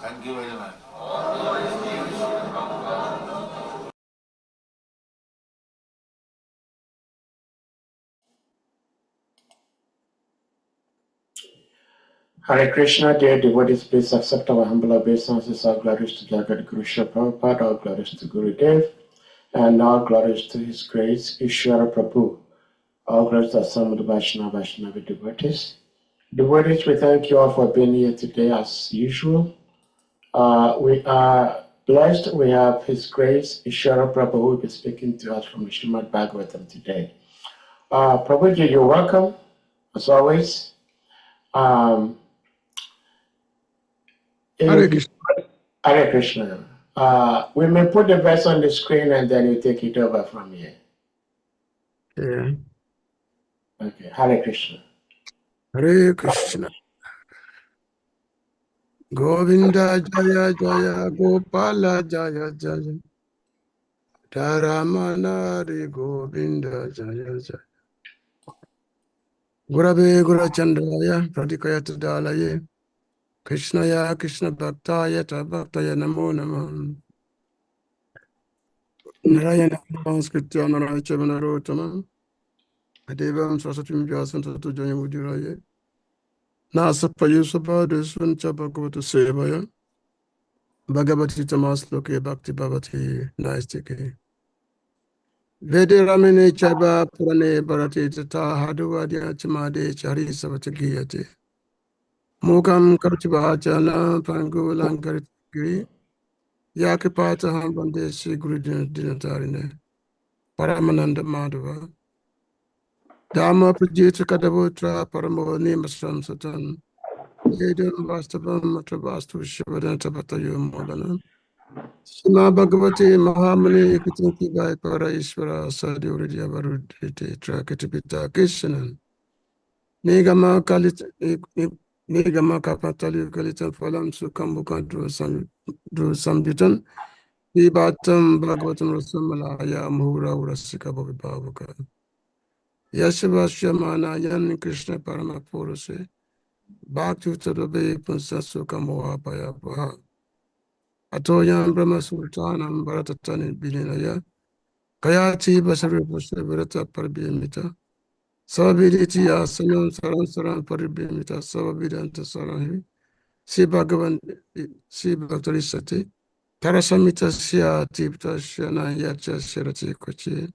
Thank you very much. Hare Krishna, dear devotees, please accept our humble obeisances. All glories to Jagat Guru Srila Prabhupada, all glories to Guru Dev, and all glories to His Grace, Ishvara Prabhu. All glories to Asam Vaishnava devotees. Devotees, we thank you all for being here today as usual. We are blessed. We have His Grace, Ishvara Prabhu, who will be speaking to us from the Srimad Bhagavatam today. Prabhuji, you're welcome, as always. Hare Krishna. Hare Krishna. We may put the verse on the screen and then you take it over from here. Yeah. Okay. Hare Krishna. Hare Krishna. Govinda Jaya Jaya Gopala Jaya Jaya Dharamana Hare Govinda Jaya Jaya Gurave Gurachandraya Pradikaya Tadalaye Krishnaya Krishna Bhaktaya Tabhaktaya Namo Namah Narayana Sanskritya Narayachavanarotamam Adevam Swasatim Vyasanta Tujanya Mudiraye Nasa Payusapa Desvan Chabhagavata Sevaya Bhagavati Tamas Loke Bhakti Bhavati Naistike Vede Ramene Chaiba Purane Bharati Tata Haduvadya Chamade Chari Savatagiyate Mukam Karchibhajana Pangu Lankaritgiri Yakipata Hambande Sri Guru Dinatarine Paramananda Madhava Dhamma Prajita Kadavutra Paramo Nimasram Satan Yedam Vastavam Matravastu Shivadanta Patayu Molana Sima Bhagavati Mahamani Kutinki Vai Para Ishvara Sadhurya Varudite Trakatipita Kishanan Nigama Kapatali Kalitan Phalam Sukambuka Dru Sambitan Vibatam Bhagavatam Rasamalaya Muhura Urasika Bhavika Yashavashamana Yan Krishna Paramapurase Bhakti Tadabe Punsasuka Mohapaya Paha Atoyam Brahma Sultanam Bharatatani Bilinaya Kayati Basari Virata Parabhyamita Sababiditi asanam saran saran paribhimita sababidanta saran si bhagavan si bhaktarisati tarasamita sya tipta shana yacha sharati kochi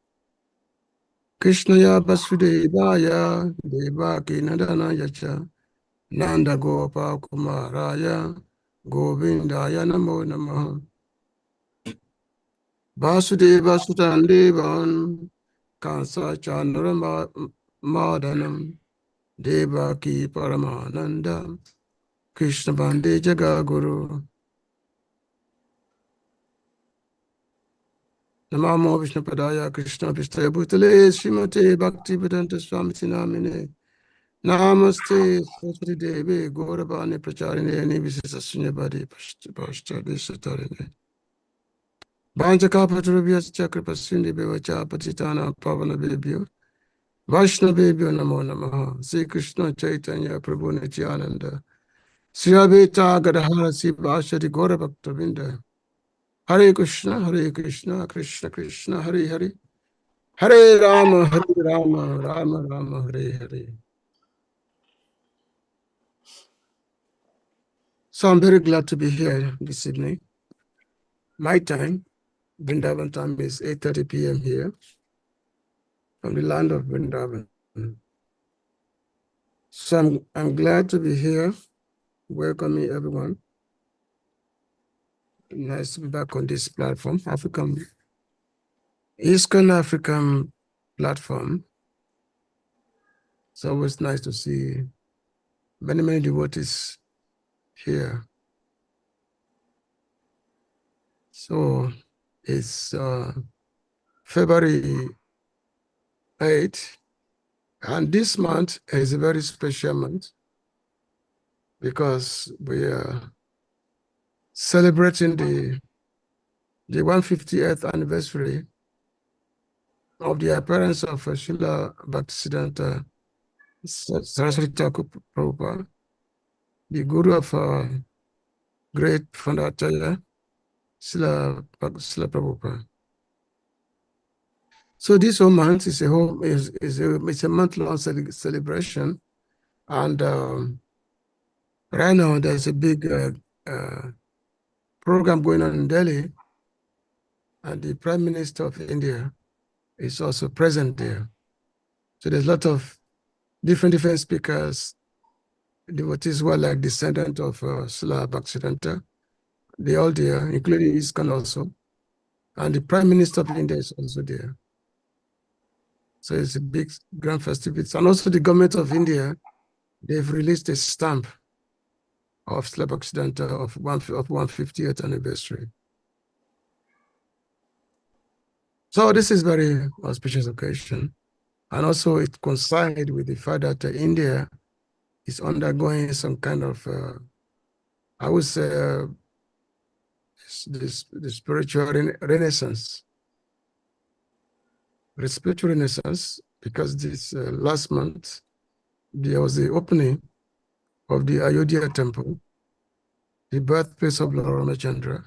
Krishnaya Vasudevaya Devaki Nandana Yacha Nanda Gopa Kumaraya Govindaya Namo Namaha Vasudeva Sutandevan Kansa Chandra Madanam Devaki Paramananda Krishna Bande Jagaguru Namamo Vishnu Padaya Krishna Vistaya Bhutale Srimate Bhakti Vedanta Swami Namine Namaste Saraswati Devi Gauravani Pracharine Nivisa Sunyabadi Pashtadi Satarine Banjakapatruvyas Chakrapasindi Bevacha Patitana Pavana Bebyo Vaishna Bebyo Namo Namaha Sri Krishna Chaitanya Prabhu Nityananda Sri Advaita Gadadhara Sivashadi Gaura Bhaktavinda Hare Krishna Krishna Krishna Hare Hare Hare Rama Rama Rama Hare Hare. So I'm very glad to be here this evening. My time, Vrindavan time is 8:30 p.m. here from the land of Vrindavan. So I'm glad to be here, welcoming everyone. Nice to be back on this platform, Eastern African platform. It's always nice to see many devotees here. So it's February 8th, and this month is a very special month because we are celebrating the 150th anniversary of the appearance of Srila Bhaktisiddhanta Saraswati Thakur Prabhupada, the guru of great founder Acharya Srila Prabhupada. So this whole month is a month-long celebration, and right now there's a big program going on in Delhi, and the Prime Minister of India is also present there. So there's a lot of different speakers, devotees who are like descendant of Srila Bhaktisiddhanta. They all there, including ISKCON also. And the Prime Minister of India is also there. So it's a big, grand festivity. And also the government of India, they've released a stamp of Srila Bhaktisiddhanta of 150th anniversary. So this is very auspicious occasion. And also it coincides with the fact that India is undergoing some kind of, I would say, the spiritual renaissance. The spiritual renaissance, because this last month, there was the opening of the Ayodhya temple, the birthplace of Lord Ramachandra,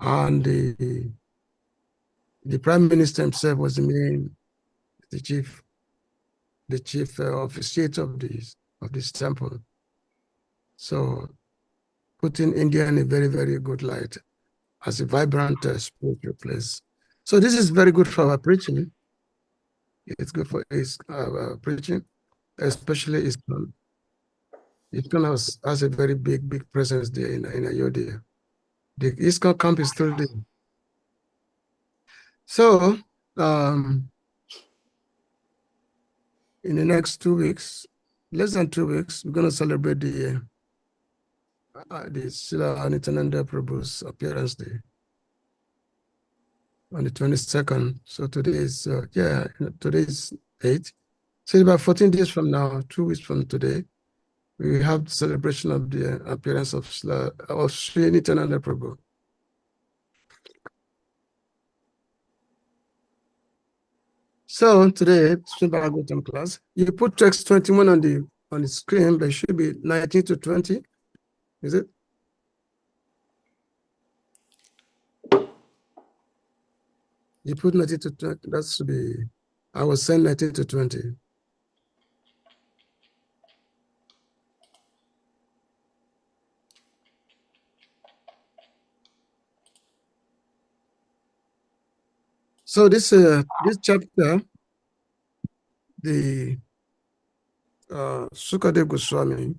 and the Prime Minister himself was the chief officiate of this temple. So putting India in a very good light as a vibrant spiritual place. So this is very good for our preaching. It's good for his preaching, especially ISKCON. ISKCON has a very big presence there in Ayodhya. The ISKCON camp is still there. So in the next 2 weeks, less than 2 weeks, we're going to celebrate the Srila Nityananda Prabhu's appearance day on the 22nd. So today is, today is 8. So about 14 days from now, 2 weeks from today, we have the celebration of the appearance of Sri Nityananda Prabhu. So today, Bhagavatam class, you put text 21 on the screen, but it should be 19 to 20. Is it? You put 19 to 20, that should be I was saying 19 to 20. So this chapter, the Sukadev Goswami,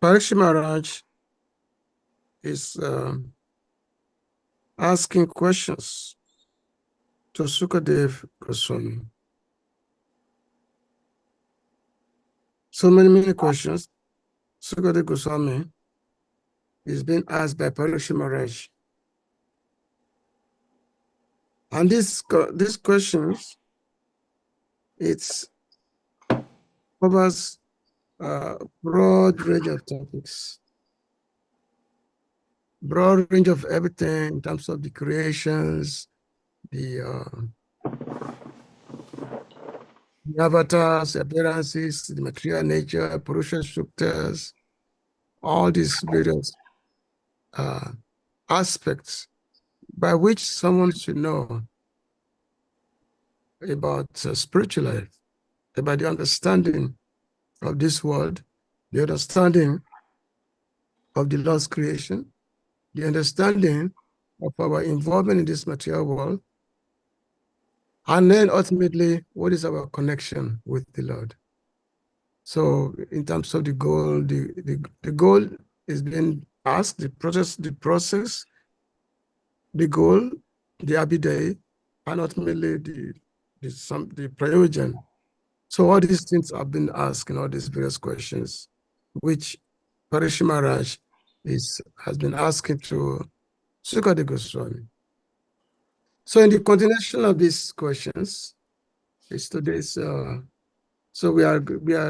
Parikshit Maharaj is asking questions to Sukadev Goswami. So many questions. Sukadev Goswami is being asked by Parikshit Maharaj. And these questions, it covers a broad range of topics, broad range of everything in terms of the creations, the avatars, appearances, the material nature, Purusha Suktas, all these various aspects by which someone should know about spiritual life, about the understanding of this world, the understanding of the Lord's creation, the understanding of our involvement in this material world, and then ultimately, what is our connection with the Lord? So in terms of the goal, the goal is being asked, the process, the goal, the abhidai, and ultimately the prayojan. So all these things have been asked in all these various questions, which Parikshit Maharaj has been asking to Sukadeva Goswami. So in the continuation of these questions, is today's so we are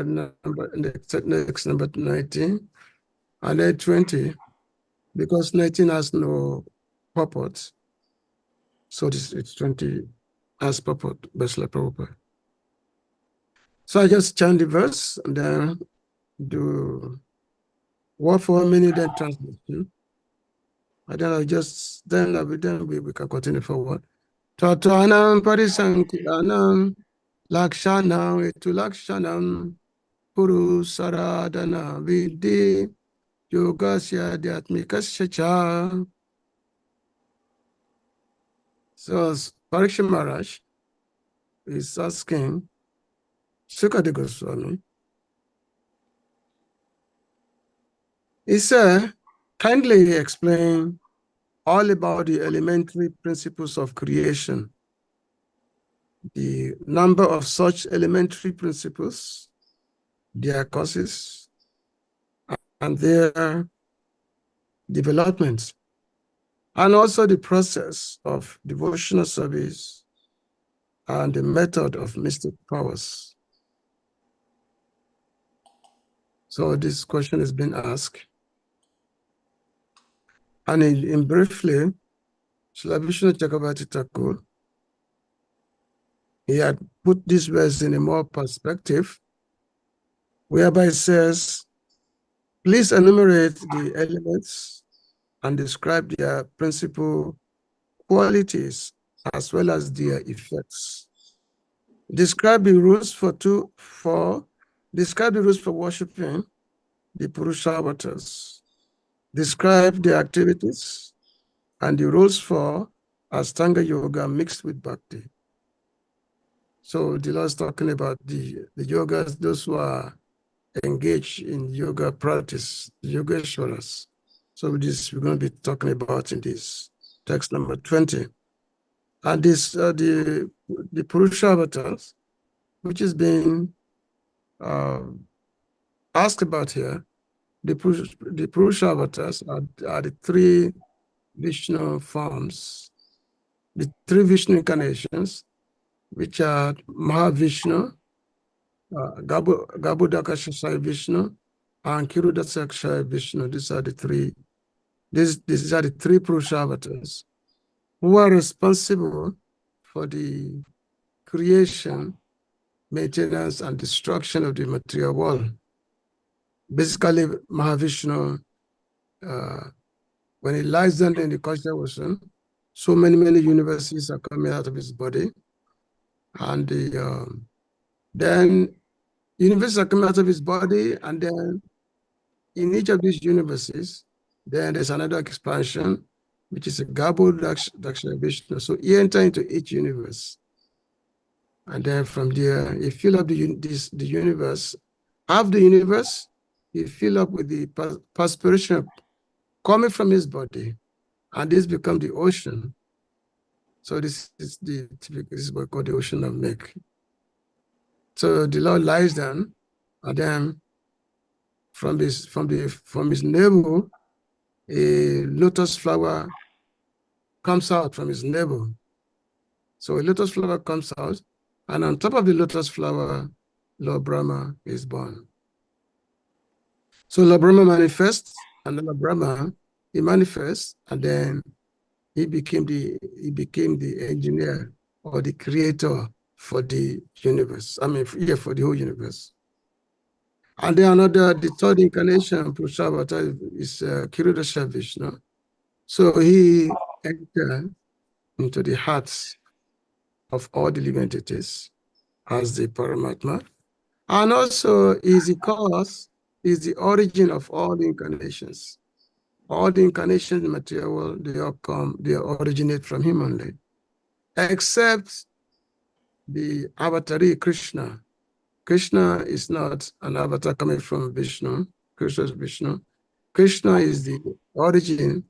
next number 19 and then 20, because 19 has no purport. So it's 20 as purport, Basila Prabhupada. So I just chant the verse and then do word for meaning, then translation. And then we can continue forward. Tatvanam parisankilanam lakshanam etu lakshanam puru saradana vidhi yogasya dhyatmikasya cha. So Parikshit Maharaj is asking Sukadeva Goswami. He said, kindly explain all about the elementary principles of creation, the number of such elementary principles, their causes, and their developments, and also the process of devotional service and the method of mystic powers. So this question has been asked. And in briefly, Srila Vishnu Chakravarti Thakur, he had put this verse in a more perspective, whereby it says, please enumerate the elements and describe their principal qualities as well as their effects. Describe the rules for worshiping the Purusha avatars. Describe the activities and the rules for Ashtanga Yoga mixed with Bhakti. So the Lord is talking about the yogas, those who are engaged in yoga practice, Yogeshwaras. So this we're going to be talking about in this text number 20. And this the Purusha avatars, which is being asked about here, the Purusha avatars are the three Vishnu forms, the three Vishnu incarnations, which are Mahavishnu, Gabudakashasai Vishnu, and Kirudasakshai Vishnu. These are the three. These are the three Purusha avatars who are responsible for the creation, maintenance, and destruction of the material world. Basically, Mahavishnu, when he lies down in the cosmic ocean, so many universes are coming out of his body, And then universes are coming out of his body, and then in each of these universes, then there's another expansion, which is a Gabo Daksha Vishnu. So he enters into each universe. And then from there, he fill up the universe. Half the universe, he fill up with the perspiration coming from his body. And this becomes the ocean. So this is what we call the ocean of milk. So the Lord lies down, and then from his navel, a lotus flower comes out from his navel. So a lotus flower comes out, and on top of the lotus flower, Lord Brahma is born. So Lord Brahma manifests, and Lord Brahma, he manifests, and then he became the engineer or the creator for the universe. I mean, for the whole universe. And then the third incarnation, Purusharabhata, is Kirodasha Vishnu. So he entered into the hearts of all the living entities as the Paramatma. And also is the cause, is the origin of all the incarnations. All the incarnations in the material world, they originate from him only. Except the avatari Krishna. Krishna is not an avatar coming from Vishnu. Krishna is Vishnu. Krishna is the origin,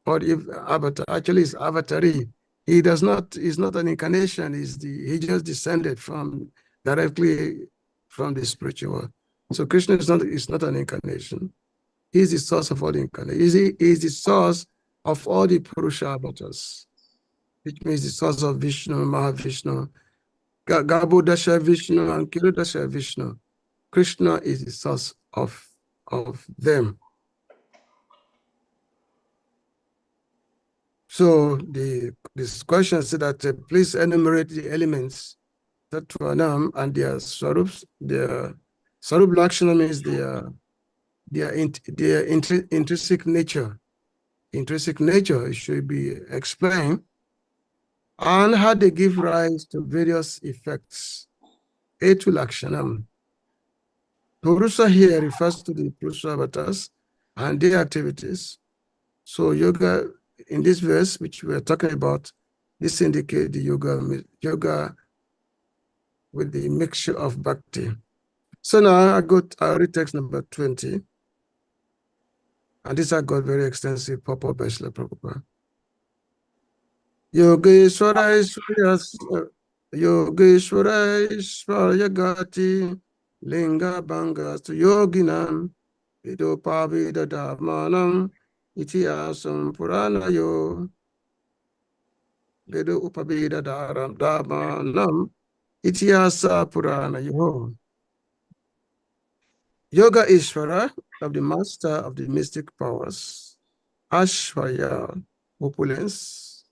or if avatar, actually is avatari. He is not an incarnation, he just descended directly from the spiritual world. So Krishna is not an incarnation. He is the source of all the incarnations. He is the source of all the Purusha avatars, which means the source of Vishnu, Mahavishnu, Garbhodasha Vishnu, and Kirodasha Vishnu. Krishna is the source of them. So this question said that please enumerate the elements that Tvanam and their Swarups. Their Swarup Lakshana means their intrinsic nature. Intrinsic nature should be explained, and how they give rise to various effects. Etu Lakshanam. Purusa here refers to the Purusa avatars and their activities. So yoga, in this verse, which we're talking about, this indicates the yoga with the mixture of bhakti. So now I read text number 20. And this I got very extensive purport by Srila Prabhupada. Yogeshwara Yagati Linga Bangas to Yoginam Vidopavida Dharmanam Itiasam Puranayo Vedo Upavida Dharmanam Itiasa Puranayo. Yoga Ishvara of the master of the mystic powers, Ashvaya opulence,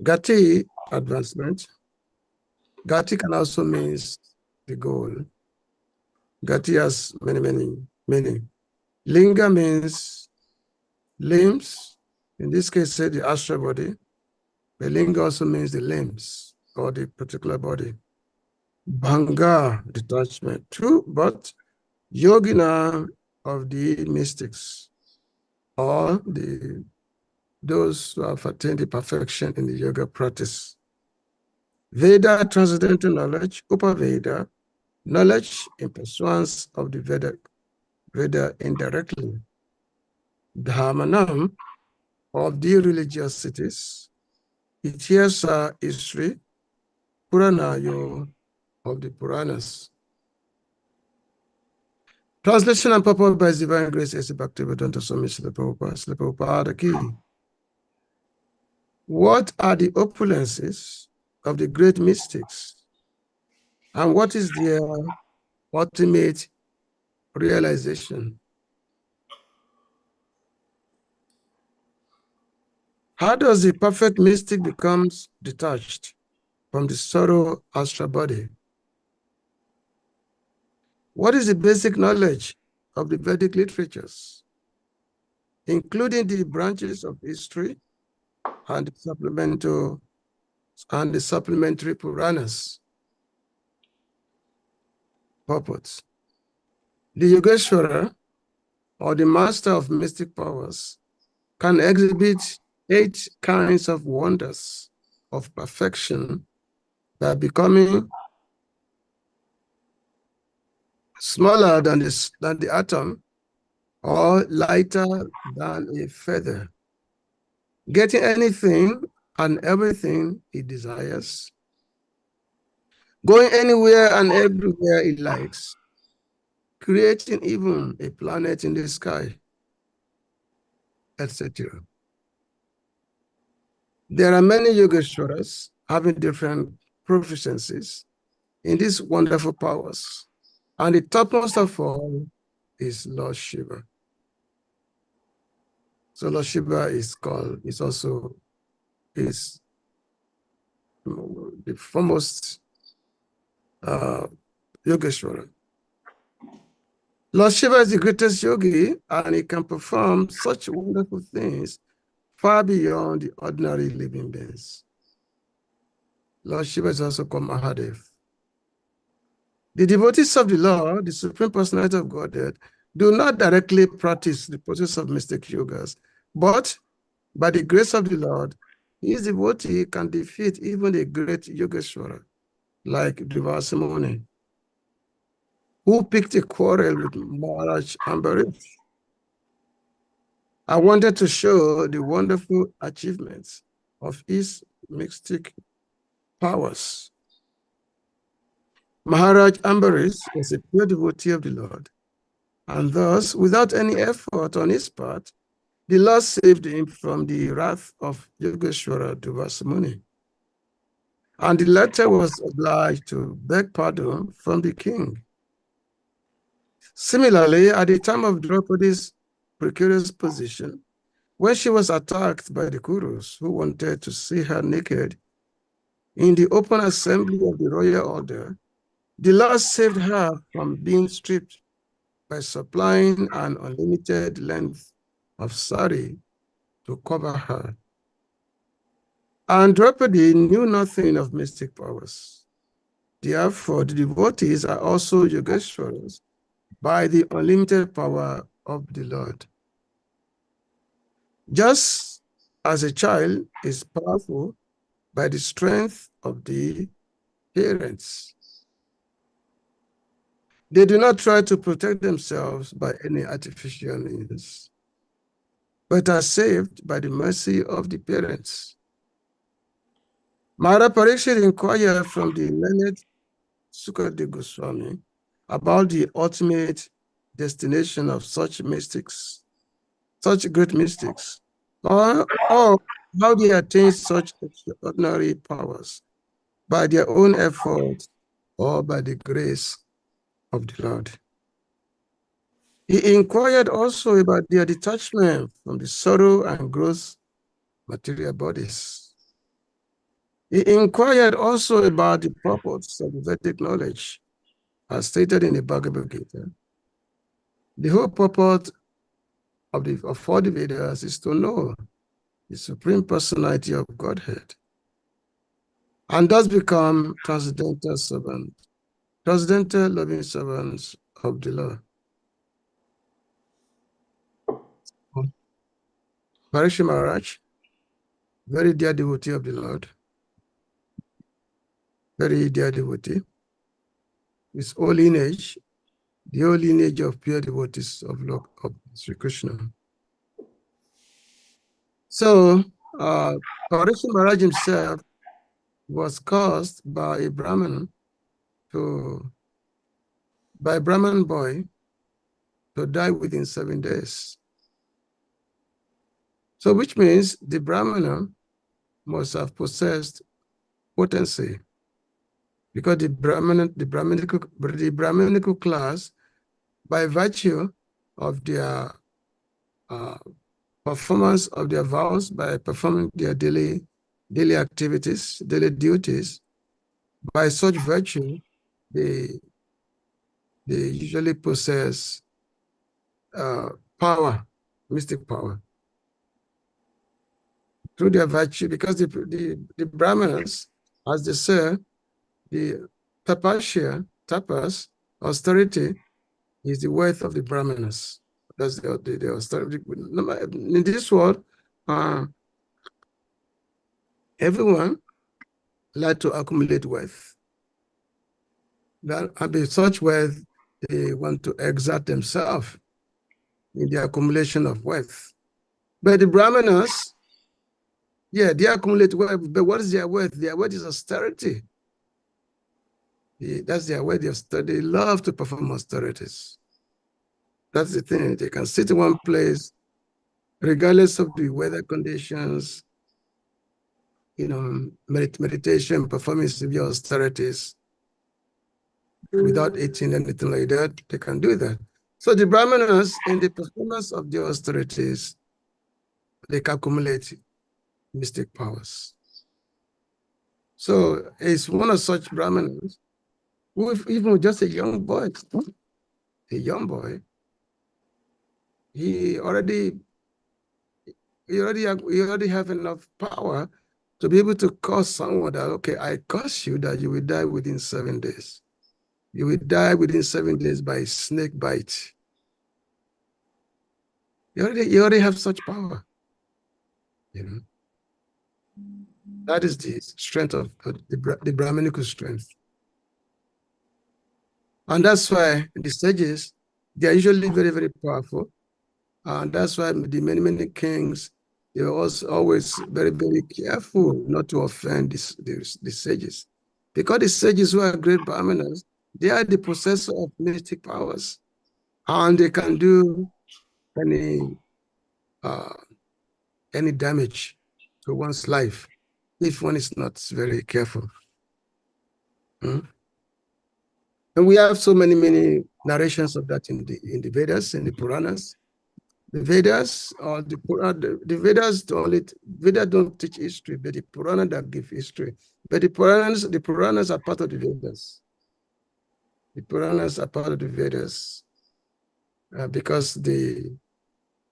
Gati advancement. Gati can also mean the goal. Gati has many meaning. Linga means limbs. In this case, say the astral body. The linga also means the limbs or the particular body. Bhanga, detachment. True, but yogina of the mystics, or those who have attained the perfection in the yoga practice. Veda, transcendental knowledge. Upaveda, knowledge in pursuance of the Veda indirectly. Dharmanam, of the religiosities. Ityasa, history. Puranayo, of the Puranas. Translation and purport by His Divine Grace A.C. Bhaktivedanta Swami Srila Prabhupada. Srila Prabhupada Ki. What are the opulences of the great mystics? And what is their ultimate realization? How does the perfect mystic become detached from the sorrow astral body? What is the basic knowledge of the Vedic literatures, including the branches of history and the supplemental and the supplementary Puranas. Purport. The Yogeshwara, or the master of mystic powers, can exhibit 8 kinds of wonders of perfection by becoming smaller than the atom or lighter than a feather, getting anything and everything he desires, going anywhere and everywhere he likes, creating even a planet in the sky, etc. There are many Yogeshwaras having different proficiencies in these wonderful powers, and the topmost of all is Lord Shiva. So Lord Shiva is also the foremost Yogeshwara. Lord Shiva is the greatest yogi, and he can perform such wonderful things far beyond the ordinary living beings. Lord Shiva is also called Mahadev. The devotees of the Lord, the Supreme Personality of Godhead, do not directly practice the process of mystic yogas, but by the grace of the Lord, his devotee can defeat even the great Yogeshwara, like Durvasa Muni, who picked a quarrel with Maharaj Ambarish. I wanted to show the wonderful achievements of his mystic powers. Maharaj Ambarish was a pure devotee of the Lord, and thus, without any effort on his part, the Lord saved him from the wrath of Yogeshwara Durvasa Muni. And the latter was obliged to beg pardon from the king. Similarly, at the time of Draupadi's precarious position, when she was attacked by the Kurus who wanted to see her naked in the open assembly of the royal order, the Lord saved her from being stripped by supplying an unlimited length of sari to cover her. And Draupadi knew nothing of mystic powers. Therefore, the devotees are also Yogeshwaras by the unlimited power of the Lord. Just as a child is powerful by the strength of the parents, they do not try to protect themselves by any artificial means, but are saved by the mercy of the parents. Maharaj Parikshit inquired from the learned Sukadeva Goswami about the ultimate destination of such mystics, such great mystics, or how they attain such extraordinary powers by their own effort or by the grace of the Lord. He inquired also about their detachment from the sorrow and gross material bodies. He inquired also about the purpose of the Vedic knowledge, as stated in the Bhagavad Gita. The whole purpose of all the Vedas is to know the Supreme Personality of Godhead, and thus become transcendental loving servants of the Lord. Parikshit Maharaj, very dear devotee of the Lord, very dear devotee, his whole lineage, the whole lineage of pure devotees of Lord of Sri Krishna. So, Parikshit Maharaj himself was caused by a Brahmin boy to die within 7 days. So, which means the Brahmana must have possessed potency, because the Brahminical class, by virtue of their performance of their vows, by performing their daily activities, daily duties, by such virtue, they usually possess power, mystic power. through their virtue, because the Brahmanas, as they say, the tapas, austerity, is the wealth of the Brahmanas. That's the austerity. In this world, everyone like to accumulate wealth. And with such wealth, they want to exert themselves in the accumulation of wealth. But the Brahmanas, yeah, they accumulate wealth, but what is their wealth? Their wealth is austerity. That's their wealth. They love to perform austerities. That's the thing. They can sit in one place, regardless of the weather conditions, meditation, performing severe austerities, without eating anything like that. They can do that. So the Brahmanas, in the performance of the austerities, they can accumulate mystic powers. So it's one of such Brahmanas, who, even just a young boy, he already have enough power to be able to curse someone that, okay, I curse you that you will die within 7 days. You will die within 7 days by snake bite. You already have such power. That is the strength of the Brahminical strength. And that's why the sages, they are usually very, very powerful. And that's why the many kings, they were also always very, very careful not to offend the sages. Because the sages who are great Brahmanas, they are the possessor of mystic powers. And they can do any damage to one's life if one is not very careful. And we have so many narrations of that in the Vedas, in the Puranas. The Vedas, or the Vedas don't teach history, but the Purana that give history. But the Puranas are part of the Vedas. The Puranas are part of the Vedas because the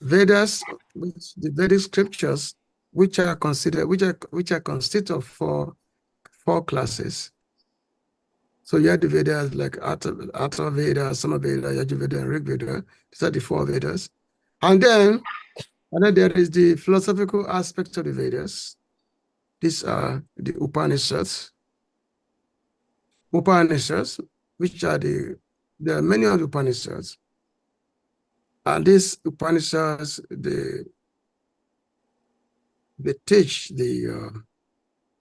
Vedas, the Vedic scriptures, which are constituted of four classes. So you have the Vedas like Atharva Veda, Samaveda, Yajurveda, and Rig Veda. These are the 4 Vedas. And then there is the philosophical aspect of the Vedas. These are the Upanishads. Which are there are many of the Upanishads. And these Upanishads, they teach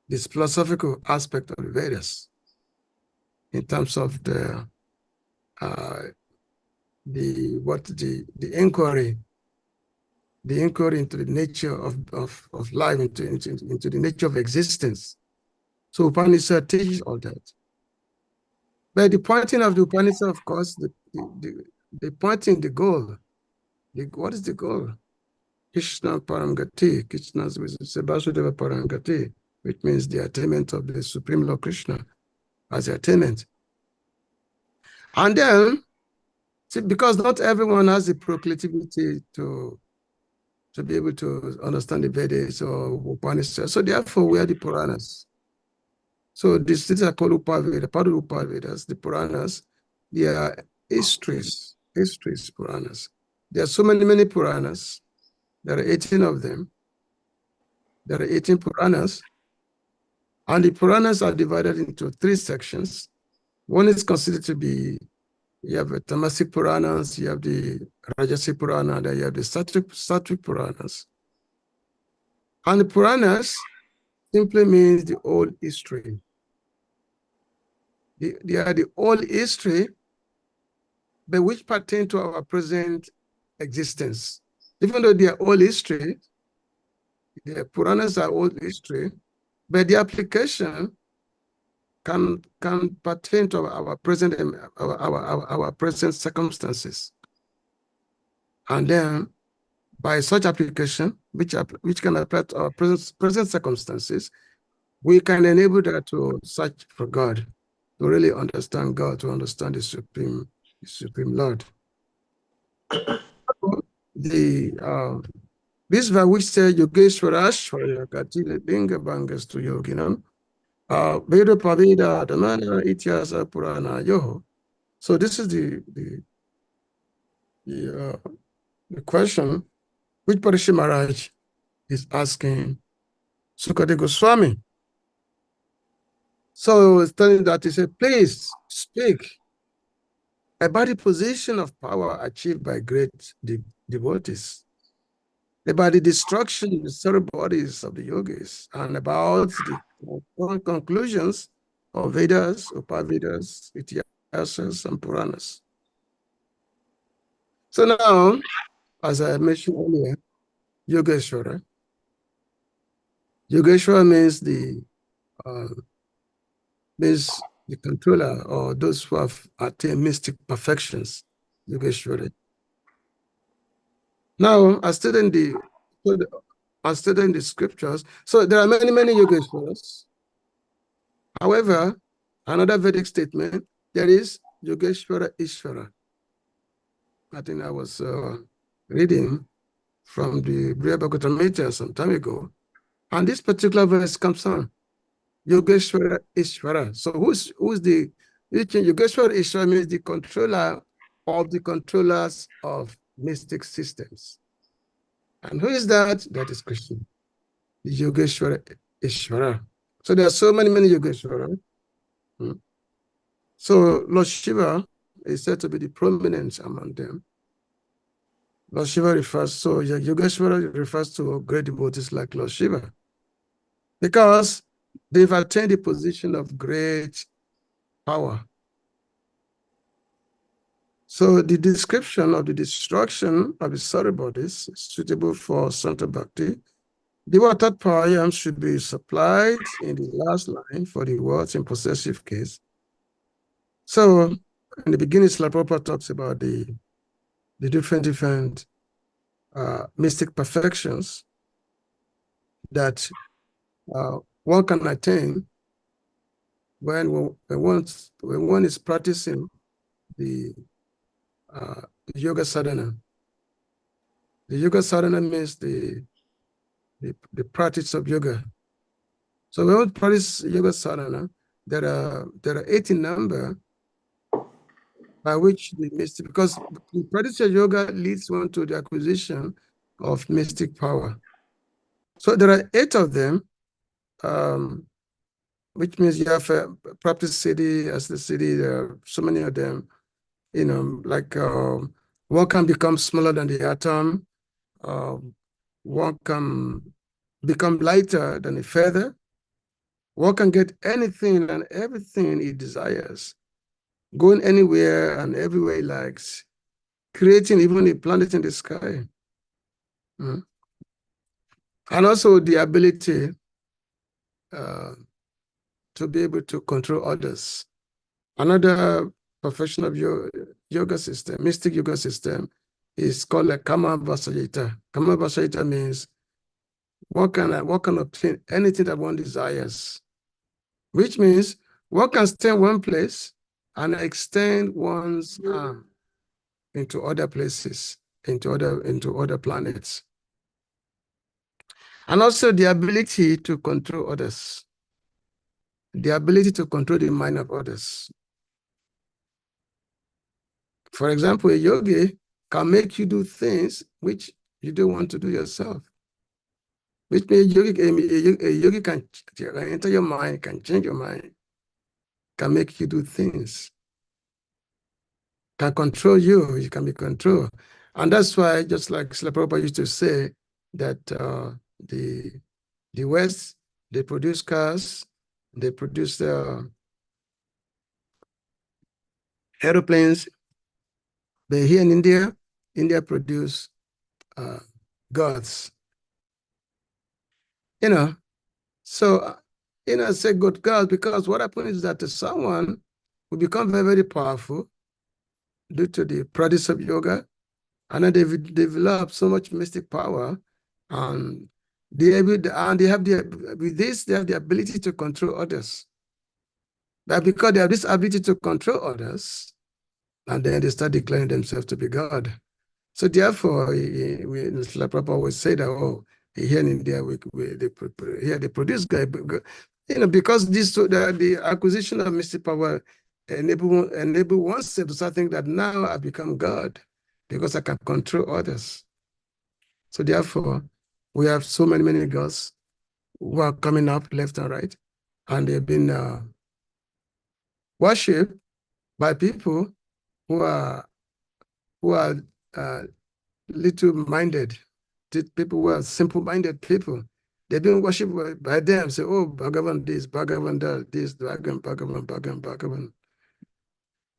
this philosophical aspect of the Vedas in terms of the inquiry into the nature of life, into the nature of existence. So Upanishad teaches all that. But the pointing of the Upanishad, of course, the pointing the goal. What is the goal? Krishna Parangati, Krishna's Vasudeva Parangati, which means the attainment of the Supreme Lord Krishna as the attainment. And then, see, because not everyone has the proclivity to be able to understand the Vedas or Upanishad. So therefore, we are the Puranas. So these are called Upaveda, part of Upavedas, the Puranas. They are histories, Puranas. There are so many Puranas. There are 18 of them. There are 18 Puranas. And the Puranas are divided into 3 sections. One is considered to be, you have the Tamasic Puranas, you have the Rajasic Purana, then you have the Sattvic Puranas. And the Puranas simply means the old history. They are the old history, but which pertain to our present existence. Even though they are old history, the Puranas are old history, but the application can pertain to our present our present circumstances. And then by such application, which can apply to our present circumstances, we can enable that to search for God, to really understand God, to understand the Supreme Lord. The Visva which say Yogeshwara Ashwara Katile Linga Bangas to Yoginam. Veda Pavida Damana Ityasa Purana Yoho. So this is the question which Parishi Maharaj is asking Sukade Goswami. So it's telling that he said, please speak about the position of power achieved by great devotees, about the destruction of the subtle bodies of the yogis, and about the conclusions of Vedas, Upavedas, Ityasas, and Puranas. So now, as I mentioned earlier, Yogeshwara. Yogeshwara means the controller or those who have attained mystic perfections. Yogeshwara. Now, I studied in the scriptures. So there are many Yogeshwaras. However, another Vedic statement, there is Yogeshwara Ishvara. I think I was reading from the Bhagavatamrita some time ago. And this particular verse comes on Yogeshwara Ishvara. So who's the Yogeshwara Ishvara means the controller of the controllers of mystic systems. And who is that? That is Krishna. The Yogeshwara Ishvara. So there are so many Yogeshwara. So Lord Shiva is said to be the prominent among them. Lord Shiva refers, so Yogeshwara refers to great devotees like Lord Shiva, because they've attained a position of great power. So the description of the destruction of the subtle bodies is suitable for Santa Bhakti. The water Parayam should be supplied in the last line for the words in possessive case. So in the beginning, Srila Prabhupada talks about the different mystic perfections that one can attain when one is practicing the yoga sadhana. The yoga sadhana means the practice of yoga. So when we practice yoga sadhana, there are 18 number by which the mystic, because the practice of yoga leads one to the acquisition of mystic power. So there are 8 of them, which means you have a practice city as the city. There are so many of them, like one can become smaller than the atom. One can become lighter than a feather. One can get anything and everything he desires, going anywhere and everywhere he likes, creating even a planet in the sky. And also the ability to be able to control others. Another profession of yoga system, mystic yoga system, is called a Kama Vasayita. Kama Vasayita means one can obtain anything that one desires, which means one can stay in one place and extend one's arm into other places, into other planets. And also the ability to control others, the ability to control the mind of others. For example, a yogi can make you do things which you don't want to do yourself. Which means a yogi can enter your mind, can change your mind, can make you do things, can control you, you can be controlled. And that's why, just like Srila Prabhupada used to say, that the West, they produce cars, they produce aeroplanes, but here in India produce gods. So, I say good gods because what happens is that someone will become very, very powerful due to the practice of yoga, and then they've developed so much mystic power, and they have with this they have the ability to control others. But because they have this ability to control others, and then they start declaring themselves to be God. So therefore, Mr. Prabhupada always say that, oh, here in India, they produce guy, because the acquisition of mystic power enable oneself to start thinking that now I become God because I can control others. So therefore, we have so many gods who are coming up left and right, and they've been worshipped by people who are little-minded, people who are simple-minded people. They've been worshipped by them. Say, oh, Bhagavan this, Bhagavan that, this, Bhagavan.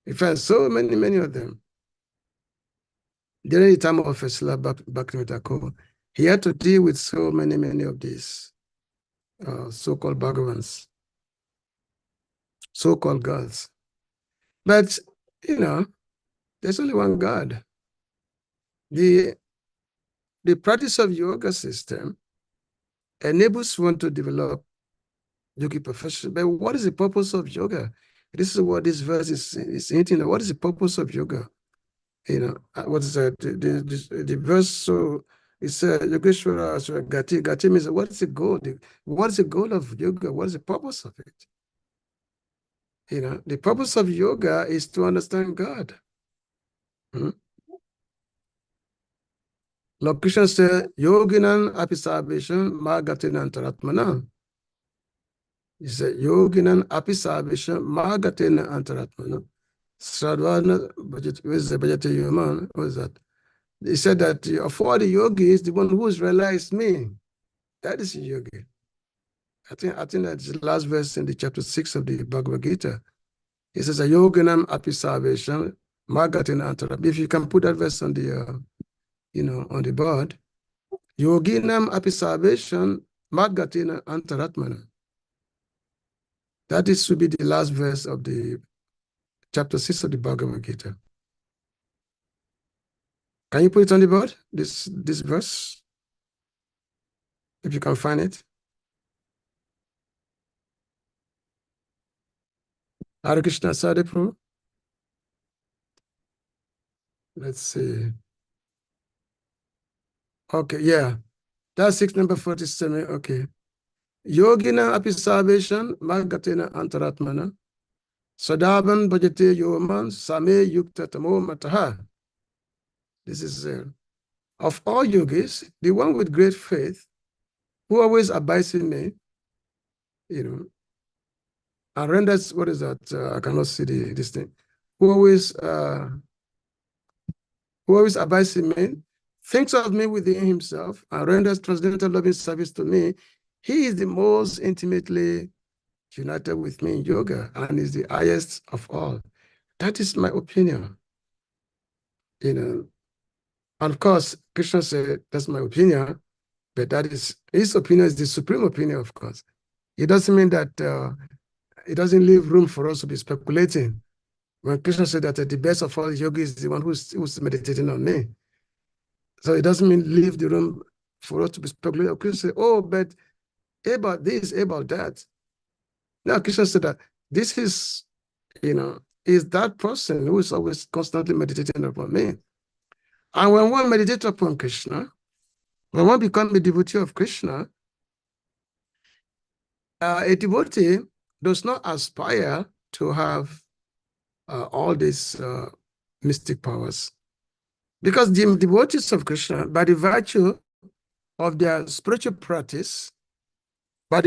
In fact, so many of them. During the time of Srila Bhaktivinoda Thakur, he had to deal with so many of these so-called Bhagavans, so-called gods. But, there's only one God. The practice of yoga system enables one to develop yogi perfection. But what is the purpose of yoga? This is what this verse is hinting at. What is the purpose of yoga? What is that? The verse, so it says, Yogeshwara Gati. Gati means, what is the goal? What is the goal of yoga? What is the purpose of it? The purpose of yoga is to understand God. Lord Krishna said, Yoginan apisabhisham magatina antaratmana. He said, Yoginan apisabhisham magatina antaratmana. Sadhvana Bhajate Yaman. What is that? He said that of all the yogis, the one who has realized me, that is a yogi. I think that's the last verse in the chapter 6 of the Bhagavad Gita. He says, a yoginam apisabhisham magatina antaratmana. If you can put that verse on the on the board, Yoginam apisabhisham magatina antaratmana. That is to be the last verse of the chapter 6 of the Bhagavad Gita. Can you put it on the board, this verse? If you can find it. Hare Krishna Sadhipur. Let's see. Okay, yeah. That's 6 number 47. Okay. Yogina apisabhisham magatina antaratmana. Sadavan bhajate yoman same yukta tamo mataha. This is of all yogis, the one with great faith, who always abides in me, and renders, what is that? I cannot see this thing. Who always abides in me, thinks of me within himself, and renders transcendental loving service to me. He is the most intimately united with me in yoga and is the highest of all. That is my opinion. And of course, Krishna said, that's my opinion, but that is, his opinion is the supreme opinion, of course. It doesn't mean that it doesn't leave room for us to be speculating. When Krishna said that the best of all yogis is the one who's meditating on me. So it doesn't mean leave the room for us to be speculating. Krishna said, oh, but about this, about that. Now Krishna said that this is, is that person who is always constantly meditating upon me. And when one meditates upon Krishna, when one becomes a devotee of Krishna, a devotee does not aspire to have all these mystic powers. Because the devotees of Krishna, by the virtue of their spiritual practice, they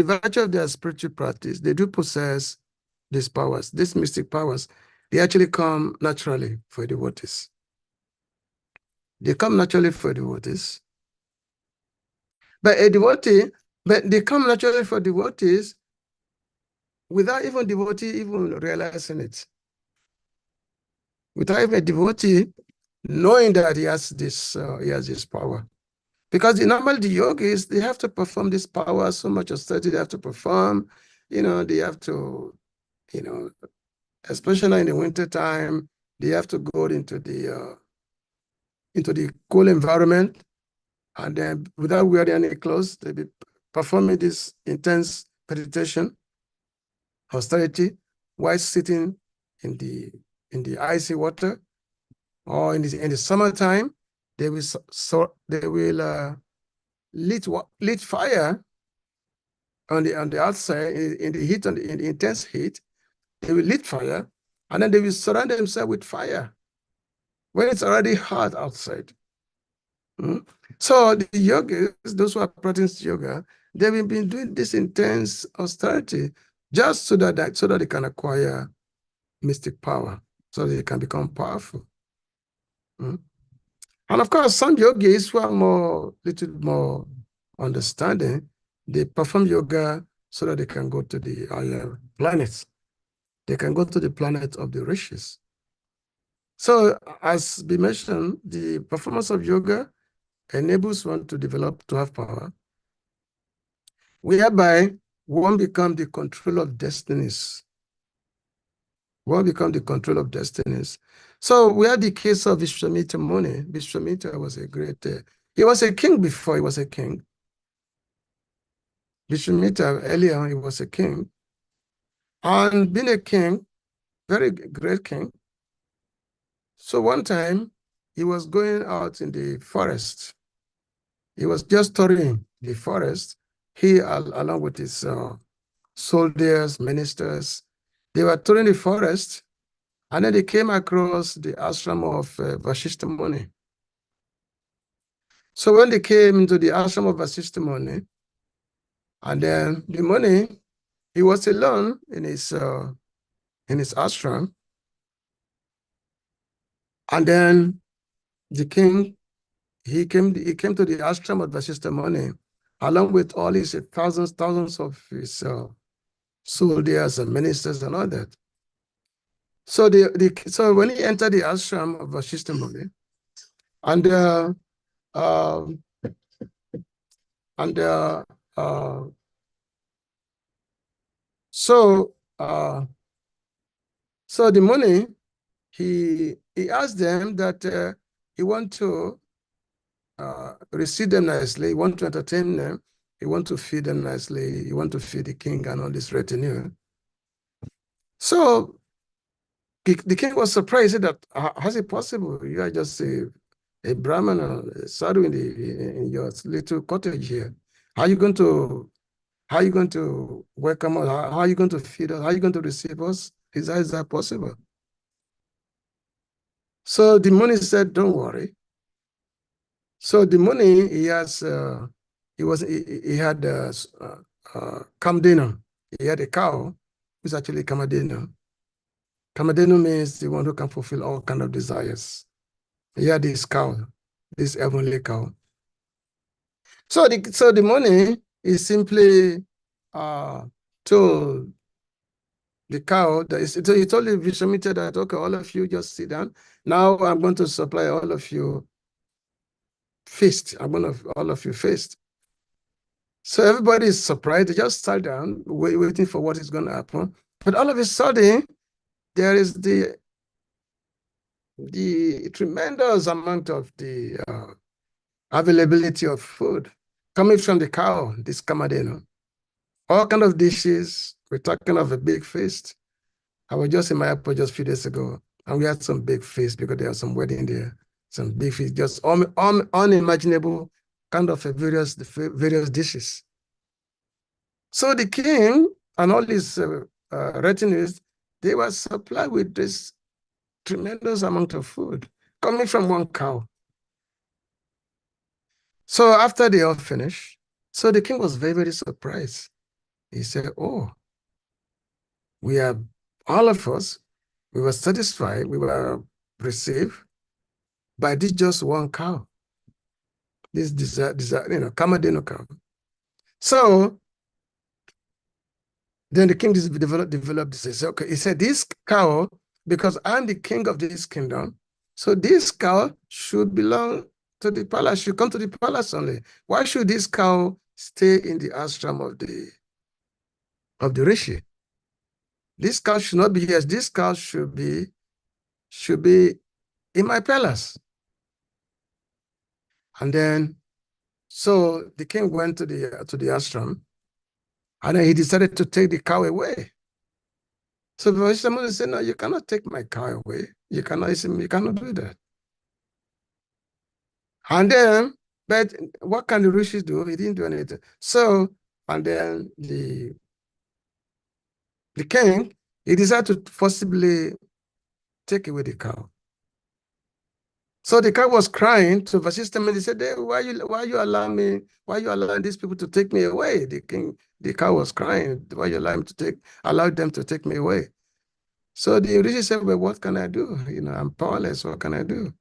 do possess these powers, these mystic powers. They actually come naturally for devotees. They come naturally for devotees. But they come naturally for devotees without even devotee even realizing it. Without even a devotee knowing that he has this power. Because normally the yogis, they have to perform this power, so much austerity they have to perform. They have to, especially in the winter time, they have to go into the cool environment, and then without wearing any clothes, they be performing this intense meditation, austerity, while sitting in the icy water, or in the summertime, they will lit fire on the outside in the heat, in the intense heat. They will lit fire, and then they will surround themselves with fire when it's already hot outside. So the yogis, those who are practicing yoga, they've been doing this intense austerity just so that they can acquire mystic power, so they can become powerful. And of course, some yogis who are little more understanding, they perform yoga so that they can go to the higher planets. They can go to the planet of the rishis. So, as we mentioned, the performance of yoga enables one to have power, whereby one becomes the control of destinies. One becomes the control of destinies. So we had the case of Vishwamitra Muni. Vishwamitra was a great, he was a king before he was a king. Vishwamitra, earlier he was a king. And being a king, very great king. So one time he was going out in the forest. He was just touring the forest. He, along with his soldiers, ministers, they were touring the forest, and then they came across the ashram of Vashishta Muni. So when they came into the ashram of Vashishta Muni, and then the Muni, he was alone in his ashram, and then the king, he came to the ashram of Vashishta Muni, along with all his thousands of his soldiers and ministers and all that. So so when he entered the ashram of Vashishta Muni, and so the Muni, he asked them that he want to receive them nicely, he want to entertain them, he want to feed them nicely, he want to feed the king and all this retinue. So the king was surprised. He said that, how's it possible? You are just a Brahman, a sadhu in your little cottage here. How are you going to welcome us? How are you going to feed us? How are you going to receive us? How is that possible? So the Muni said, don't worry. So the Muni, he had Kamdenu. He had a cow, who's actually Kamadenu. Kamadenu means the one who can fulfill all kind of desires. He had this cow, this heavenly cow. So the Muni is simply told the cow that so he told the Vishwamitra that, okay, all of you just sit down. Now I'm going to supply all of you feast. All of you feast. So everybody is surprised. They just sat down, waiting for what is going to happen. But all of a sudden, there is the tremendous amount of the availability of food coming from the cow, this Kamadeno. All kind of dishes. We're talking of a big feast. I was just in my airport just a few days ago, and we had some big feast because there was some wedding there. Some big feast, just unimaginable kind of various dishes. So the king and all his retinues, they were supplied with this tremendous amount of food coming from one cow. So after they all finished, so the king was very, very surprised. He said, oh, all of us, we were satisfied, we were received by this just one cow. This Kamadeno cow. So then the king developed this. He said, okay, he said, this cow, because I'm the king of this kingdom, so this cow should belong to the palace, should come to the palace only. Why should this cow stay in the ashram of the rishi? This cow should not be here. This cow should be in my palace. And then, so the king went to the ashram, and then he decided to take the cow away. So Vashtamuni said, no, you cannot take my cow away. You cannot do that. And then, but what can the rishis do? He didn't do anything. So, and then the king, he decided to forcibly take away the cow. So the cow was crying to Vasishtha, and he said, hey, why you allowing these people to take me away? The cow was crying, why you allow them to take me away? So the rishi said, well, what can I do? I'm powerless, what can I do?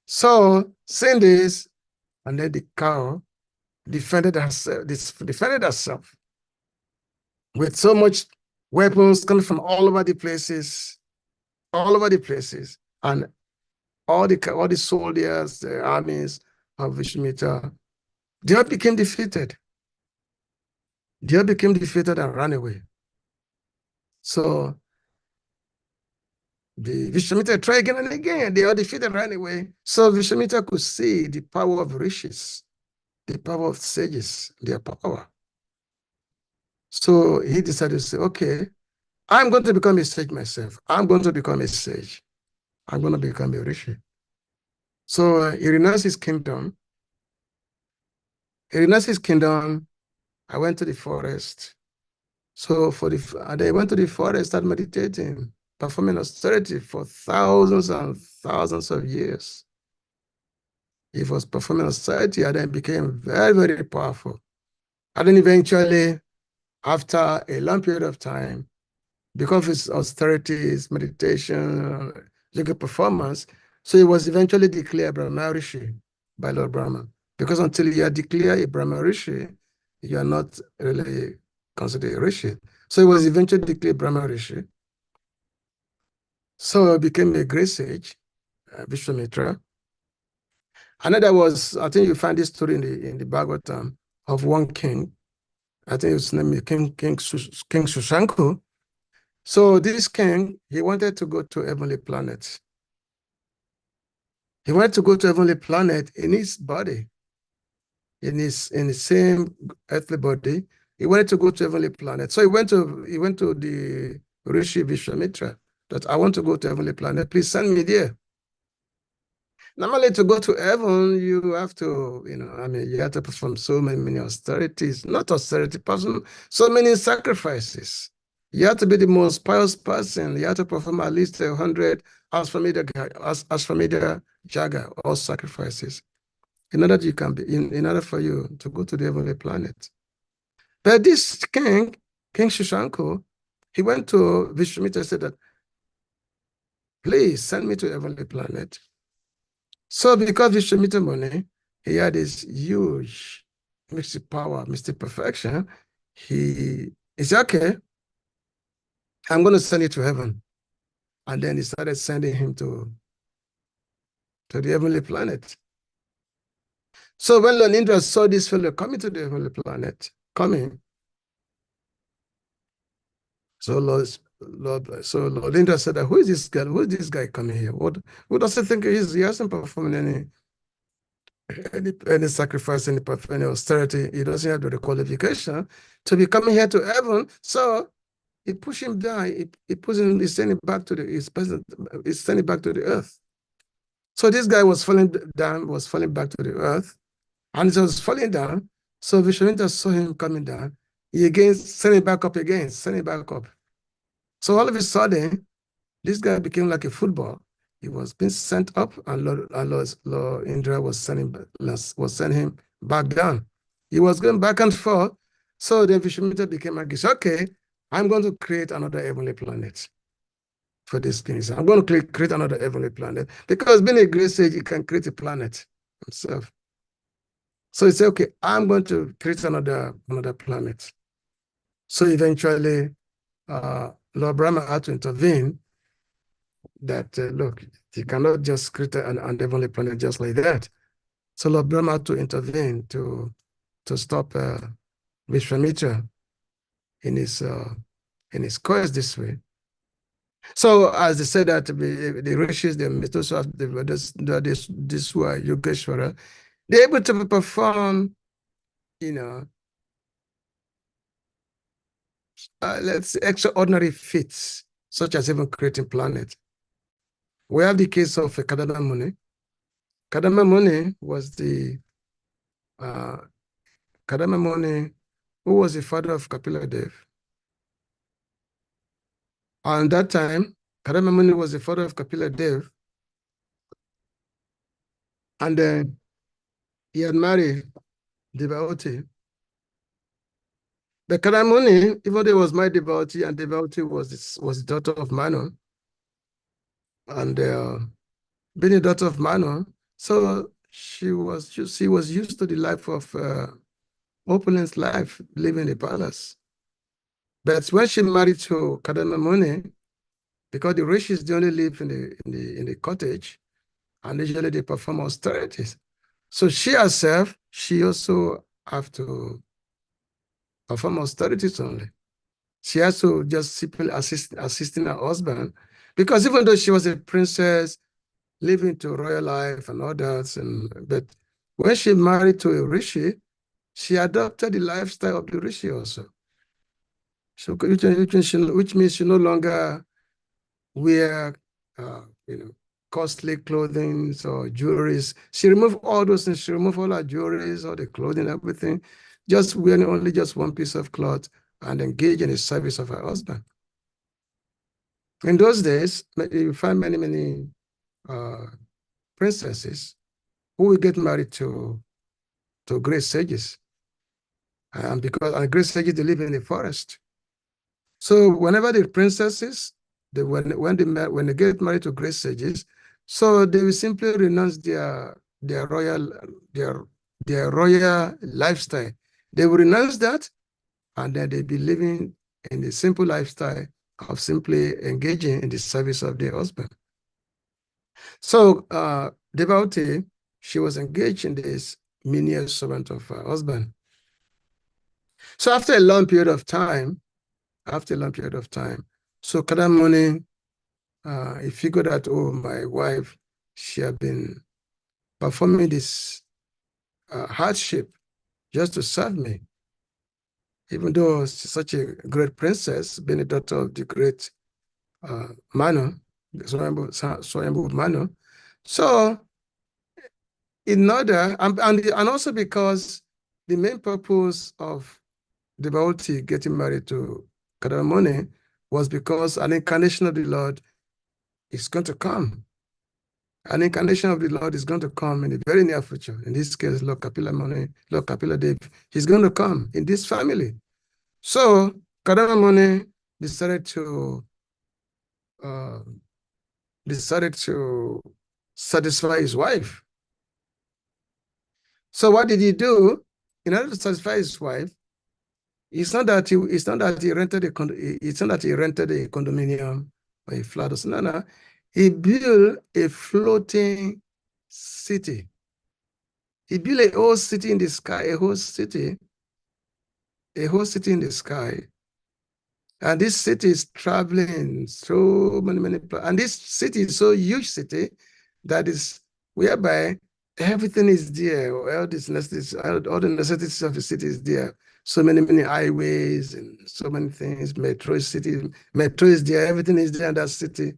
So saying this, and then the cow defended herself with so much weapons coming from all over the places, and all the soldiers, the armies of Vishmita, they all became defeated. And ran away. So the Vishwamitra tried again and again. They all defeated and ran away. So Vishwamitra could see the power of rishis, the power of sages, their power. So he decided to say, okay, I'm going to become a sage myself. I'm going to become a sage. I'm going to become a rishi. So he renounced his kingdom. I went to the forest. So they went to the forest, started meditating, performing austerity for thousands and thousands of years. He was performing austerity and then became very, very powerful. And then eventually, after a long period of time, because of his austerity, his meditation, yoga performance, so he was eventually declared Brahma Rishi by Lord Brahma. Because until you are declared a Brahma Rishi, you are not really considered a Rishi. So he was eventually declared Brahma Rishi. So he became a great sage, Vishwamitra. Another was, I think you find this story in the Bhagavatam of one king. I think his name is King Shushanku. So this king, he wanted to go to heavenly planet. He wanted to go to heavenly planet in his body, in the same earthly body. He wanted to go to heavenly planet. So he went to the Rishi Vishwamitra that I want to go to heavenly planet. Please send me there. Normally, to go to heaven, you have to, you have to perform so many austerities, not austerity, so many sacrifices. You have to be the most pious person. You have to perform at least 100 Ashwamedha Jaga, all sacrifices, in order for you to go to the heavenly planet. But this King Shushanko, he went to Vishwamitra and said that, please send me to heavenly planet. So because Vishwamitra Muni, he had this huge mystic power, mystic perfection, he said, okay, I'm going to send you to heaven. And then he started sending him to the heavenly planet. So when Lord Indra saw this fellow coming to the heavenly planet, so Lord Indra said, who is this guy? Who is this guy coming here? Who does he think he is? He hasn't performed any sacrifice, any austerity. He doesn't have the qualification to be coming here to heaven. So he pushed him down. He pushed him. He's sending back to the earth. So this guy was falling back to the earth, and he was falling down. So Vishwamitra saw him coming down. He again sent him back up again, So all of a sudden, this guy became like a football. He was being sent up, and Lord Indra was sending him back down. He was going back and forth. So then Vishwamitra became like, okay, I'm going to create another heavenly planet for this king. So I'm going to create another heavenly planet, because being a great sage, he can create a planet himself. So he said, okay, I'm going to create another planet. So eventually, Lord Brahma had to intervene that, look, you cannot just create an heavenly planet just like that. So Lord Brahma had to intervene to stop Vishwamitra in his quest this way. So as they said that the rishis, those who have this who are Yogeshwara, they're able to perform, let's say extraordinary feats, such as even creating planets. We have the case of Kadada Muni. Kadamamuni was the Kadamamuni, who was the father of Kapila Dev. And that time, Kadamamuni was the father of Kapila Dev, and then he had married Devotee. But Kadamamuni, even though he was my Devotee, and Devotee was the daughter of Manu, and being a daughter of Manu, so she was used to the life of opulence life, living in the palace. But when she married to Kadamamuni, because the rishis, they only live in the cottage, and usually they perform austerities. So she herself, she also have to perform austerities only. She has to just simply assisting her husband, because even though she was a princess, living to royal life and all that, but when she married to a rishi, she adopted the lifestyle of the rishi also. So which means she no longer wear costly clothing or jewelries. She removed all those things. She removed all her jewelries, all the clothing, everything, just wearing only just one piece of cloth and engage in the service of her husband. In those days, you find many princesses who will get married to great sages. And because great sages, they live in the forest. So whenever the princesses, when they get married to great sages, so they will simply renounce their royal lifestyle. They will renounce that, and then they'll be living in the simple lifestyle of simply engaging in the service of their husband. So Devotee, she was engaged in this menial servant of her husband. So after a long period of time, so Kadamuni, he figured out, oh, my wife, she had been performing this hardship just to serve me. Even though she's such a great princess, being a daughter of the great Manu, Swayambhu Manu. So in order, and also because the main purpose of devotee getting married to Kadamuni was because an incarnation of the Lord is going to come. An incarnation of the Lord is going to come in the very near future. In this case, Lord Kapila Dev, he's going to come in this family. So Kadamuni decided to satisfy his wife. So what did he do? In order to satisfy his wife, it's not that he rented a condominium or a flat or something. No. He built a floating city. He built a whole city in the sky, a whole city in the sky. And this city is traveling so many, and this city is so huge city that is whereby everything is there, all the necessities of the city is there. So many highways and so many things, metro is there, everything is there in that city.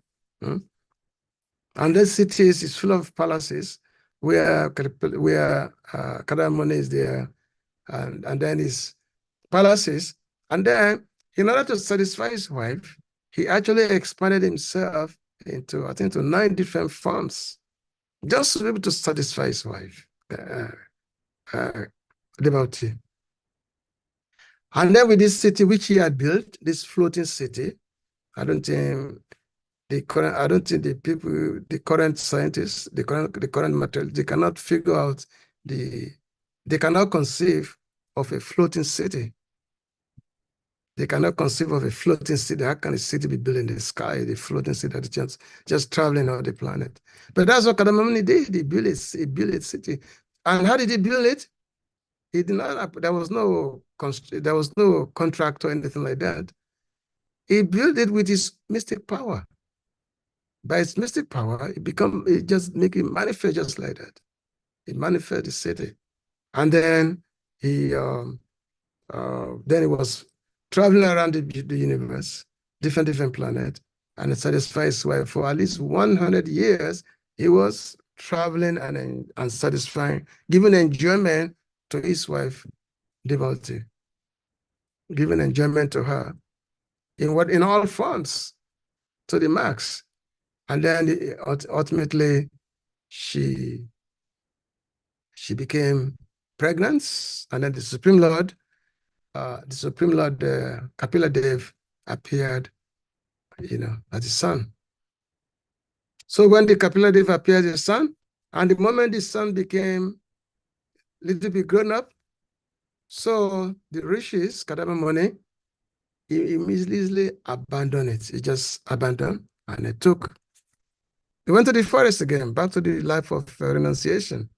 And that city is full of palaces where Kadamuni is there, and then his palaces. And then, in order to satisfy his wife, he actually expanded himself into, I think, to 9 different forms, just to be able to satisfy his wife, devotee. And then with this city which he had built, this floating city, I don't think the current scientists, the current material, they cannot figure out they cannot conceive of a floating city. They cannot conceive of a floating city. How can a city be built in the sky, the floating city that is just traveling on the planet? But that's what Kadamuni did. He built a city. And how did he build it? He did not, there was no contract or anything like that. He built it with his mystic power. By his mystic power, it just make it manifest just like that. It manifests the city. And then he was traveling around the universe, different planets, and it satisfied his wife for at least 100 years. He was traveling and satisfying, giving enjoyment to his wife, devotee, giving enjoyment to her in all forms to the max. And then ultimately she became pregnant, and then the Supreme Lord Kapila Dev appeared, as his son. So when the Kapila Dev appeared as his son, and the moment the son became a little bit grown up, so the rishis, Kadama Muni, he immediately abandoned it. He just abandoned, and he went to the forest again, back to the life of renunciation.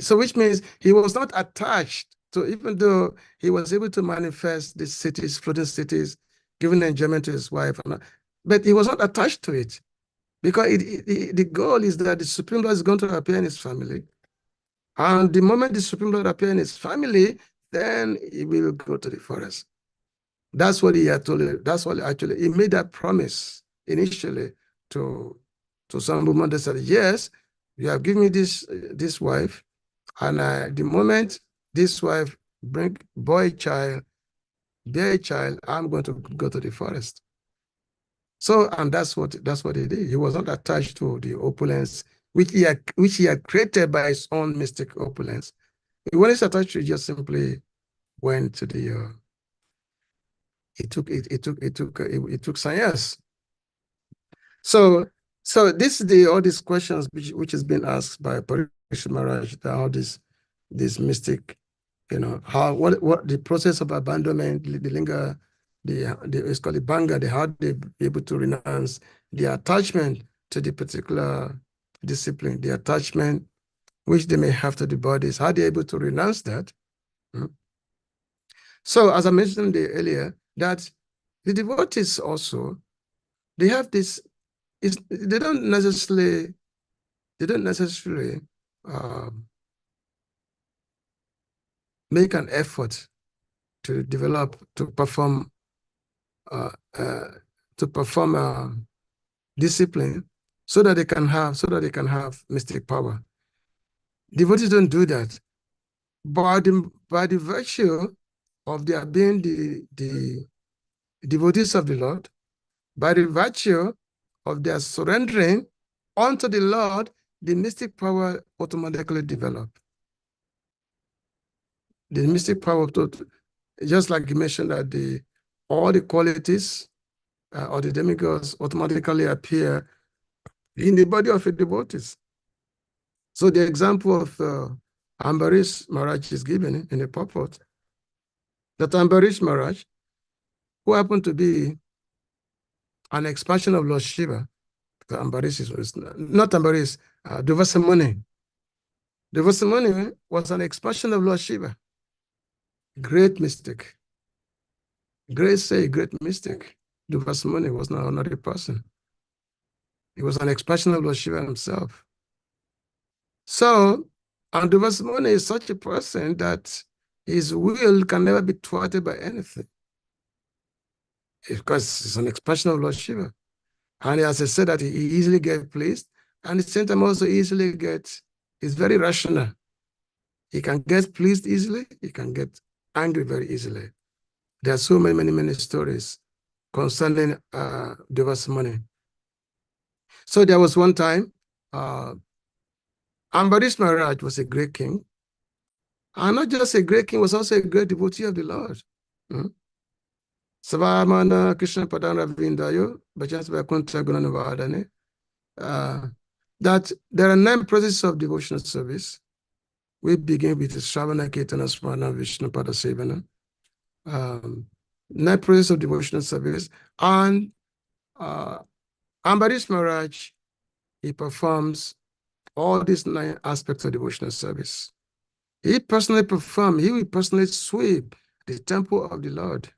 So which means he was not attached to, even though he was able to manifest these cities, floating cities, giving enjoyment to his wife, but he was not attached to it, because the goal is that the Supreme Lord is going to appear in his family. And the moment the Supreme Lord appears in his family, then he will go to the forest. That's what he had told. That's what actually he made that promise initially to some woman that said, yes, you have given me this wife, and the moment this wife bear a child, I'm going to go to the forest. So, and that's what he did. He was not attached to the opulence which he had created by his own mystic opulence. When he's attached to it, just simply went to the it took science. So this is all these questions which has been asked by Parikshit Maharaj, how this mystic, what the process of abandonment, the linga, it's called the banga, how they be able to renounce the attachment to the particular discipline, the attachment which they may have to the bodies, how they're able to renounce that. So as I mentioned earlier, that the devotees also, they have this, they don't necessarily make an effort to perform discipline so that they can have mystic power. Devotees don't do that. By the virtue of their being the devotees of the Lord, by the virtue of their surrendering unto the Lord, the mystic power automatically develop. The mystic power, just like you mentioned, that all the qualities or the demigods automatically appear in the body of a devotees. So the example of Ambarish Maharaj is given in a purport, that Ambarish Maharaj, who happened to be an expansion of Lord Shiva, Ambarish is not Ambarish, Devasamuni. Devasamuni was an expansion of Lord Shiva. Great mystic. Great mystic. Devasamuni was not another person. He was an expansion of Lord Shiva himself. So, and Devasamuni is such a person that his will can never be thwarted by anything, because he's an expression of Lord Shiva. And as I said, that he easily gets pleased, and at the same time also easily he's very rational. He can get pleased easily, he can get angry very easily. There are so many stories concerning Devasamuni. So there was one time, Ambarish Maharaj was a great king, and not just a great king, was also a great devotee of the Lord. Savamana Krishna Padana Vindayo, Bhajans Vakunta Gunanavadane. That there are 9 processes of devotional service. We begin with the Shravana Kirtana Smarana Vishnu Pada Sevana. 9 processes of devotional service. And Ambarish Maharaj, he performs all these 9 aspects of devotional service. He will personally sweep the temple of the Lord.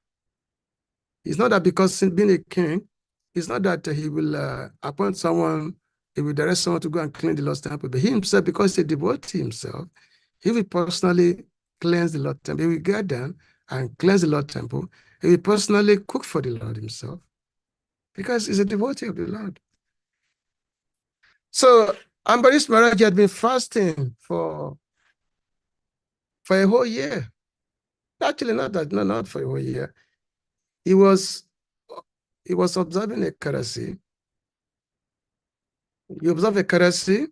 It's not that because being a king, it's not that he will appoint someone, he will direct someone to go and clean the Lord's temple, but he himself, because he's a devotee himself, he will personally cleanse the Lord's temple. He will get down and cleanse the Lord's temple. He will personally cook for the Lord himself, because he's a devotee of the Lord. So Ambarish Maharaj had been fasting for a whole year. Actually, not for a whole year. He was observing a Ekadasi. You observe a Ekadasi,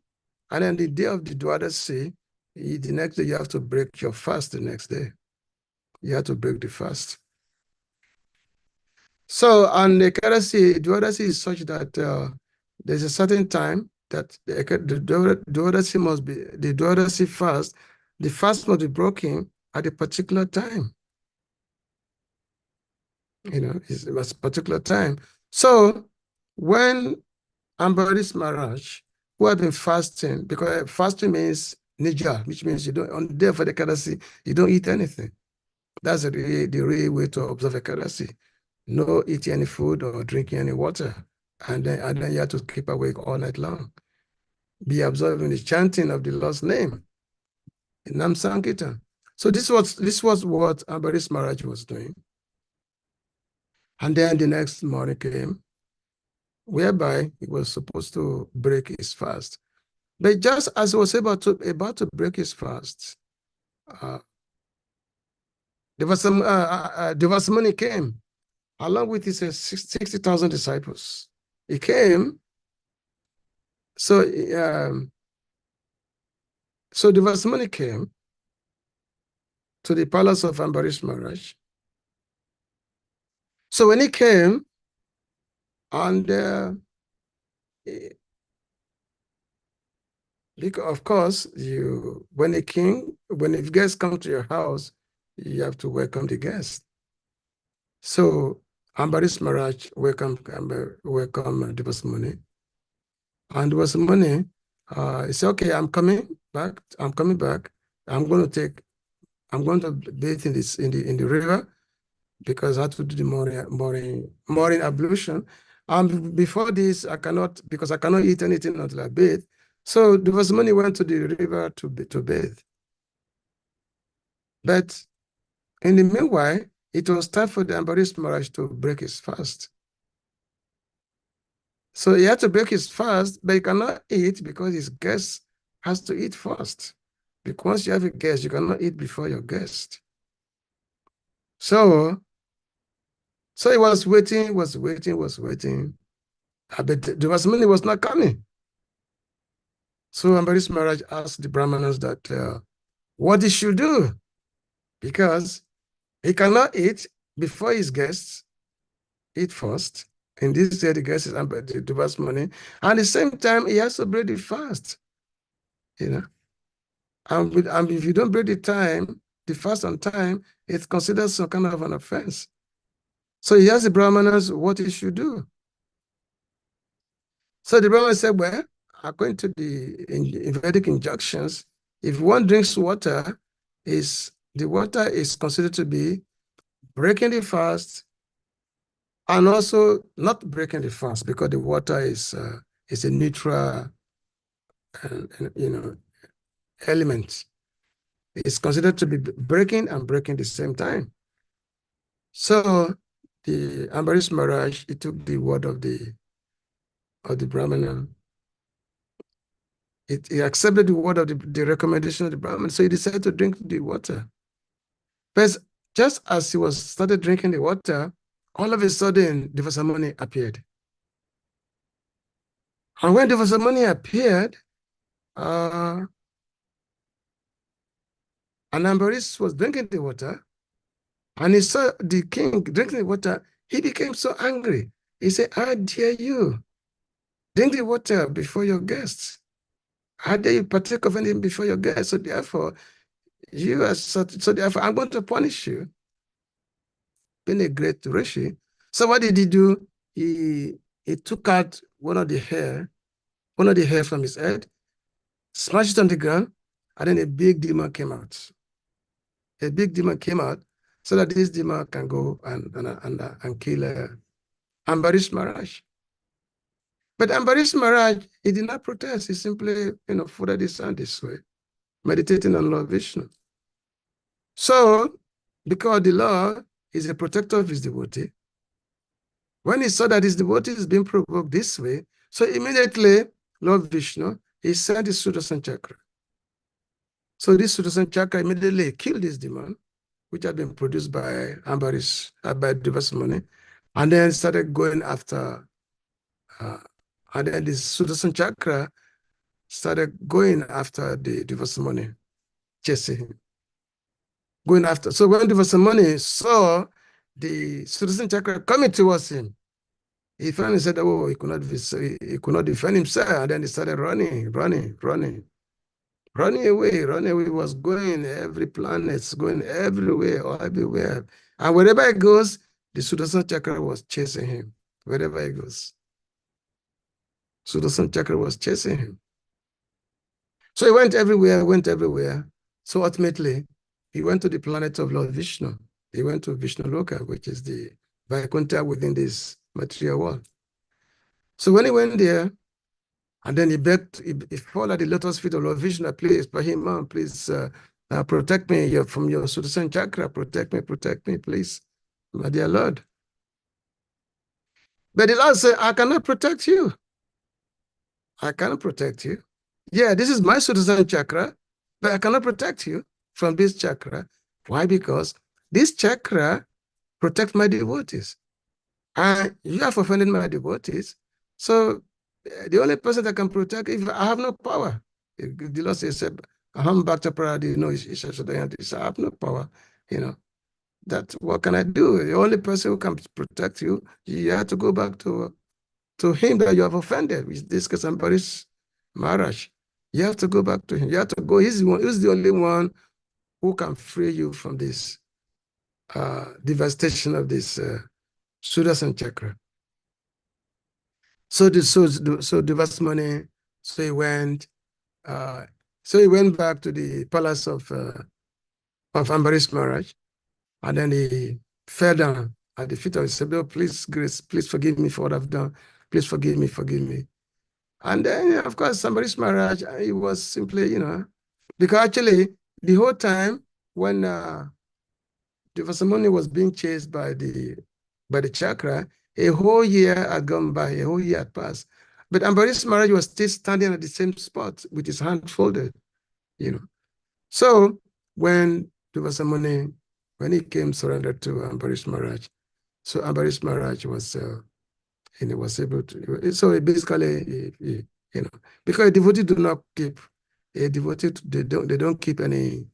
and then the day of the Dwadasi, the next day you have to break your fast. The next day, you have to break the fast. So on the Dwadasi is such that there's a certain time that the Dwadasi must be the Dwadasi fast. The fast must be broken at a particular time. It's a particular time. So when Ambarish Maharaj, who had been fasting, because fasting means nija, which means you don't, on the day for the Ekadasi, you don't eat anything. That's the real way to observe Ekadasi. No eating any food or drinking any water. And then you have to keep awake all night long. Be observing the chanting of the Lord's name in Nam Sankirtan. So this was what Ambarish Maharaj was doing. And then the next morning came, whereby he was supposed to break his fast. But just as he was about to break his fast, there was money came along with his 60,000 disciples. He came. So the money came to the palace of Ambarish Maharaj. So when he came, and because of course, when a guest come to your house, you have to welcome the guest. So Ambarish Maharaj welcome Devasmani. And Devasmani, he said, okay, I'm coming back. I'm going to bathe in the river, because I have to do the morning ablution. Before this, because I cannot eat anything until I bathe. So Devasmani went to the river to bathe. But in the meanwhile, it was time for the Ambarish Maharaj to break his fast. So he had to break his fast, but he cannot eat because his guest has to eat first. Because once you have a guest, you cannot eat before your guest. So he was waiting. But Devasmani was not coming. So Ambarish Maharaj asked the Brahmanas that what he should do, because he cannot eat before his guests eat first. In this day, the guest is Devasmani. And at the same time, he has to break the fast. And if you don't break the fast on time, it's considered some kind of an offense. So he asked the Brahmanas what he should do. So the Brahman said, well, according to the Vedic injunctions, if one drinks water, the water is considered to be breaking the fast, and also not breaking the fast, because the water is a neutral element. It's considered to be breaking and breaking the same time. So the Ambarish Maharaj, he took the word of the Brahmana. He accepted the word of the recommendation of the Brahman, so he decided to drink the water. But just as he started drinking the water, all of a sudden, Devasmani appeared. And when Devasmani appeared, and Ambarish was drinking the water, and he saw the king drinking the water, he became so angry. He said, how dare you drink the water before your guests? How dare you partake of anything before your guests? So therefore, I'm going to punish you. Being a great Rishi. So what did he do? He took out one of the hair from his head, smashed it on the ground, and then a big demon came out. A big demon came out so that this demon can go and kill Ambarish Maharaj. But Ambarish Maharaj, he did not protest. He simply, folded his hand this way, meditating on Lord Vishnu. So, because the Lord is a protector of his devotee, when he saw that his devotee is being provoked this way, so immediately Lord Vishnu, he sent his Sudarshan chakra. So this Sudarshan chakra immediately killed this demon, which had been produced by Ambarish, by Devasmani, and then started going after, and then this Sudarshan chakra started going after the Devasmani, chasing him. Going after. So when Devasmani saw the Sudarshan chakra coming towards him, he finally said, oh, he could not defend himself, and then he started running away. He was going every planet, going everywhere. And wherever he goes, the Sudarshan chakra was chasing him. Wherever he goes, Sudarshan chakra was chasing him. So he went everywhere. So ultimately, he went to the planet of Lord Vishnu. He went to Vishnu Loka, which is the Vaikuntha within this material world. So when he went there, and then he begged, he fell at the lotus feet of Lord Vishnu, please, Pahimam, please protect me from your Sudarshan chakra, protect me, please, my dear Lord. But the Lord said, I cannot protect you. I cannot protect you. Yeah, this is my Sudarshan chakra, but I cannot protect you from this chakra. Why? Because this chakra protects my devotees. And you have offended my devotees. So the only person that can protect, if I have no power. The Lord says, Aham Bhakta Paradi, I have no power, that what can I do? The only person who can protect you, you have to go back to him that you have offended, which this case Ambarish Maharaj. You have to go back to him. You have to go. He's the only one who can free you from this devastation of this Sudarshan chakra. So Devasmani, so he went back to the palace of Ambarish Maharaj, and then he fell down at the feet of his Savior. Please, grace, please forgive me for what I've done. Please forgive me. And then, of course, Ambarish Maharaj, he was simply, because actually the whole time when Devasmani was being chased by the chakra, a whole year had gone by, a whole year had passed. But Ambarish Maharaj was still standing at the same spot with his hand folded, So when Devasmani, when he came surrendered to Ambarish Maharaj, so Ambarish Maharaj was, and he was able to, so basically, because a devotee do not keep, they don't keep any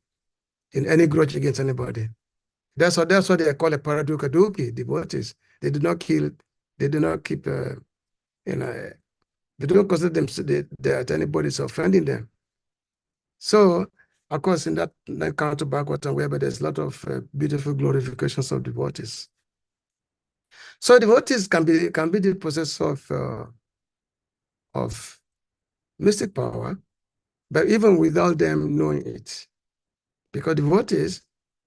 grudge against anybody. That's what they call a paradukaduki, devotees. They do not keep, they don't consider themselves that anybody is offending them. So, of course, in that count of Bhagavatam, whereby there's a lot of beautiful glorifications of devotees. So devotees can be the possessor of mystic power, but even without them knowing it. Because devotees,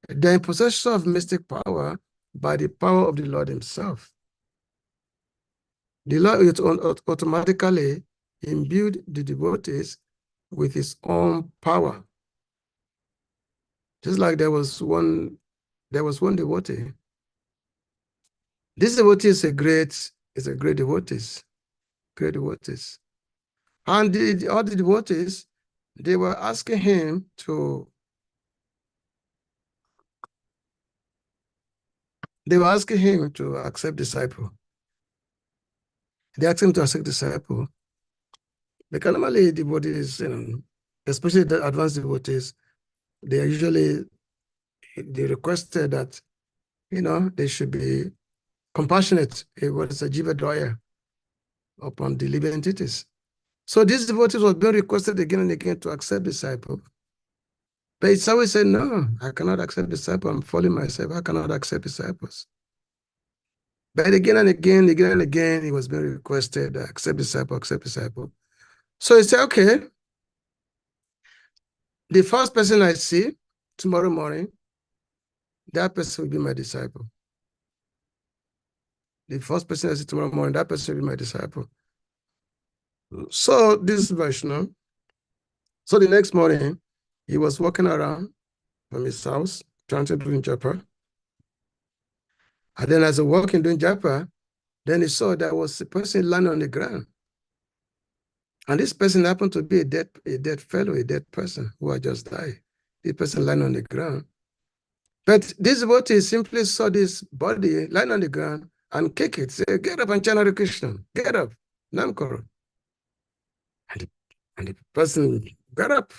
they're in possession of mystic power by the power of the Lord himself. The Lord automatically imbued the devotees with his own power. Just like there was one devotee. This devotee is a great devotee. Great devotees. And all the devotees, they were asking him to accept disciple. They asked him to accept disciple. Because normally devotees, especially the advanced devotees, they requested that, they should be compassionate. It was a jiva dwaya upon the living entities. So these devotees was being requested again and again to accept disciple. But it's always said, no, I cannot accept disciple. I'm following myself. I cannot accept disciples. But again and again, he was being requested, accept disciple. So he said, okay, the first person I see tomorrow morning, that person will be my disciple. The first person I see tomorrow morning, that person will be my disciple. So this is Vaishnav. So the next morning, he was walking around from his house, chanting doing japa. And then as he was walking doing japa, then he saw there was a person lying on the ground. And this person happened to be a dead fellow, a dead person who had just died. The person lying on the ground. But this devotee simply saw this body lying on the ground and kick it. Say, get up and chant Hare Krishna. Get up. Namkoro. And the person got up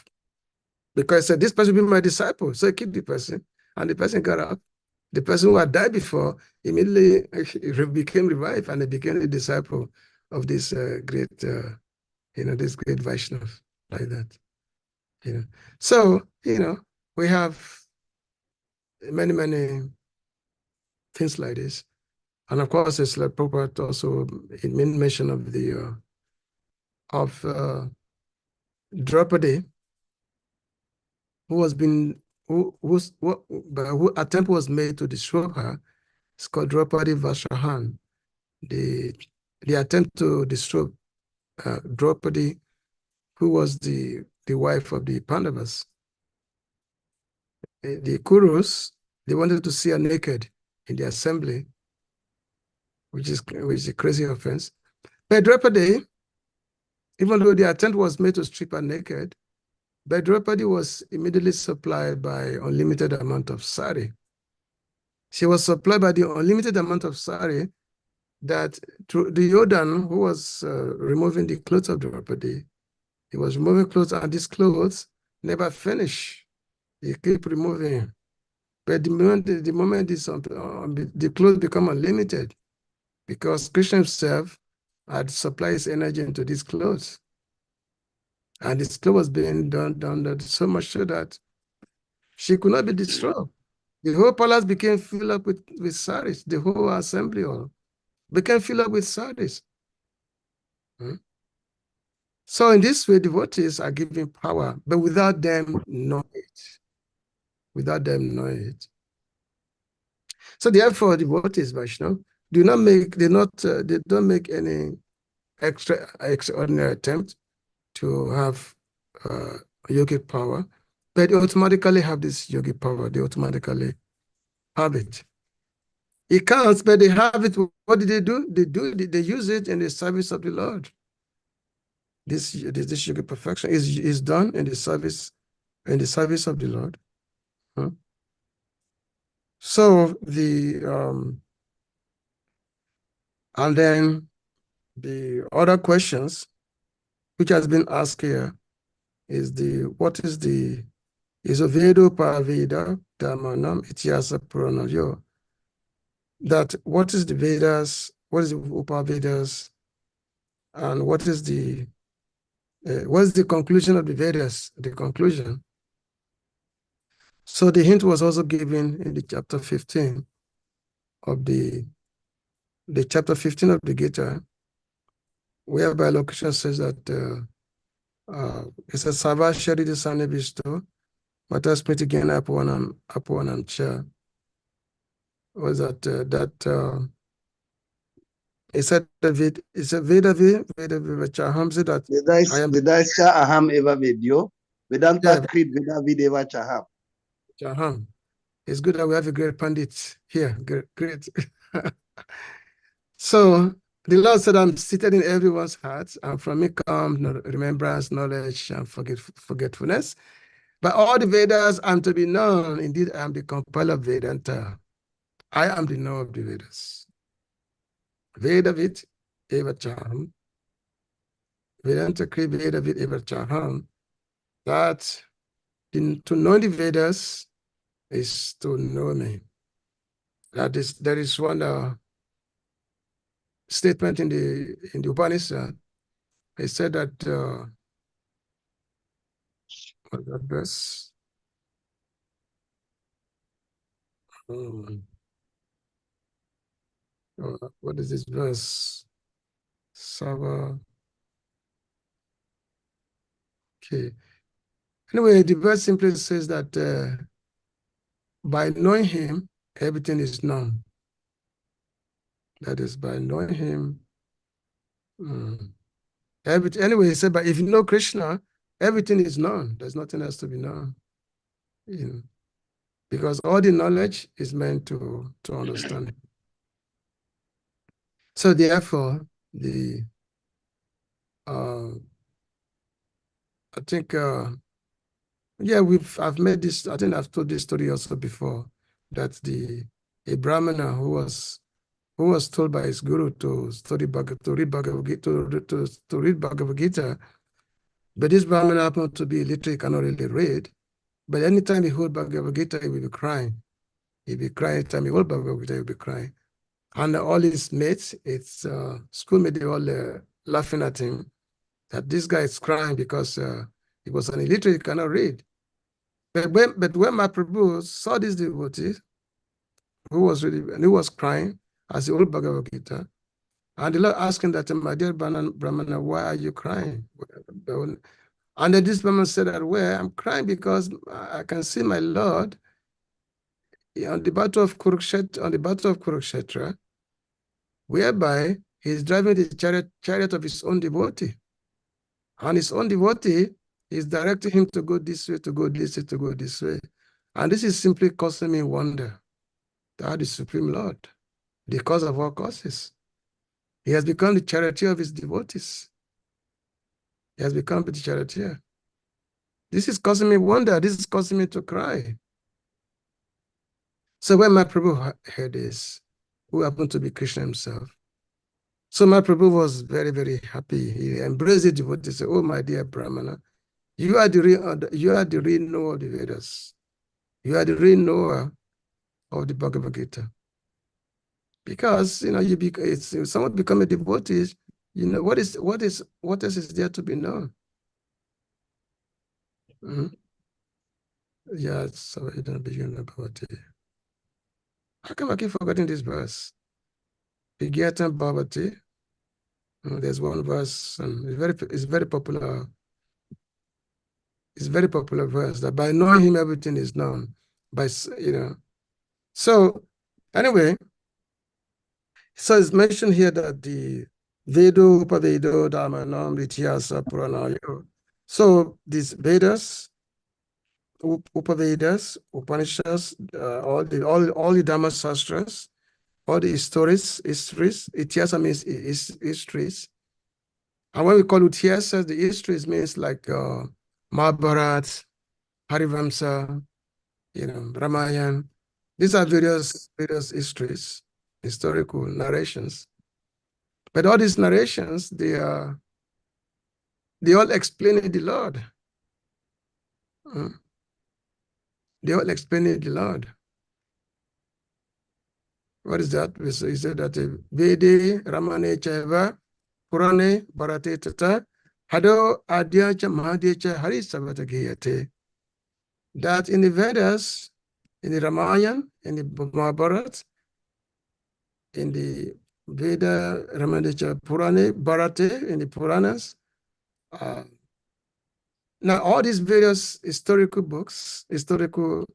because said, this person will be my disciple. So he kicked the person. And the person got up. The person who had died before immediately became revived and he became a disciple of this great, this great Vaishnav like that. So, we have many, many things like this. And of course, it's like Prabhupada also made mention of the Draupadi, who a temple was made to destroy her. It's called Draupadi Vashahan. The attempt to destroy Draupadi, who was the wife of the Pandavas. The Kurus, they wanted to see her naked in the assembly, which is a crazy offense. But Draupadi, even though the attempt was made to strip her naked, but Draupadi was immediately supplied by unlimited amount of sari. She was supplied by the unlimited amount of sari that the Yodan, who was removing the clothes of Draupadi, he was removing clothes, and these clothes never finish. He keep removing. But the moment the clothes become unlimited, because Krishna himself had supplied his energy into these clothes. And this clothes was being done so much so that she could not be destroyed. The whole palace became filled up with saris. The whole assembly hall became filled up with saris. So in this way, devotees are given power, but without them knowing it. Without them knowing it. So therefore, devotees, Vaishnava, they don't make any extraordinary attempt to have yogic power, but they automatically have this yogic power. They automatically have it. It counts, but they have it. What did they do? They use it in the service of the Lord. This yogic perfection is done in the service of the Lord. Huh? So and then the other questions which has been asked here is is Vedo Paveda Dharmanam Ityasa Puranavyo. That what is the Vedas, what is the Upavedas, and what is the conclusion of the Vedas, the conclusion. So the hint was also given in the chapter 15 of the chapter 15 of the Gita, whereby Lord Krishna says that it's a Sava Sharita Sane Visto, Matasmiti Gena Apuanam Cha. Was that he said that it's a Veda Chaham said that I am Vedaischa aham eva vedyo, Vedanta krit Veda videva chaham. Chaham. It's good that we have a great pandit here. Great. So the Lord said, I'm seated in everyone's hearts, and from me come remembrance, knowledge, and forgetfulness. By all the Vedas, I'm to be known. Indeed, I am the compiler of Vedanta. I am the knower of the Vedas. Vedavit eva chaham. Vedanta kri Vedavit eva chaham. That to know the Vedas is to know me. There is one statement in the Upanishad. He said that what that verse? What is this verse? Sava. Okay. Anyway, the verse simply says that by knowing him, everything is known. That is, by knowing him, anyway, he said, but if you know Krishna, everything is known. There's nothing else to be known. Because all the knowledge is meant to understand it. So therefore, the think, yeah, I've made this, I think I've told this story also before, that a Brahmana who was told by his guru to read Bhagavad Gita, but this Brahmana happened to be illiterate, cannot really read. But anytime he heard Bhagavad Gita, he will be crying. He'll be crying. Anytime he heard Bhagavad Gita, he'll be crying. And all his mates, schoolmates, they all laughing at him, that this guy is crying because he was an illiterate, he cannot read. But when my Prabhu saw this devotee who was crying as the old Bhagavad Gita, and the Lord asked him that, my dear Brahmana, why are you crying? And then this Brahman said that, well, I'm crying because I can see my Lord on the battle of Kurukshetra, whereby he's driving the chariot of his own devotee. And his own devotee is directing him to go this way, to go this way, to go this way. And this is simply causing me wonder that the Supreme Lord, the cause of all causes, he has become the charioteer of his devotees. He has become the charioteer. This is causing me wonder. This is causing me to cry. So when my Prabhu heard this, who happened to be Krishna himself, so my Prabhu was very, very happy. He embraced the devotee. He said, oh, my dear Brahmana, you are the real knower of the Vedas. You are the real knower of the Bhagavad Gita. Because, if someone become a devotee, what else is there to be known? Yeah, so it don't begin about it. How come I keep forgetting this verse? Begetan Bhavati. There's one verse, and it's very popular. It's a very popular verse that by knowing him, everything is known. So anyway, so it's mentioned here that the Vedo, Upavedo, Dharmanam, Ityasa, Puranayo. So these Vedas, Upavedas, Upanishads, all the Dharma Sastras, all the histories, Ityasa means histories. And when we call Ityasa, the histories means like Mahabharata, Harivamsa, Ramayana. These are various histories, historical narrations. But all these narrations, they all explain the Lord. They all explain the Lord. What is that? He said that Vede, Ramane, Chaiva, Purane, Bharate, Tata, Hado, Adyacha, Mahadyacha, Harisavata, that in the Vedas, in the Ramayana, in the Mahabharata, in the Veda, Ramayana, Purane, Bharate, in the Puranas. Now, all these various historical books, historical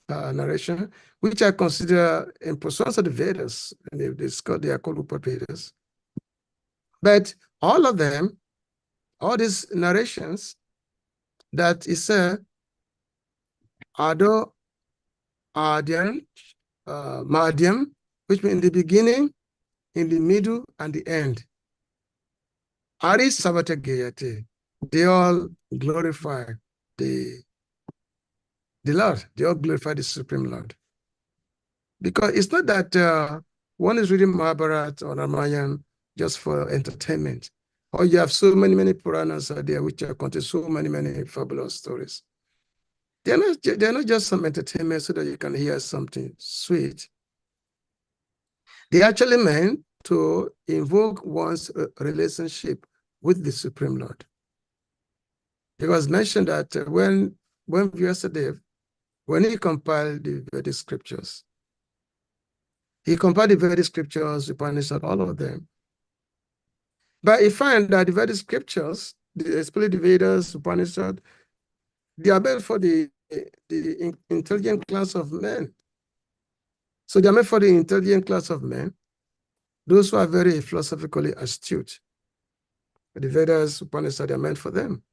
narration, which I consider in pursuance of the Vedas, and they are called Upavedas. But all of them, all these narrations, that is Ado, Adyan, Madhyam, which means in the beginning, in the middle, and the end. Ari Savata Gayate, they all glorify the Lord. They all glorify the Supreme Lord. Because it's not that one is reading Mahabharata or Ramayana just for entertainment. Or you have so many Puranas out there which contain so many fabulous stories. They're not just some entertainment so that you can hear something sweet. They actually meant to invoke one's relationship with the Supreme Lord. It was mentioned that when Vyasadeva, when he compiled the Vedic scriptures, he compiled the Vedic scriptures, Upanishad, all of them. But he found that the Vedic scriptures, especially the Vedas, Upanishad, they are meant for the intelligent class of men. So they are meant for the intelligent class of men, those who are very philosophically astute. The Vedas, Upanishad, are meant for them.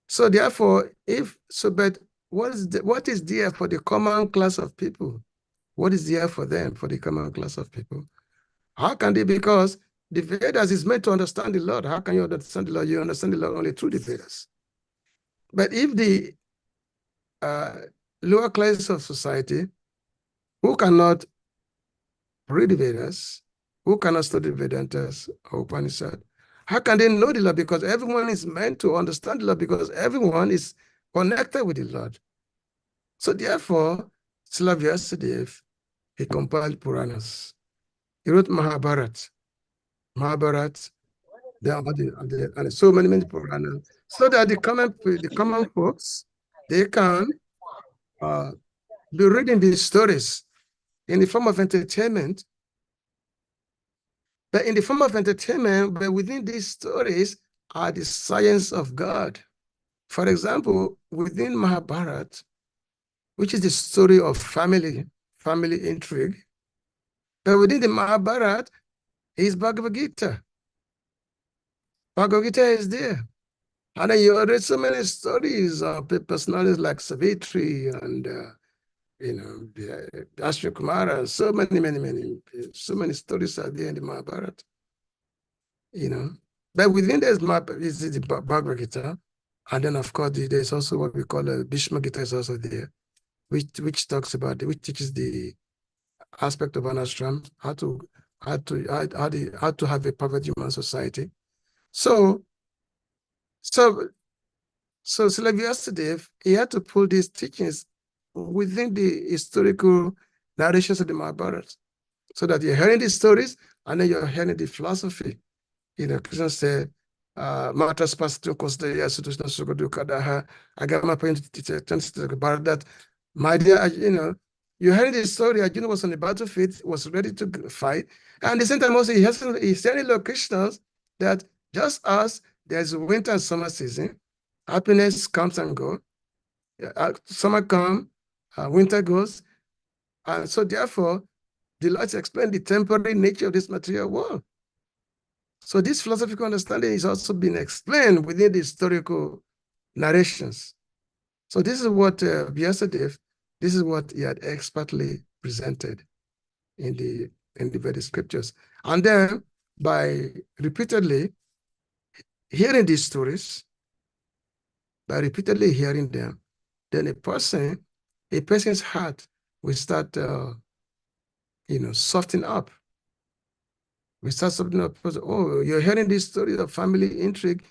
So therefore, but what is there for the common class of people? What is there for them, for the common class of people? How can they? Because The Vedas is meant to understand the Lord. How can you understand the Lord? You understand the Lord only through the Vedas. But if the lower classes of society who cannot read the Vedas, who cannot study Vedantas or Upanishad, how can they know the Lord? Because everyone is meant to understand the Lord, because everyone is connected with the Lord. So therefore, Srila Vyasadeva, he compiled Puranas. He wrote Mahabharat. There are so many Puranas, so that the common folks, they can be reading these stories in the form of entertainment. But in the form of entertainment, but within these stories are the science of God. For example, within Mahabharat, which is the story of family intrigue, but within the Mahabharat is Bhagavad Gita. Bhagavad Gita is there. And then you read so many stories of personalities like Savitri and Ashwin Kumara, so many stories are there in the Mahabharata. But within this map is the Bhagavad Gita, and then of course there's also what we call a Bhishma Gita is also there, which talks about which teaches the aspect of anashram, how to have a perfect human society. So Srila Vyasadeva, he had to pull these teachings within the historical narrations of the Mahabharata, so that you're hearing the stories and then you're hearing the philosophy. Krishna said, Matras Pastor Costa Sutusna Sugodu Kadaha, Agama Point about that. My dear, you're hearing the story. Arjuna was on the battlefield, was ready to fight. And at the same time also, he's telling Lord Krishna that just as there's a winter and summer season, happiness comes and goes. Summer comes, winter goes. And so therefore, the Lord explained the temporary nature of this material world. So this philosophical understanding is also being explained within the historical narrations. So this is what Vyasadeva, this is what he had expertly presented in the Vedic scriptures. And then by repeatedly hearing these stories, by repeatedly hearing them, then a person's heart will start, softening up. We start softening up. Oh, you're hearing this story of family intrigue,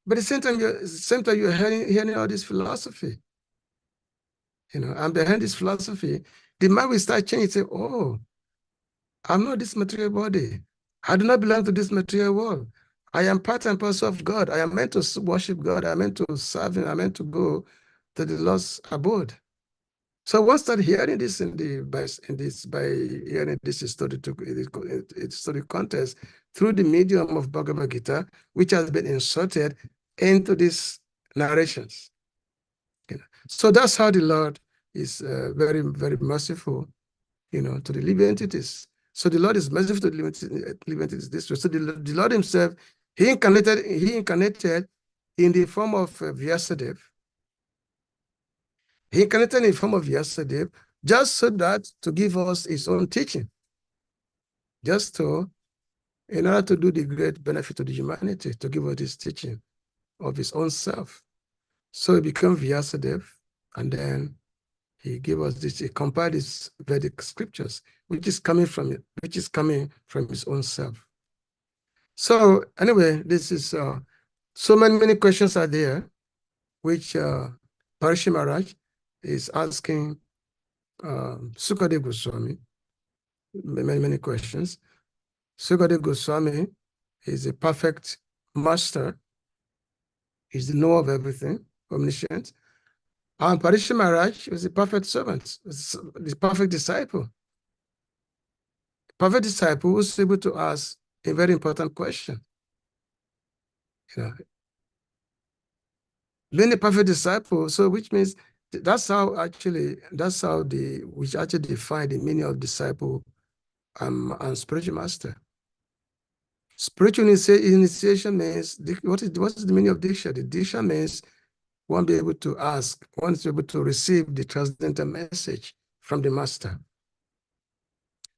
but at the same time you're hearing all this philosophy. And behind this philosophy, the mind will start changing. Say, oh, I'm not this material body. I do not belong to this material world. I am part and parcel of God. I am meant to worship God. I am meant to serve Him. I am meant to go to the Lord's abode. So once start hearing this by hearing this historic context through the medium of Bhagavad Gita, which has been inserted into these narrations. So that's how the Lord is very, very merciful, to the living entities. So the Lord is merciful to the living entities this way. So the Lord Himself, He incarnated in the form of Vyasadeva. He incarnated in the form of Vyasadeva just so that to give us His own teaching, in order to do the great benefit to the humanity, to give us this teaching of His own self. So He became Vyasadeva, and then He gave us this. He compiled these Vedic scriptures, which is coming from His own self. So anyway, this is so many questions are there, which Parshi Maharaj is asking Sukadeva Goswami many questions. Sukadeva Goswami is a perfect master. He's the knower of everything, omniscient. And Parshi Maharaj was a perfect servant, the perfect disciple. Perfect disciple was able to ask a very important question. Being a perfect disciple, so which means that's how we actually define the meaning of disciple and spiritual master. Spiritual initiation means, what is the meaning of Diksha? The Diksha means one be able to ask, one is able to receive the transcendental message from the master.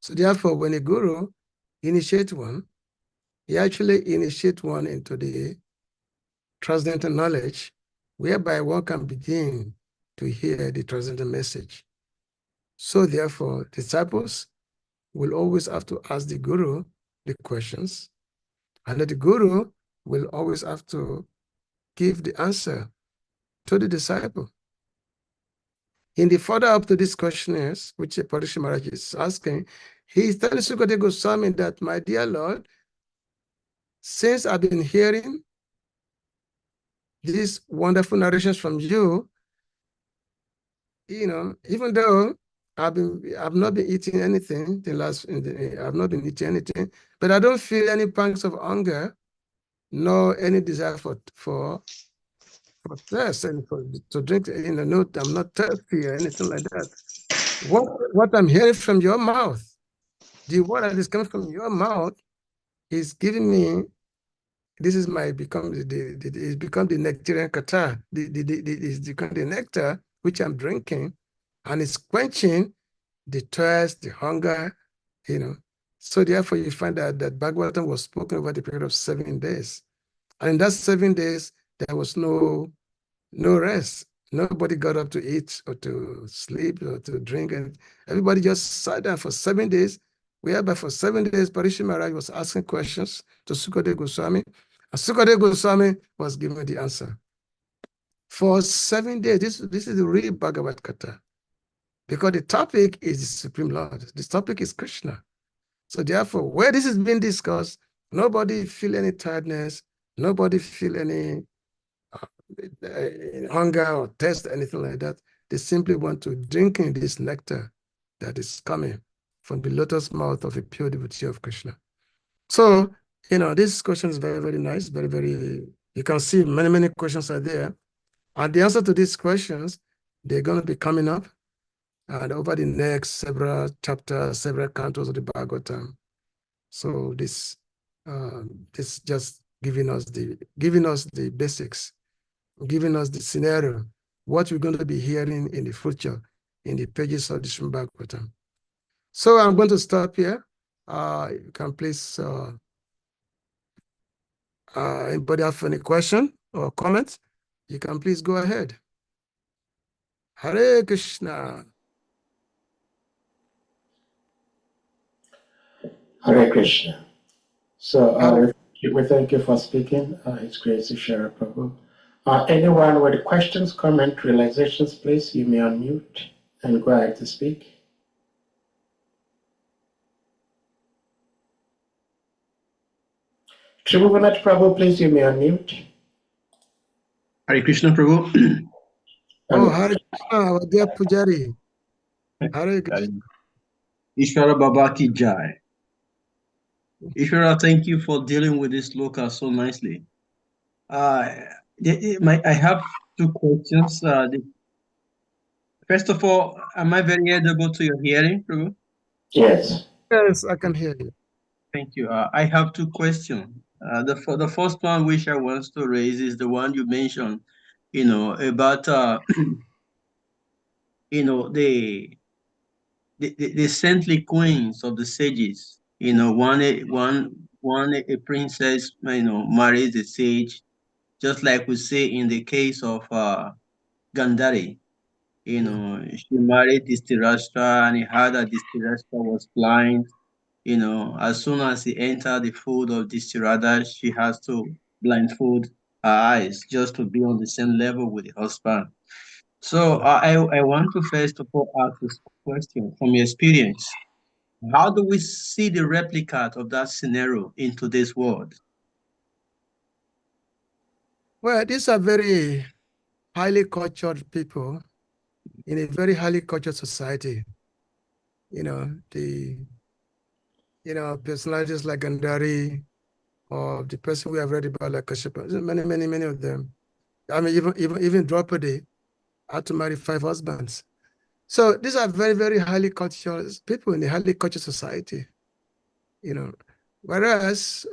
So therefore, when a guru initiates one, he actually initiates one into the transcendental knowledge, whereby one can begin to hear the transcendental message. So therefore, disciples will always have to ask the guru the questions, and the guru will always have to give the answer to the disciple. In the further up to these questionnaires, which Parikshit Maharaj is asking, he is telling Sukadeva Goswami that, my dear Lord, since I've been hearing these wonderful narrations from you, even though I've not been eating anything I've not been eating anything, but I don't feel any pangs of hunger, nor any desire for thirst and to drink. No, I'm not thirsty or anything like that. What I'm hearing from your mouth, the word that is coming from your mouth, is giving me. This is my become it's become the nectarian kata. It's become the nectar which I'm drinking, and it's quenching the thirst, the hunger, So therefore, you find that Bhagavatam was spoken over the period of 7 days. And in that 7 days, there was no rest. Nobody got up to eat or to sleep or to drink. And everybody just sat down for 7 days, whereby for 7 days, Parikshit Maharaj was asking questions to Sukadeva Goswami. And Sukadeva Goswami was giving the answer. For 7 days, this is the real Bhagavad Gita. Because the topic is the Supreme Lord. The topic is Krishna. So therefore, where this is being discussed, nobody feel any tiredness, nobody feel any hunger or thirst, anything like that. They simply want to drink in this nectar that is coming from the lotus mouth of a pure devotee of Krishna. So, this question is very, very nice, very, very, you can see many, many questions are there. And the answer to these questions, they're going to be coming up and over the next several chapters, several cantos of the Bhagavatam. So this just giving us the basics, giving us the scenario, what we're going to be hearing in the future in the pages of the Srimad Bhagavatam. So I'm going to stop here. You can please, anybody have any question or comments? You can please go ahead. Hare Krishna. Hare Krishna. So we thank you for speaking. It's great to share, Prabhu. Anyone with questions, comments, realizations, please, you may unmute and go ahead to speak. Tribhuvanat Prabhu, please, you may unmute. Hare Krishna, Prabhu. Oh, Hare Krishna, our dear Pujari. Hare Krishna. Ishvara Baba ki jai. Ishvara, thank you for dealing with this local so nicely. I have 2 questions. First of all, am I very audible to your hearing, Prabhu? Yes. Yes, I can hear you. Thank you. I have 2 questions. The first one which I want to raise is the one you mentioned, about the saintly queens of the sages. A princess, marries a sage, just like we say in the case of Gandhari. She married Dhritarashtra, and he heard that Dhritarashtra was blind. As soon as he entered the fold of Dhritarashtra, she has to blindfold her eyes just to be on the same level with the husband. So I want to first of all ask this question from your experience. How do we see the replicate of that scenario in today's world? Well, these are very highly cultured people in a very highly cultured society. Personalities like Gandhari, or the person we have read about like Kashyapa, many of them. I mean, even Draupadi had to marry 5 husbands. So these are very, very highly cultured people in a highly cultured society. Whereas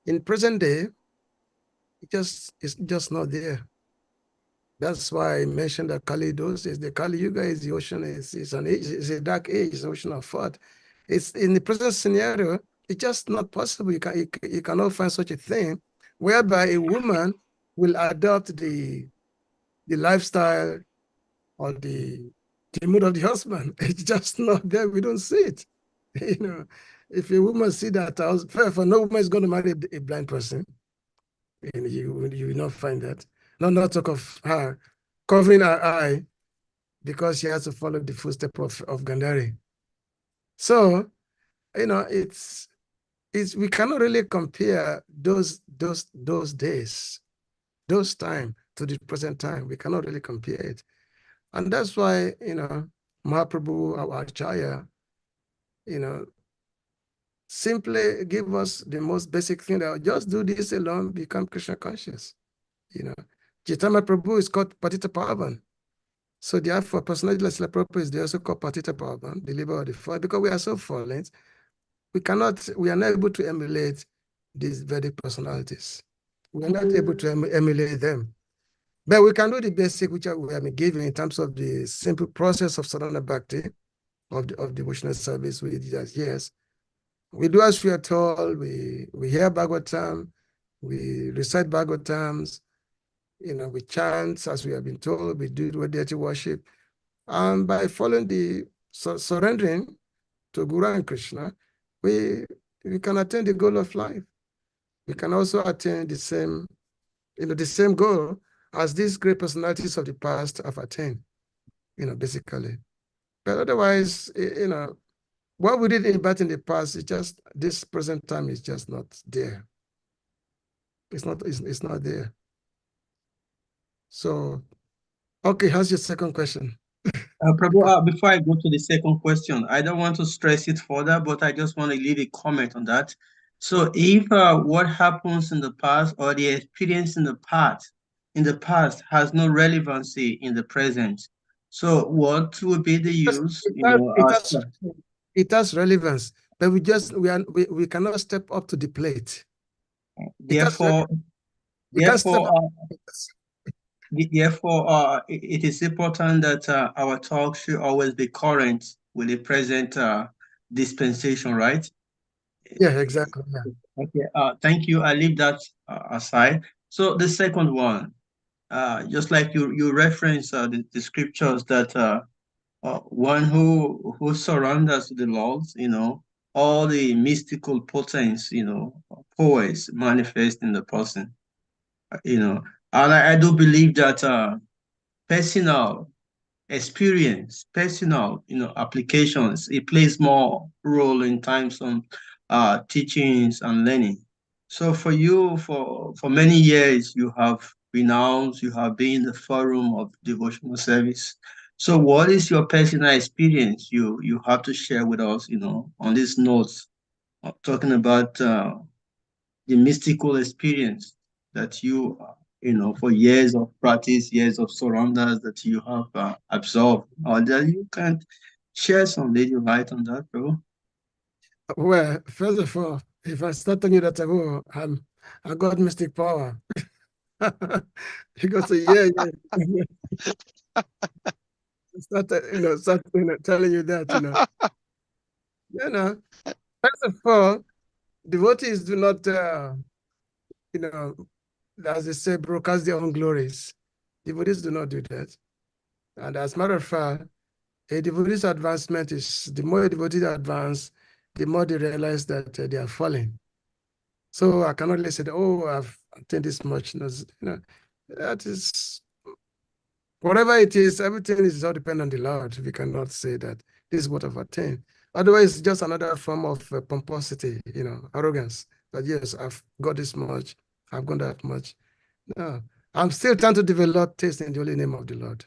in present day, it's just not there. That's why I mentioned that Kali is the Kali Yuga is the ocean, it's a dark age, it's an ocean of thought. It's in the present scenario, It's just not possible. You cannot find such a thing whereby a woman will adopt the lifestyle or the mood of the husband. It's just not there. We don't see it. You know, if a woman see that, for no woman is going to marry a blind person. And you will not find that. Not talk of her covering her eye because she has to follow the footstep of Gandhari. So, it's we cannot really compare those days, those time to the present time. We cannot really compare it. And that's why, Mahaprabhu, our Acharya, simply give us the most basic thing that just do this alone, become Krishna conscious. Chaitanya Prabhu is called Patita Pavan. So therefore, personality like Prabhupada is also called Patita Pavan, the labor of the fall, because we are so fallen, we are not able to emulate these Vedic personalities. We are not able to emulate them. But we can do the basic, which we have been given in terms of the simple process of sadhana bhakti, of devotional service. We did that, yes. We do as we are told, we hear Bhagavatam, we recite Bhagavatams, we chant as we have been told, we do deity worship. And by following the surrendering to Guru and Krishna, we can attain the goal of life. We can also attain the same goal as these great personalities of the past have attained, basically. But otherwise, what we did in the past is just, this present time is just not there. It's not there. So, okay, how's your second question? Prabhu, before I go to the second question, I don't want to stress it further, but I just want to leave a comment on that. So if what happens in the past or the experience in the past has no relevancy in the present, so what will be the use? It has relevance, but we cannot step up to the plate. Therefore, we can't step up. Therefore, it is important that our talk should always be current with the present dispensation, right? Yeah, exactly. Yeah. Okay. Thank you. I leave that aside. So the second one, just like you reference the scriptures that one who surrenders to the Lord, all the mystical potence, powers manifest in the person, and I do believe that personal experience, personal, applications, it plays more role in times of teachings and learning. So for you, for many years, you have renounced, you have been in the forum of devotional service. So what is your personal experience you have to share with us, on these notes, talking about the mystical experience that for years of practice, years of surrenders that you have absorbed, or that you can share some little light on that, bro? Well, first of all, if I start telling you that I got mystic power, you go say, yeah. start telling you that, First of all, devotees do not, as they say, broadcast their own glories. Devotees do not do that. And as a matter of fact, a devotee's advancement is, the more a devotee advance, the more they realize that they are falling. So I cannot really say, oh, I've attained this much. That is, whatever it is, everything is all dependent on the Lord. We cannot say that this is what I've attained. Otherwise, it's just another form of pomposity, arrogance. That yes, I've got this much, I've got that much. No, I'm still trying to develop taste in the holy name of the Lord.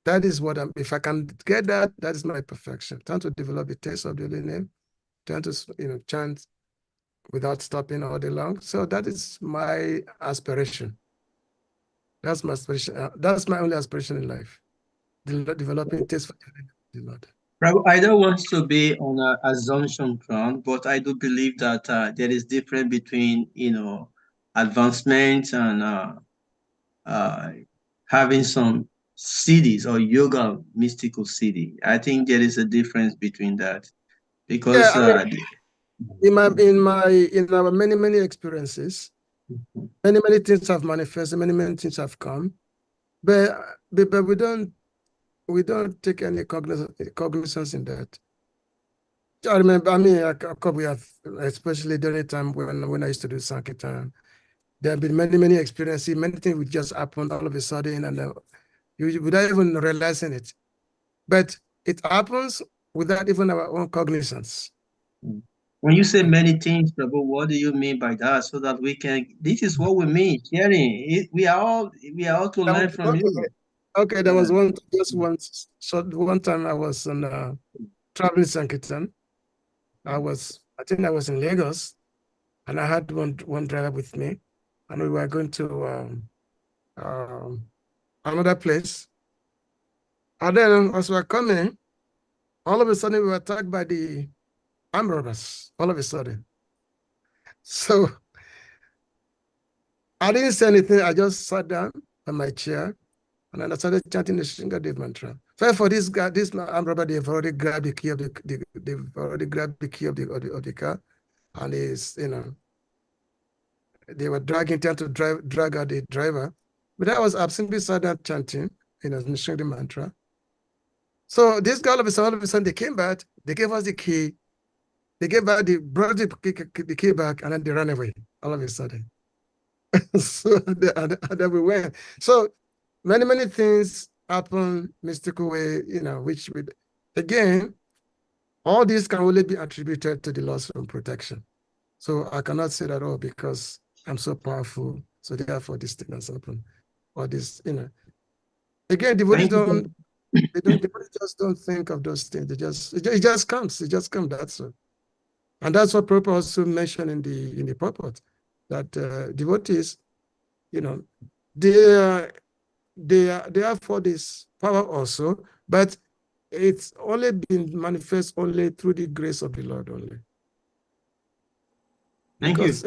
That is what if I can get that, that is my perfection. Trying to develop the taste of the holy name, trying to, chant without stopping all day long. So that is my aspiration. That's my aspiration. That's my only aspiration in life. Developing taste for the Lord. I don't want to be on an assumption ground, but I do believe that there is difference between, advancement and uh, having some cities or yoga mystical city. I think there is a difference between that because Yeah, in our many experiences, many things have manifested, many things have come, but we don't take any cognizance in that. I remember, I mean, we have, especially during the time when I used to do Sankirtan, there have been many experiences, many things would just happen all of a sudden, and you without even realizing it. But it happens without even our own cognizance. When you say many things, Prabhu, what do you mean by that? So that we can, this is what we mean, sharing. We are all to learn from you. Okay, there Yeah. was one time I was on traveling Sankirtan. I think I was in Lagos, and I had one driver with me, and we were going to another place. And then as we were coming, all of a sudden we were attacked by the armed robbers. All of a sudden. So I didn't say anything. I just sat down on my chair, and then I started chanting the Shingadev mantra. So for this guy, this armed robber, they've already grabbed the key of they've already grabbed the key of the car, and they were trying to drag out the driver. But I was simply sat down chanting, the mantra. So this guy all of a sudden they came back, they gave us the key, brought the key back, and then they ran away all of a sudden. So and then we went. So many things happen mystical way, which again, all this can only be attributed to the loss from protection. So I cannot say that all because I'm so powerful. So therefore this thing has happened. Or this, again, devotees devotees just don't think of those things. It just comes. It just comes. That's all. And that's what Prabhupada also mentioned in the purport, that devotees, they are for this power also, but it's only been manifest only through the grace of the Lord only. Because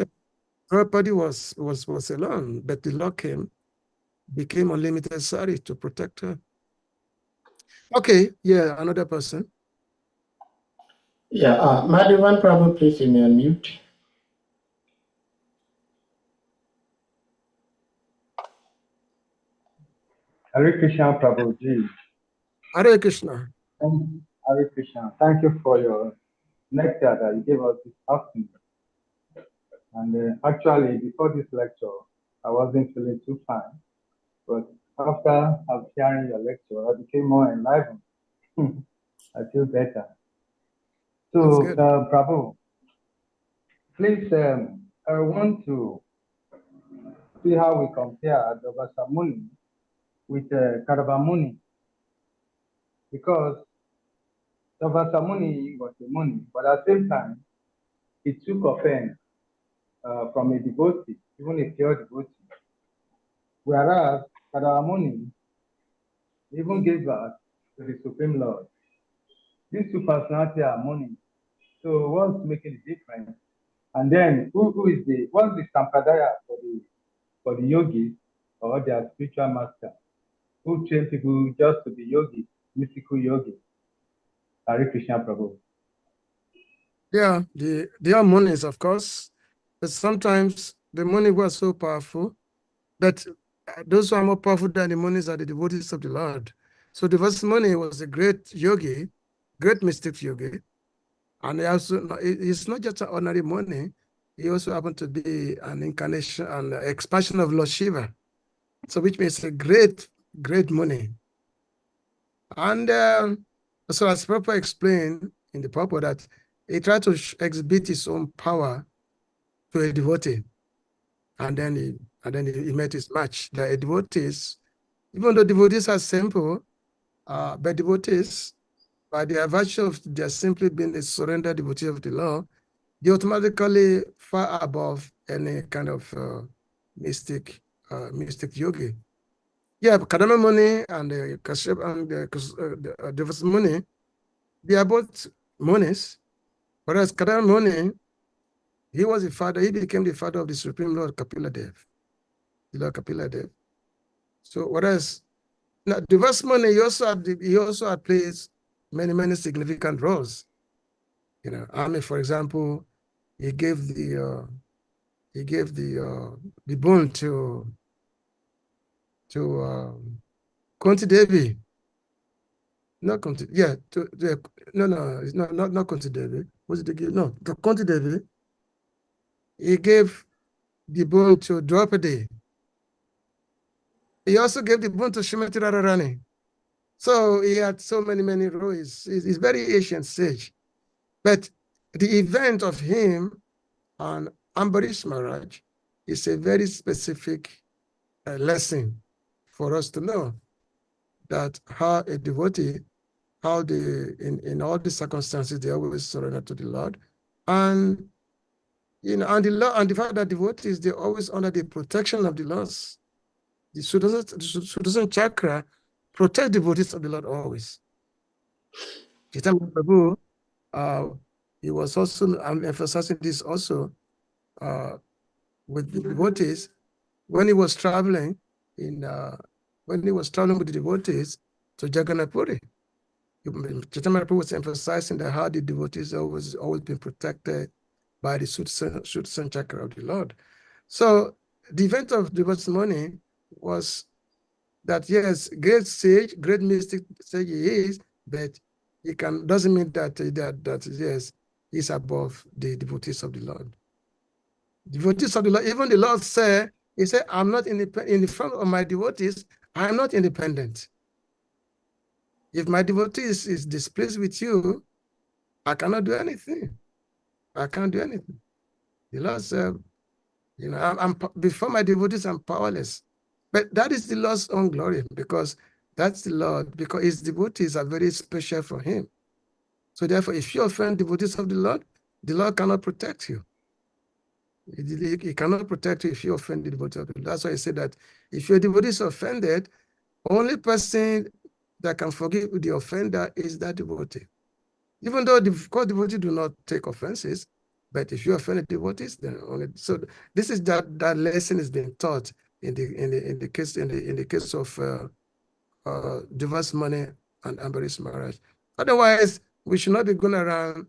Prabhupada was alone, but the Lord became unlimited sari to protect her. Okay, yeah, another person. Yeah, Madhavan, Prabhu, please you may unmute. Hare Krishna, Prabhuji. Hare Krishna. Hare Krishna. Thank you for your nectar that you gave us this afternoon. And actually, before this lecture, I wasn't feeling too fine. But after hearing your lecture, I became more enlivened. I feel better. So, Prabhu, please, I want to see how we compare Dovasa Muni with Karava Muni. Because Dovasa Muni was a Muni, but at the same time, he took offense from a devotee, even a pure devotee. Whereas Kadamuni even gave birth to the Supreme Lord. These two personalities are money. So what's making the difference? And then what's the sampradaya for the yogis or their spiritual master who train people just to be yogis, mystical yogis? Hare Krishna Prabhu. Yeah, they are monies, of course, but sometimes the money was so powerful that those who are more powerful than the monies are the devotees of the Lord. So the first Muni was a great yogi, great mystic yogi, and he's not just an ordinary Muni, he also happened to be an incarnation and expansion of Lord Shiva. So which means a great Muni. And so as Prabhupada explained in the purport that he tried to exhibit his own power to a devotee. And then he met his match. The devotees, even though devotees are simple, but devotees, by the virtue of their simply being a surrendered devotee of the Lord, they automatically far above any kind of mystic yogi. Yeah, Kadama Muni and Kashyap and the Devas Muni, they are both munis, whereas Kadama Muni, he was the father, he became the father of the Supreme Lord Kapila Dev, the Lord Kapila Dev. So whereas now Devas Muni, he also had plays many significant roles. I mean, for example, he gave the bone to Kunti Devi. Not Kunti, yeah, not Kunti Devi. Was it the gift? No, to Kunti Devi. He gave the bone to Draupadi. He also gave the bone to Shrimati Radharani. So he had so many roles. He's very ancient sage. But the event of him and Ambarish Maharaj is a very specific lesson for us to know that how a devotee, how they, in all the circumstances, they always surrender to the Lord. And and the fact that devotees, they're always under the protection of the Lord's. The Sudarshan chakra protect devotees of the Lord always. Chaitanya Prabhu, he was also, I'm emphasizing this also with the devotees, when he was traveling when he was traveling with the devotees to Jagannath Puri. Chaitanya Prabhu was emphasizing that how the devotees always been protected by the Sudarshan chakra of the Lord. So the event of this morning was that, yes, great sage, great mystic sage he is, but he doesn't mean that yes, he's above the devotees of the Lord. Devotees of the Lord, even the Lord said, he said, I'm not in front of my devotees, I'm not independent. If my devotee is displeased with you, I cannot do anything. I can't do anything. The Lord said, I'm before my devotees, I'm powerless. But that is the Lord's own glory, because that's the Lord, because his devotees are very special for him. So therefore, if you offend devotees of the Lord cannot protect you. He cannot protect you if you offend the devotee of the Lord. That's why I said that if your devotee is offended, only person that can forgive the offender is that devotee. Even though the devotees do not take offenses, but if you offend the devotees, then only. So this is that lesson is being taught in the case of Divorce Money and Ambarish Maharaj. Otherwise, we should not be going around.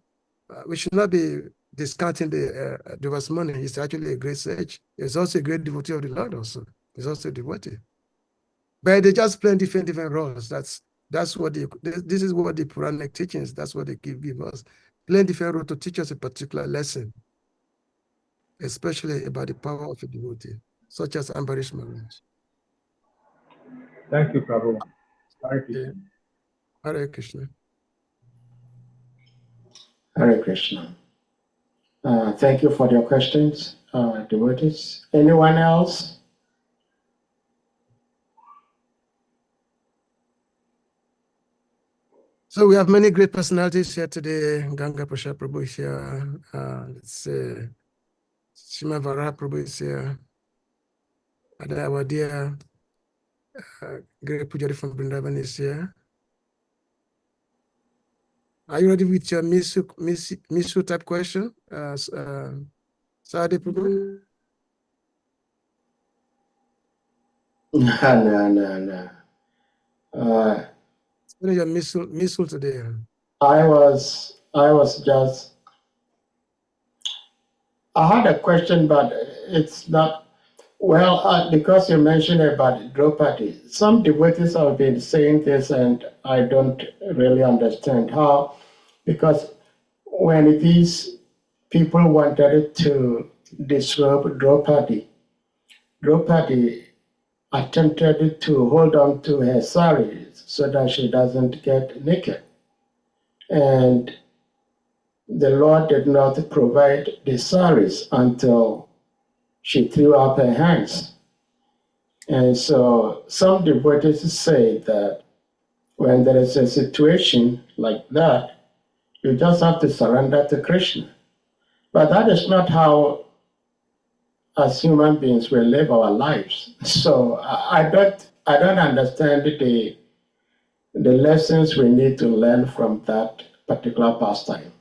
We should not be discounting the Divorce Money. He's actually a great sage. He's also a great devotee of the Lord. Also, he's also a devotee. But they just play different roles. That's what this is what the Puranic teachings. That's what they give us. Playing different roles to teach us a particular lesson, especially about the power of a devotee, such as Ambarish Maharaj. Thank you, Prabhu. Hare Krishna. Hare Krishna. Hare Krishna. Thank you for your questions, devotees. Anyone else? So we have many great personalities here today. Ganga Prasad Prabhu is here. Let's say Shimavara Prabhu is here. And our dear great Pujari from Vrindavan is here. Are you ready with your Misu type question? Sadi Prabhu? No. Your Misu today. I had a question, but it's not, well, because you mentioned about Draupadi. Some devotees have been saying this, and I don't really understand how, because when these people wanted to disrobe Draupadi attempted to hold on to her saris so that she doesn't get naked. And the Lord did not provide the saris until she threw up her hands. And so some devotees say that when there is a situation like that, you just have to surrender to Krishna. But that is not how, as human beings, we live our lives. So I don't understand the lessons we need to learn from that particular pastime.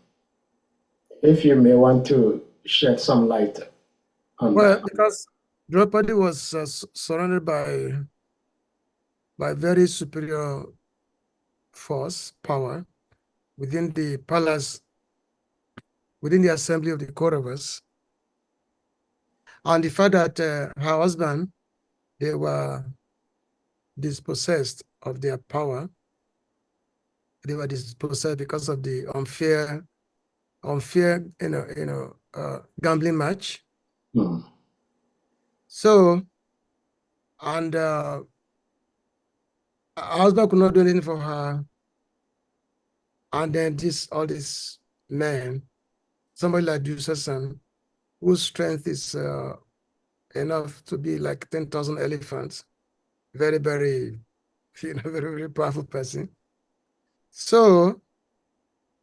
If you may want to shed some light on that. Because Draupadi was surrounded by very superior force, power within the palace within the assembly of the Kauravas. And the fact that her husband, they were dispossessed of their power. They were dispossessed because of the unfair, gambling match. Mm. So, and her husband could not do anything for her. And then all these men, somebody like Dusasan, whose strength is enough to be like 10,000 elephants, very, very, very, very powerful person. So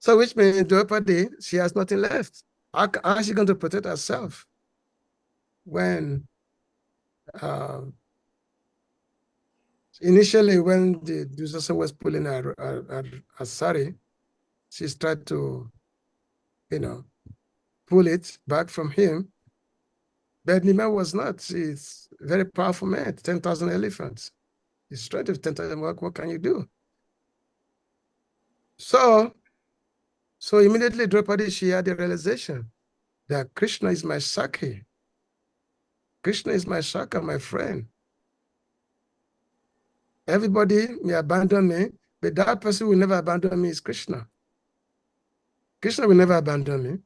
which means Draupadi, she has nothing left. How is she going to protect herself when initially when the Dusasan was pulling her sari, she's tried to, pull it back from him. But Nima was not. She's a very powerful man, 10,000 elephants. He's strength of 10,000, what can you do? So immediately Draupadi, she had the realization that Krishna is my Sakhi. Krishna is my Shaka, my friend. Everybody may abandon me, but that person who will never abandon me is Krishna. Krishna will never abandon me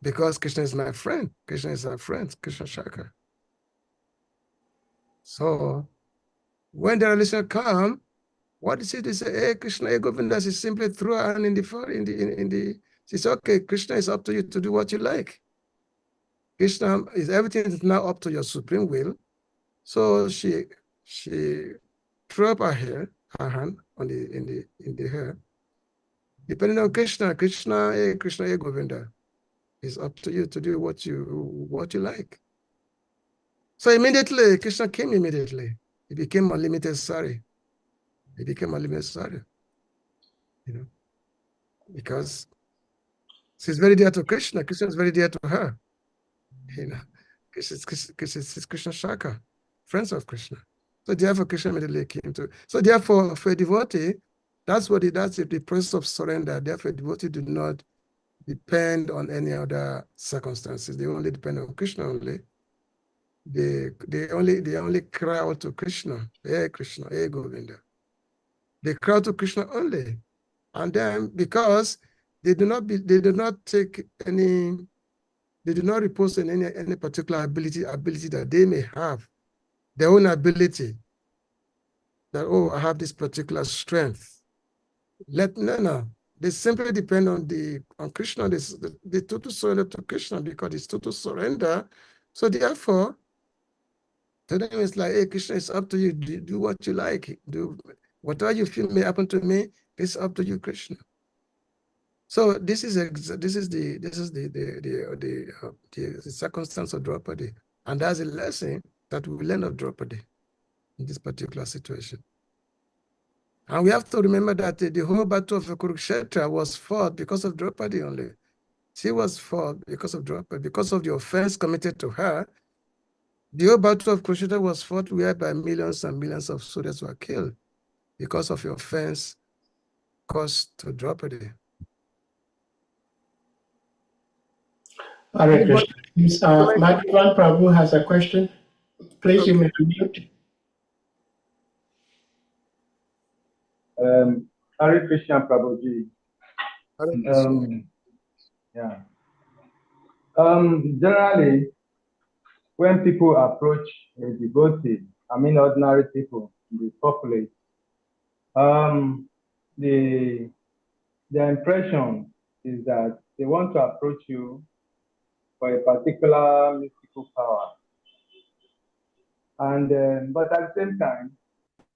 because Krishna is my friend. Krishna is our friend, Krishna Shaka. So when the relation comes, what is it? They say, hey, Krishna, hey, Govinda, she simply threw her hand in the, she said, okay, Krishna, is up to you to do what you like. Krishna, everything is now up to your supreme will. So she threw up her hand in the hair. Depending on Krishna, hey, Govinda, it's up to you to do what you like. So immediately, Krishna came immediately. He became unlimited sari. He became unlimited sari. Because she's very dear to Krishna. Krishna is very dear to her. She's Krishna Shaka, friends of Krishna. So therefore, Krishna immediately came to. So therefore, for a devotee, that's the process of surrender. Therefore, a devotee do not depend on any other circumstances. They only depend on Krishna only. They only cry out to Krishna. Hey Krishna, hey Govinda. They cry out to Krishna only. And then because they do not repose in any particular ability that they may have, their own ability, that, oh, I have this particular strength. No. They simply depend on Krishna, the total surrender to Krishna, because it's total surrender. So therefore, to them it's like, hey, Krishna, it's up to you. Do what you like. Do whatever you feel may happen to me. It's up to you, Krishna. So this is the circumstance of Draupadi, and that's a lesson that we learn of Draupadi in this particular situation. And we have to remember that the whole battle of Kurukshetra was fought because of Draupadi only. She was fought because of Draupadi, because of the offense committed to her. The whole battle of Kurukshetra was fought whereby millions and millions of soldiers were killed because of the offense caused to Draupadi. Hare Krishna. Madhavan Prabhu has a question. Please, okay. You may unmute. Hare Krishna, Prabhuji. Yeah. Generally, when people approach a devotee, ordinary people, the populace, the impression is that they want to approach you for a particular mystical power. And but at the same time,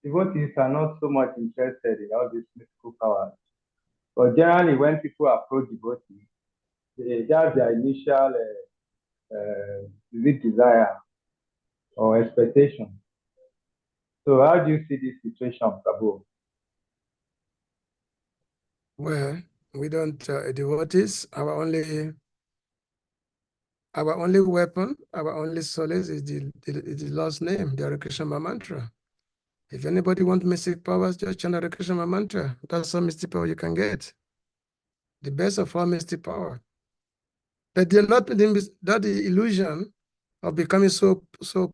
devotees are not so much interested in all these mystical powers. But generally, when people approach devotees, they have their initial desire or expectation. So how do you see this situation, Prabhu? Well, we don't devotees. Our only weapon, our only solace is the Lord's name, the Hare Krishna mantra. If anybody wants mystic powers, just chant Hare Krishna mantra. That's some mystic power you can get. the best of all mystic power. But they're not that the illusion of becoming so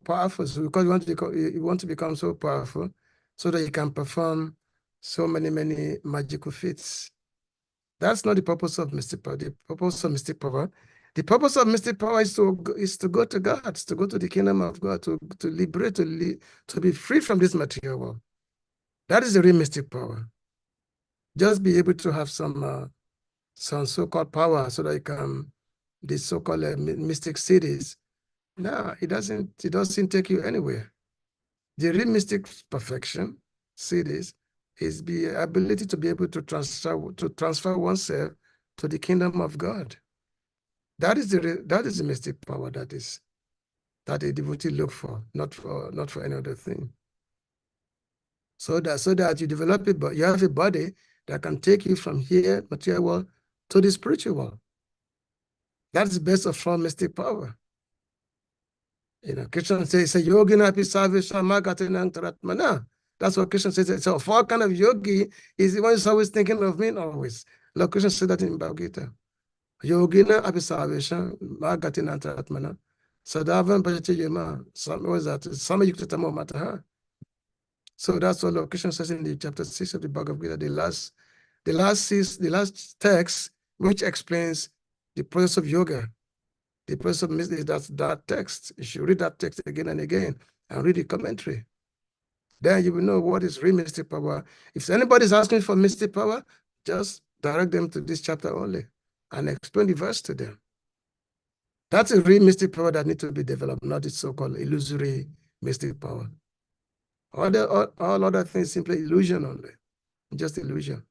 powerful. So because you want to become so powerful, so that you can perform so many magical feats. That's not the purpose of mystic power. The purpose of mystic power, is to go to God, to go to the kingdom of God, to liberate, to be free from this material world. That is the real mystic power. Just be able to have some so-called power, so that you can these so-called mystic cities. No, it doesn't take you anywhere. The real mystic perfection cities is the ability to be able to transfer oneself to the kingdom of God. That is the mystic power that a devotee look for, not for any other thing. So that you develop it, but you have a body that can take you from here, material world, to the spiritual world. That's the best of all mystic power. Krishna says, yogina api salvation magatinang taratmana. That's what Krishna says. So for kind of yogi is the one who's always thinking of me always. Lord Krishna said that in Bhagavad Gita. Yogina api salvation magatinang taratmana. Sadavan bhajati yama. What is that? Sama yuktamo mataha. So that's what Lord Krishna says in the chapter 6 of the Bhagavad Gita, the last text, which explains the process of yoga. The process of mystic, that's that text. You should read that text again and again and read the commentary. Then you will know what is real mystic power. If anybody's asking for mystic power, just direct them to this chapter only and explain the verse to them. That's a real mystic power that needs to be developed, not the so-called illusory mystic power. All other things simply illusion only, just illusion.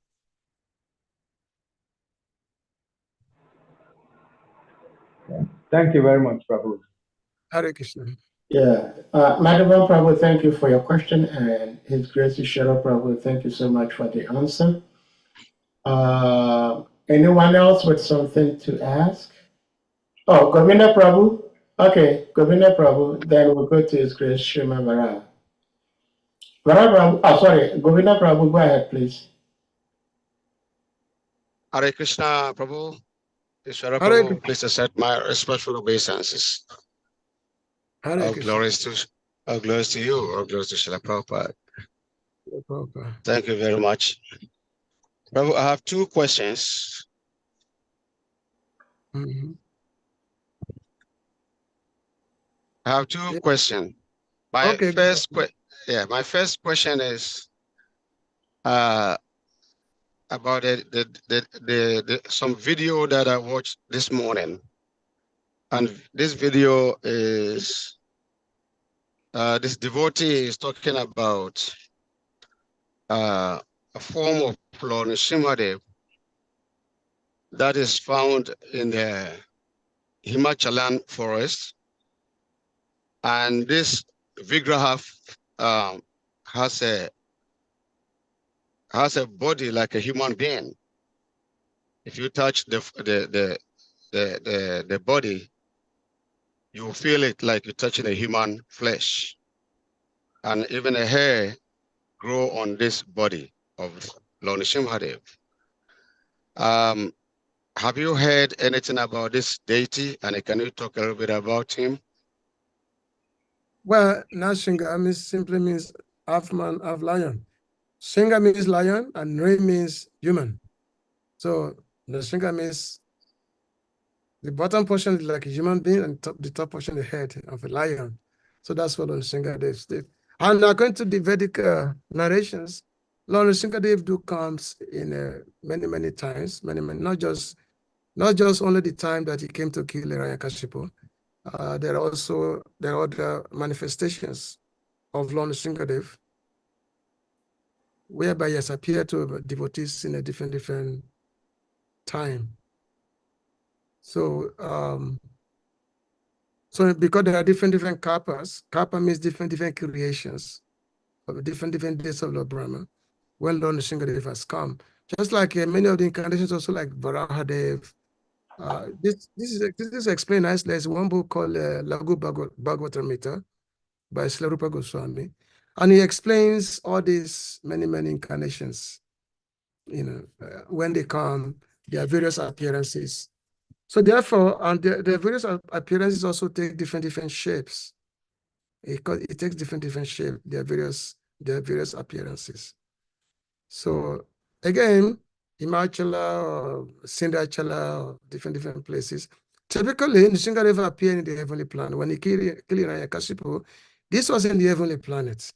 Thank you very much, Prabhu. Hare Krishna. Yeah. Madhavan Prabhu, thank you for your question, and His Grace Ishara Prabhu, thank you so much for the answer. Anyone else with something to ask? Oh, Govinda Prabhu? Okay, Govinda Prabhu, then we'll go to His Grace Srima Vara. Vara Prabhu, sorry, Govinda Prabhu, go ahead, please. Hare Krishna, Prabhu. Ishvara Hare Prabhu, please accept my respectful obeisances. Hare All Krishna. glories to you, all glories to Srila Prabhupada. Prabhupada. Thank you very much. Prabhu, I have two questions. Mhm. I have two Yeah. questions. My first question is about some video that I watched this morning. And this video is this devotee is talking about a form of Lord Nrsimhadev that is found in the Himachalan forest. And this Vigraha has a body like a human being. If you touch the body, you will feel it like you're touching a human flesh. And even a hair grow on this body of Lord Nrsimhadev. Have you heard anything about this deity? And can you talk a little bit about him? Well, Nashinga simply means half man, half lion. Shinga means lion and Nri means human. So Nashinga means the bottom portion is like a human being and the top portion is the head of a lion. So that's what Nrsimhadev did. And according to the Vedic narrations, Lord Nrsimhadev comes in many times, not just only the time that he came to kill Hiranyakashipu. There are other manifestations of Lord Nrsimhadev, whereby he has appeared to devotees in a different time. So, so because there are different kappas, kappa means different creations of different days of Lord Brahma, when Lord Nrsimhadev has come. Just like many of the incarnations, also like Varahadev. This is explained nicely. There's one book called Lagu Bhagavatamrita by Srila Rupa Goswami, and he explains all these many incarnations. When they come, there are various appearances. So therefore, and the various appearances also take different shapes. It takes different shapes. There are various appearances. So again, Himachala or Sindhachala or different places. Typically, Nishingadev appeared in the heavenly planet. When he killed Hiranyakashipu, this was in the heavenly planet.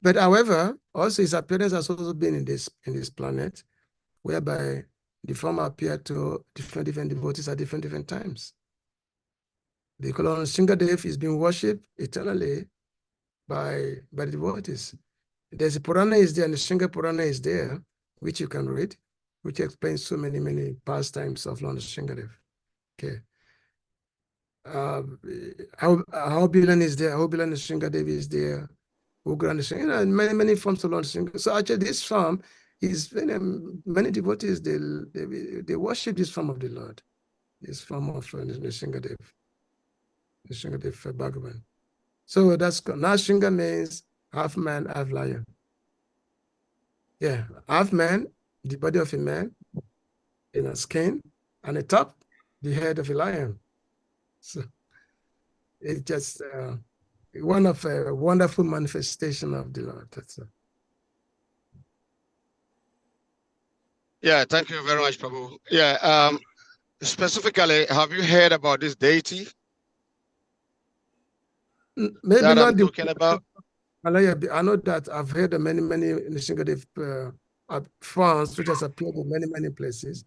But however, also his appearance has also been in this planet, whereby the form appeared to different devotees at different times. The Lord Nishingadev is being worshipped eternally by the devotees. There's a Purana is there, and the Nishinga Purana is there, which you can read, which explains so many pastimes of Lord Nishingadev. Okay. Ahobilan is there, Ahobilan Nishingadev is there, Ugra Nishinga, many forms of Lord Nishinga. So actually this form is, many devotees, they worship this form of the Lord, this form of Nishingadev Bhagavan. So that's, Nishinga means half man, half lion. Yeah, half man, the body of a man, skin, and the top, the head of a lion. So it's just one of a wonderful manifestation of the Lord. That's it. Yeah, thank you very much, Prabhu. Yeah, specifically, have you heard about this deity Maybe that not I'm talking about? I know that I've heard of many Nishingadev forms which has appeared in many places,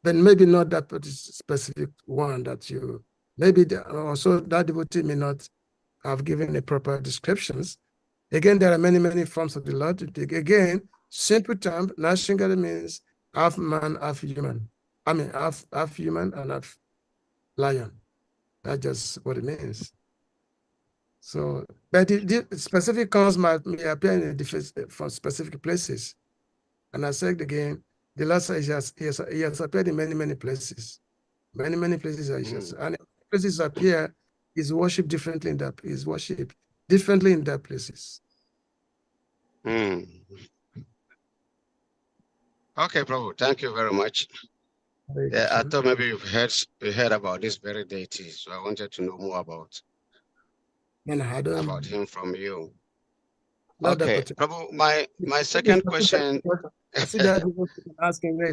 but maybe not that specific one that you, maybe also that devotee may not have given the proper descriptions. Again, there are many forms of the Lord. Again, simple term, Nishingadev means half man, half human. I mean, half human and half lion. That's just what it means. So, but the specific cause may appear in different from specific places. And I said again, the Lord says he has appeared in many places. Many places and places appear, is worshipped differently in that, is worshipped differently in that places. Okay, Prabhu, thank you very much. Yeah, I thought maybe you heard about this very deity, so I wanted to know more about him from you. Okay, Prabhu, my second question. I see that people asking where he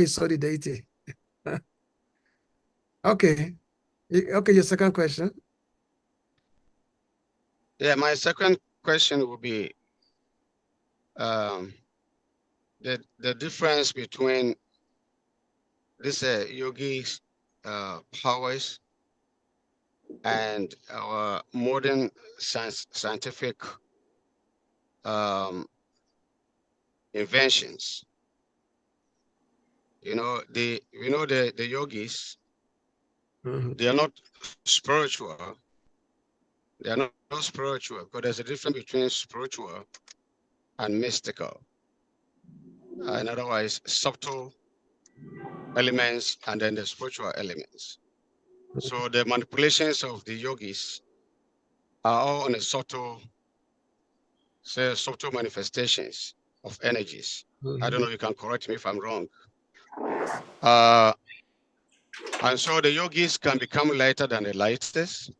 saw the deity. Okay, your second question. Yeah, my second question would be the difference between this yogi's powers and our modern scientific inventions. The yogis, they are not spiritual. They are not spiritual, because there's a difference between spiritual and mystical. In other words, subtle elements and then the spiritual elements. So the manipulations of the yogis are all on a subtle manifestations of energies. I don't know, you can correct me if I'm wrong. And so the yogis can become lighter than the lightest,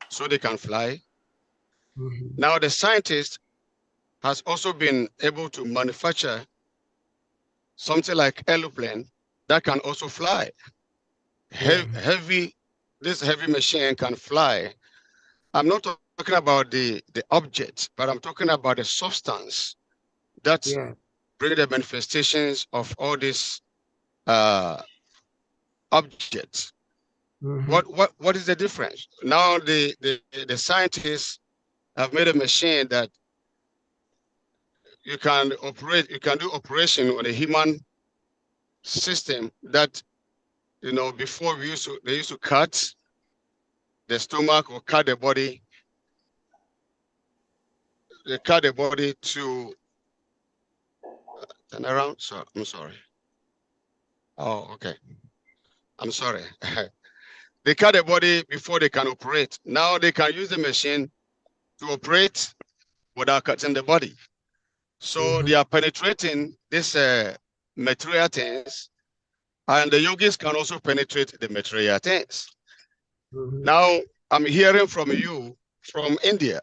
so they can fly. Now the scientist has also been able to manufacture something like aeroplane that can also fly. This heavy machine can fly. I'm not talking about the object, but I'm talking about the substance that bring the manifestations of all these objects. What is the difference? Now the scientists have made a machine that you can do operation on a human system that, before they used to cut the stomach or cut the body. They cut the body to turn around. So I'm sorry. Oh, okay. I'm sorry. They cut the body before they can operate. Now they can use the machine to operate without cutting the body. So they are penetrating this material things, and the yogis can also penetrate the material things. Now, I'm hearing from you from India,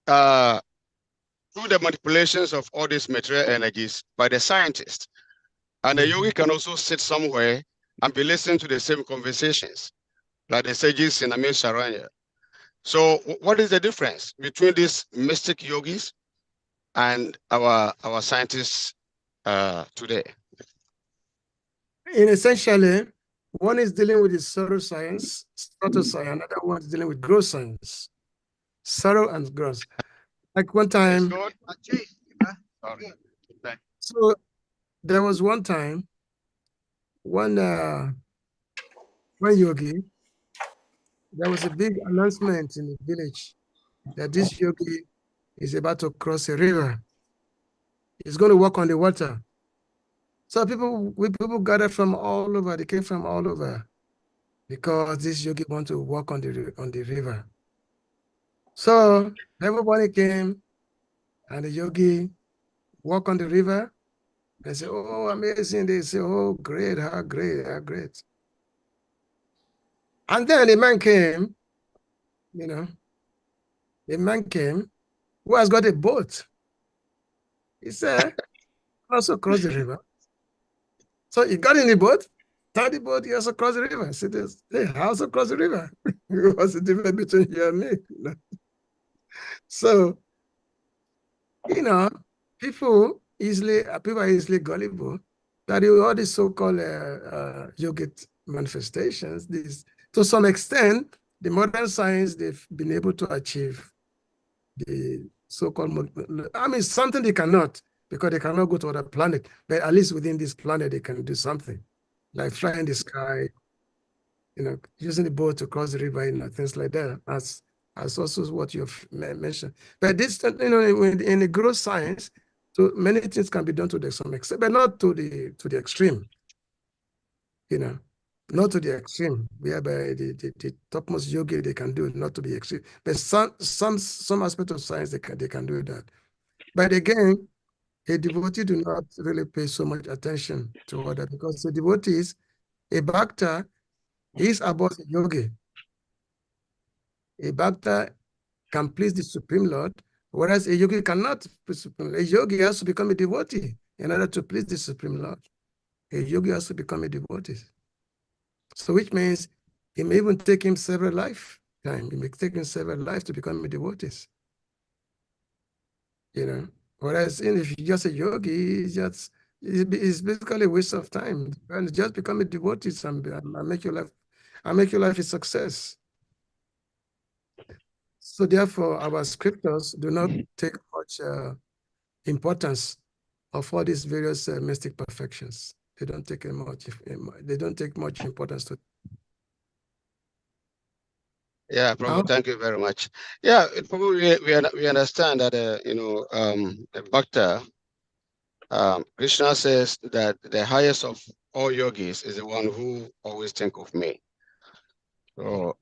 through the manipulations of all these material energies by the scientists. And the yogi can also sit somewhere and be listening to the same conversations, like the sages in Amir Saranya. So what is the difference between these mystic yogis and our scientists today? In essentially, one is dealing with the subtle science, another one is dealing with gross science, subtle and gross. Like one time, so there was one time, one yogi, there was a big announcement in the village that this yogi is about to cross a river. He's going to walk on the water. So people gathered from all over. They came from all over because this yogi want to walk on the river. So everybody came, and the yogi walk on the river. They say, "Oh, amazing!" They say, "Oh, great! How great! How great!" And then the man came. The man came who has got a boat. He said, "Also cross the river." So he got in the boat. Tell the boat, he also crossed the river. Said, "Hey, I also cross the river." What's the difference between you and me? So, people are easily gullible. That all these so-called yogic manifestations, to some extent, the modern science, they've been able to achieve the so-called, something they cannot, because they cannot go to other planet, but at least within this planet, they can do something, like fly in the sky, using the boat to cross the river, things like that. As also what you've mentioned. But this, in the gross science, so many things can be done to some extent, but not to the extreme. Not to the extreme, whereby the topmost yogi they can do it, not to the extreme. But some aspect of science they can do that. But again, a devotee do not really pay so much attention to all that, because the devotees, a bhakta is above a yogi. A bhakta can please the Supreme Lord, whereas a yogi cannot please the Supreme Lord. A yogi has to become a devotee in order to please the Supreme Lord. A yogi has to become a devotee. So which means it may even take him several lifetimes. It may take him several lives to become a devotee. Whereas if you're just a yogi, it's basically a waste of time. And just become a devotee and make your life a success. So therefore, our scriptures do not take much importance of all these various mystic perfections. They don't take much importance to. Yeah, Prabhu, thank you very much. Yeah, probably we understand that a bhakta, Krishna says that the highest of all yogis is the one who always think of me. So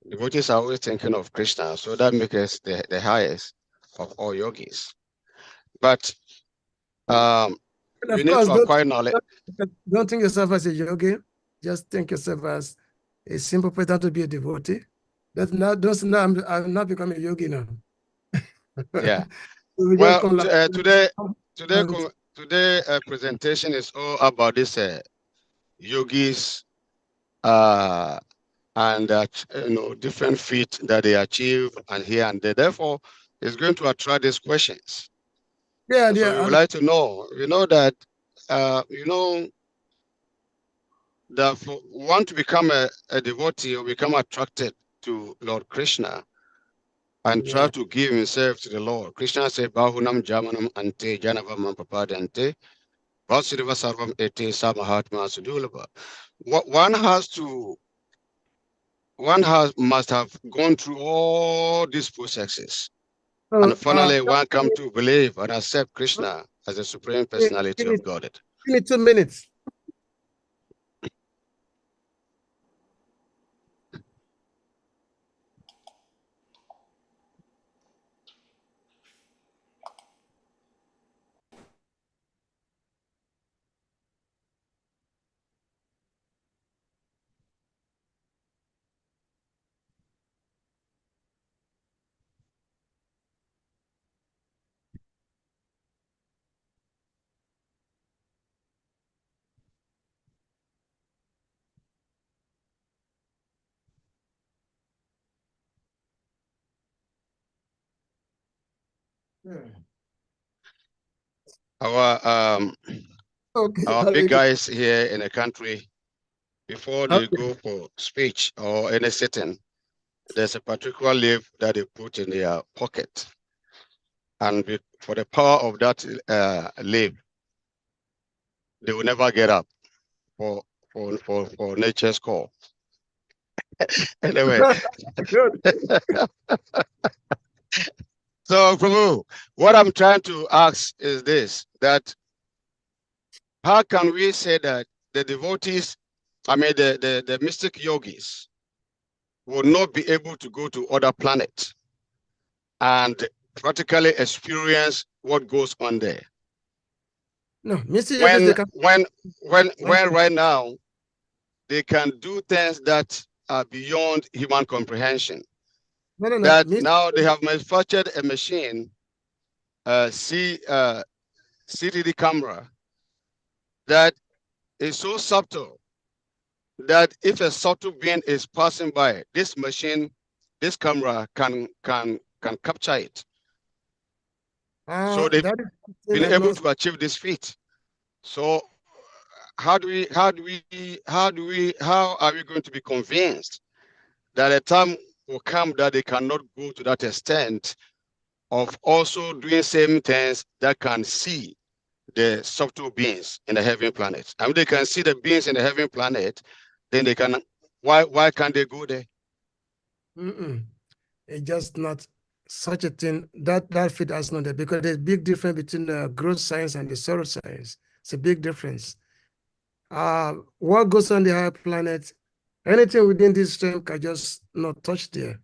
devotees are always thinking of Krishna, so that makes us the highest of all yogis. But we need to acquire knowledge. Don't think yourself as a yogi. Just think yourself as a simple person to be a devotee. I'm not becoming a yogi now. Yeah. So Well, today presentation is all about this yogis and different feats that they achieve and here and there. Therefore, it's going to attract these questions. Yeah, so we would like to know. That that for one to become a devotee or become attracted to Lord Krishna and try to give himself to the Lord. Krishna said, Bahunam Jamanam Ante Janavamam Papadante Vasudeva Sarvam Ete Samahatma Sudulaba. Must have gone through all these processes. And finally, one come to believe and accept Krishna as the Supreme Personality of Godhead. Give me 2 minutes. Our Okay. big guys here in the country, before they go for speech or any sitting, there's a particular leaf that they put in their pocket, and for the power of that leaf, they will never get up for nature's call. Anyway, Good. so Prabhu, what I'm trying to ask is this: that how can we say that the devotees, the mystic yogis, will not be able to go to other planets and practically experience what goes on there? No, Mr. Yogis, they can. When right now they can do things that are beyond human comprehension. No. That now they have manufactured a machine, CCD camera, that is so subtle that if a subtle being is passing by, this machine, this camera can capture it. So they've been able to achieve this feat. So how are we going to be convinced that a time will come that they cannot go to that extent of also doing same things that can see the subtle beings in the heaven planet? I mean, they can see the beings in the heaven planet, then they can. Why can't they go there? It's just not such a thing. That fit us not there, because there's a big difference between the growth science and the soil science. It's a big difference. What goes on the higher planet, anything within this stream can just not touch there.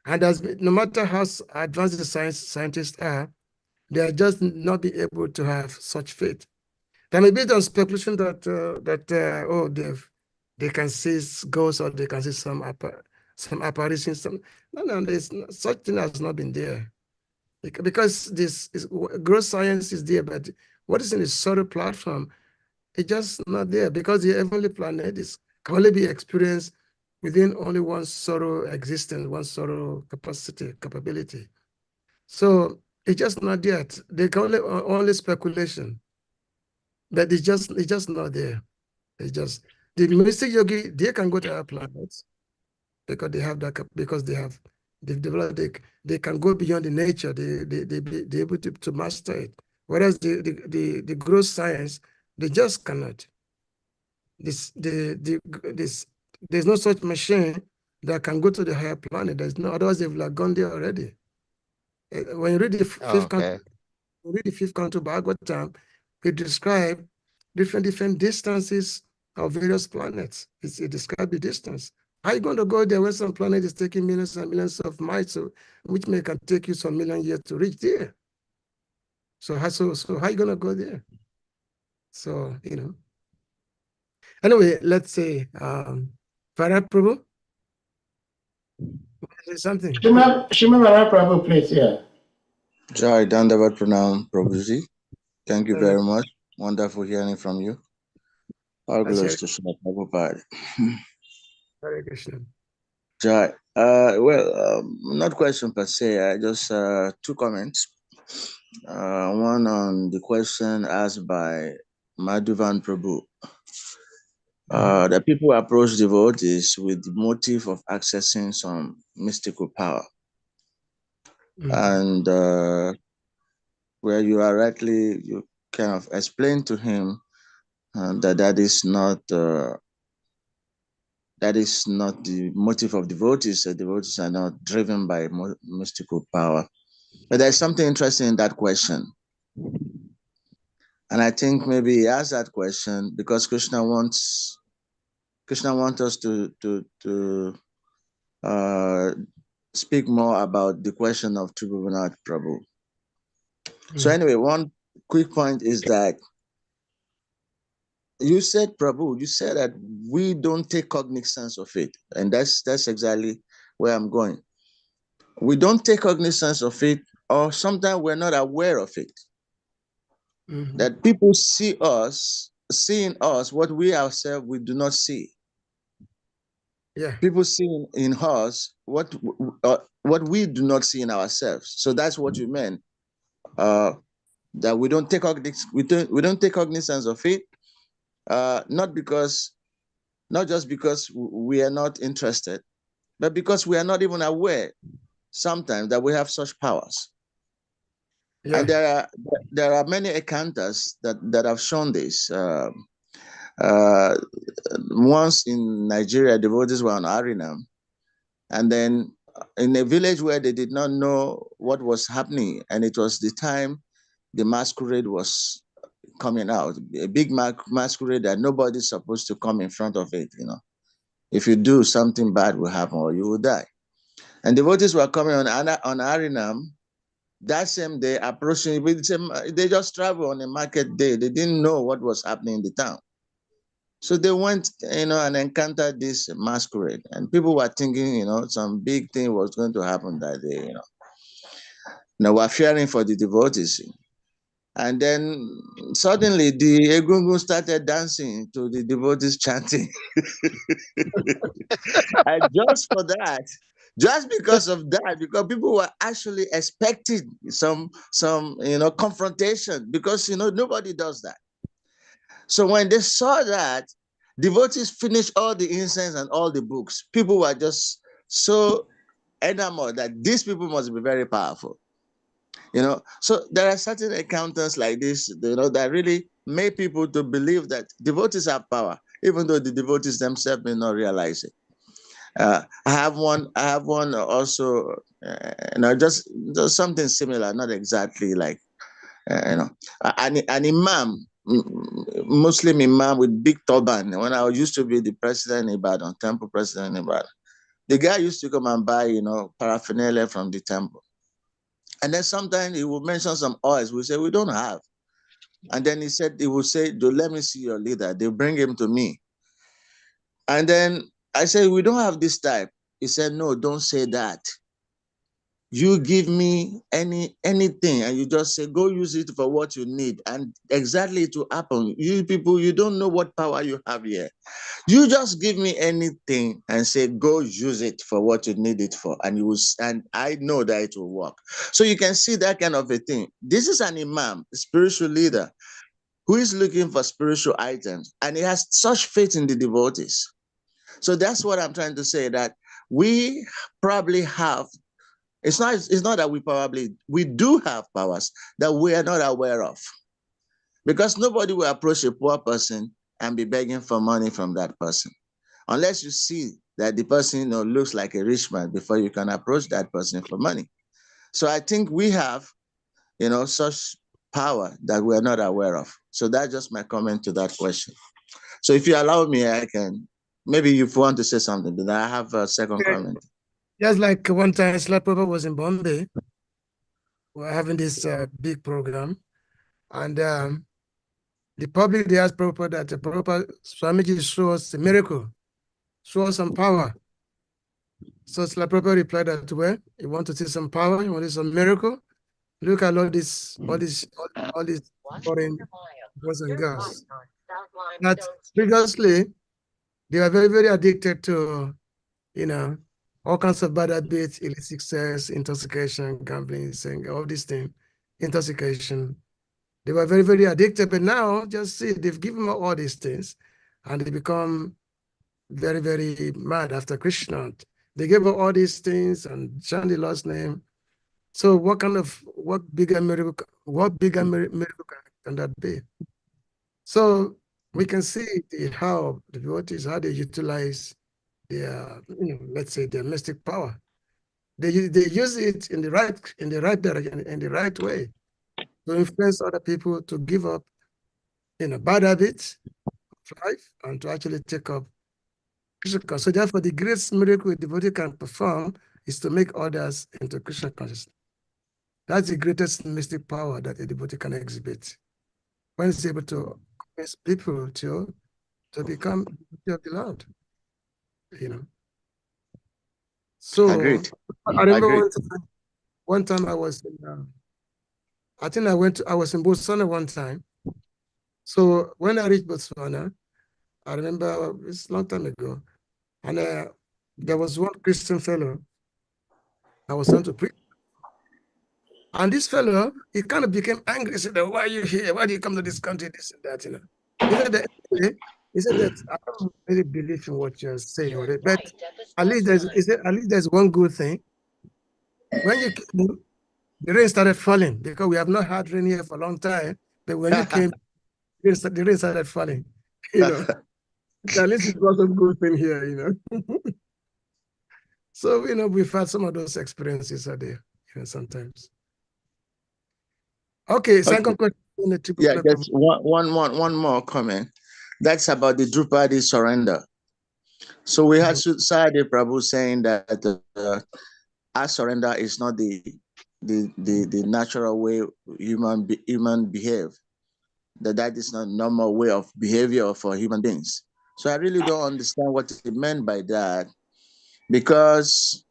And no matter how advanced the scientists are, they are just not be able to have such faith. There may be some speculation that they can see ghosts, or they can see some apparitions. No, such thing has not been there, because growth science is there, but what is in the solar platform, it's just not there, because the heavenly planet can only be experienced within only one sorrow existence, one sorrow capability. So it's just not yet. They can only speculation, but it's just not there. It's just the mystic yogi, they can go to other planets because they have that, because they've developed, they can go beyond the nature. They're able to master it. Whereas the growth science, they just cannot. There's no such machine that can go to the higher planet. There's no, otherwise they've like gone there already. When you read the fifth canto Bhagavatam, it describes different distances of various planets. It describes the distance. How are you going to go there when some planet is taking millions and millions of miles, which can take you some million years to reach there? So how are you going to go there? So, Anyway, let's say, Prabhu, say something. Shimamara Prabhu, please, yeah. Jai Dandavat Pranam, Prabhuji. Thank you very much. Wonderful hearing from you. All glories to Srila Prabhupada. Hare Krishna. Jai. Not question per se. I just 2 comments. One on the question asked by Madhuvan Prabhu. The people approach devotees with the motive of accessing some mystical power. And where you kind of explain to him that is not the motive of devotees. Devotees are not driven by mystical power. But there's something interesting in that question. And I think maybe he asked that question because Krishna wants us to speak more about the question of Tribhuvannath Prabhu. So anyway, one quick point is that you said that we don't take cognizance of it. And that's exactly where I'm going. We don't take cognizance of it, or sometimes we're not aware of it. That people see in us what we ourselves we do not see. Yeah. People see in us what we do not see in ourselves. So that's what you meant. that we don't take cognizance of it, not just because we are not interested, but because we are not even aware sometimes that we have such powers. Yeah. And there are many encounters that have shown this. Once in Nigeria, devotees were on Arinam, and then in a village where they did not know what was happening, and it was the time the masquerade was coming out, a big masquerade that nobody's supposed to come in front of it. If you do, something bad will happen or you will die. And devotees were coming on Arinam that same day, approaching. They just traveled on a market day. They didn't know what was happening in the town. So they went, and encountered this masquerade, and people were thinking, some big thing was going to happen that day. Now we're fearing for the devotees, and then suddenly the egungun started dancing to the devotees chanting, and just because of that, because people were actually expecting some confrontation, because nobody does that. So when they saw that, devotees finished all the incense and all the books. People were just so enamored that these people must be very powerful. So there are certain encounters like this, that really make people to believe that devotees have power, even though the devotees themselves may not realize it. I have one also, just something similar, not exactly like, an imam, Muslim imam with big turban. When I used to be the president in Ibadan, temple president in Ibadan, the guy used to come and buy, paraphernalia from the temple. And then sometimes he would mention some oils. We say, we don't have. And then he would say, let me see your leader. They bring him to me. And then I said, we don't have this type. He said, no, don't say that. You give me anything and you just say, go use it for what you need. And exactly it will happen. You people, you don't know what power you have here. You just give me anything and say, go use it for what you need it for. And I know that it will work. So you can see that kind of a thing. This is an imam, a spiritual leader, who is looking for spiritual items. And he has such faith in the devotees. So that's what I'm trying to say, that we probably have, it's not that we do have powers that we are not aware of. Because nobody will approach a poor person and be begging for money from that person, unless you see that the person looks like a rich man before you can approach that person for money. So I think we have, such power that we are not aware of. So that's just my comment to that question. So if you allow me, I can, maybe you want to say something, then I have a second comment. Just like one time Srila Prabhupada was in Bombay, we were having this big program, and the public, they asked Prabhupada that the Prabhupada Swamiji show us a miracle, show us some power. So Srila Prabhupada replied that, well, you want to see some power, you want to see some miracle? Look at all these foreign boys and girls. That previously, they were very, very addicted to, all kinds of bad habits, illicit sex, intoxication, gambling, saying all these things, intoxication. They were very, very addicted, but now just see, they've given up all these things and they become very, very mad after Krishna. They gave up all these things and chant the Lord's name. So what bigger miracle can that be? So we can see how the devotees, how they utilize their, let's say their mystic power. They use it in the right direction, in the right way, to influence other people to give up, bad habits of life and to actually take up Krishna. So therefore, the greatest miracle a devotee can perform is to make others into Krishna consciousness. That's the greatest mystic power that a devotee can exhibit, when he's able to convince people to become of the Lord. So Agreed. I remember one time I was in, I was in Botswana one time. So when I reached Botswana, I remember it's a long time ago, and there was one Christian fellow I was trying to preach. And this fellow, he kind of became angry. He said, "Why are you here? Why do you come to this country? This and that, you know." He said that I don't really believe in what you're saying, but at least there's one good thing. When you came, the rain started falling because we have not had rain here for a long time. But when you came, the rain started falling. You know, at least it was a good thing here. You know. So you know, we've had some of those experiences are there, you know, sometimes. Okay, second question. Yeah, just one more comment. That's about the Drupadi surrender. So we had Sayadaw Prabhu saying that our surrender is not the natural way human behave. That is not normal way of behavior for human beings. So I really don't understand what he meant by that, because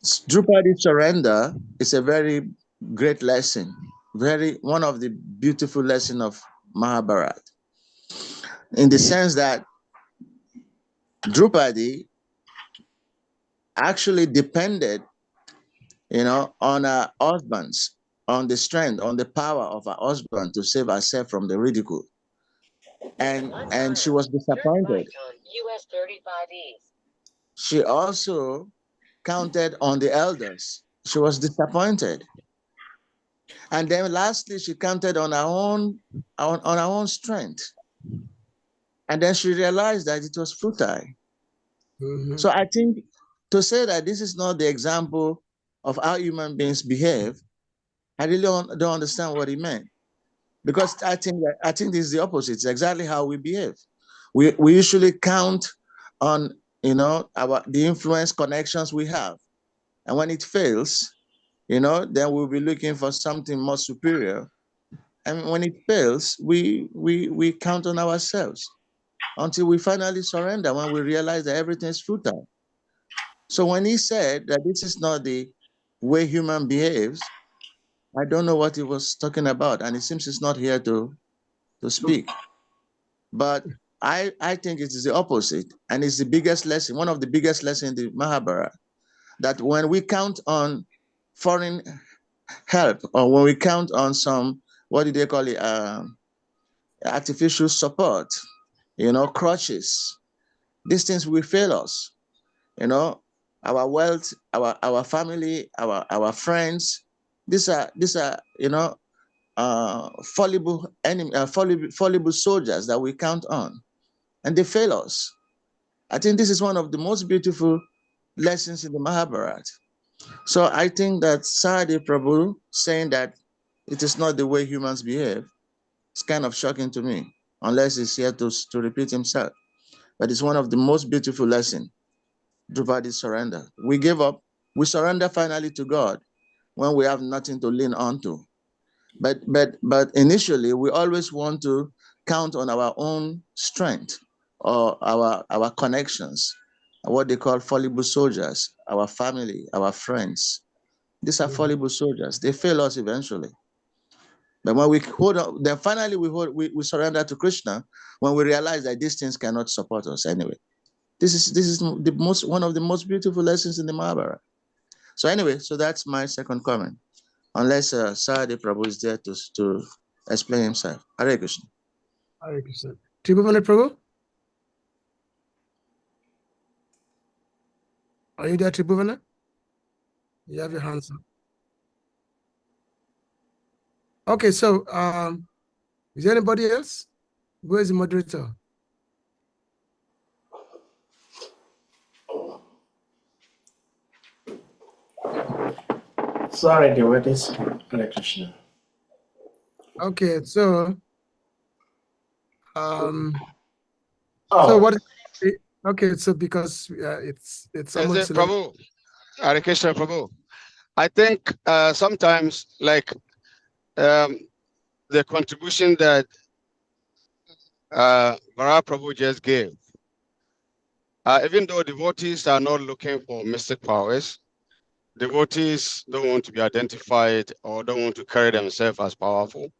Drupadi surrender is a very great lesson, one of the beautiful lessons of Mahabharata, in the sense that Drupadi actually depended, on her husbands, on the strength, on the power of her husband to save herself from the ridicule. And she was disappointed. She also counted on the elders. She was disappointed. And then lastly, she counted on her own strength. And then she realized that it was futile. Mm-hmm. So I think to say that this is not the example of how human beings behave, I really don't understand what he meant. Because I think this is the opposite. It's exactly how we behave. We usually count on the influence connections we have. And when it fails, then we'll be looking for something more superior. And when it fails, we count on ourselves until we finally surrender, when we realize that everything is futile. So when he said that this is not the way human behaves, I don't know what he was talking about. And it seems he's not here to speak. But I think it is the opposite. And it's the biggest lesson, one of the biggest lessons in the Mahabharata, that when we count on foreign help, or when we count on some, what do they call it, artificial support, crutches, these things will fail us. Our wealth, our family, our friends, these are fallible soldiers that we count on, and they fail us. I think this is one of the most beautiful lessons in the Mahabharata. So I think that Sayadaw Prabhu saying that it is not the way humans behave, it's kind of shocking to me, unless he's here to repeat himself. But it's one of the most beautiful lessons, Drupadi surrender. We give up, we surrender finally to God when we have nothing to lean onto. But initially, we always want to count on our own strength or our connections, what they call fallible soldiers, our family, our friends. These are fallible soldiers. They fail us eventually. But when we hold on, then finally we surrender to Krishna when we realize that these things cannot support us anyway. This is one of the most beautiful lessons in the Mahabharata. So anyway, so that's my second comment. Unless Sayadaw Prabhu is there to explain himself. Hare Krishna. Hare Krishna. Tribhuvan Prabhu? Are you there, Tribhuvan? You have your hands up. Okay, so is there anybody else? Where is the moderator? Sorry, devotees. Hare Krishna. Okay, so so what? Okay, so because it's almost Prabhu, Hare Krishna Prabhu. I think sometimes, like the contribution that Vara Prabhu just gave, even though devotees are not looking for mystic powers, devotees don't want to be identified or don't want to carry themselves as powerful.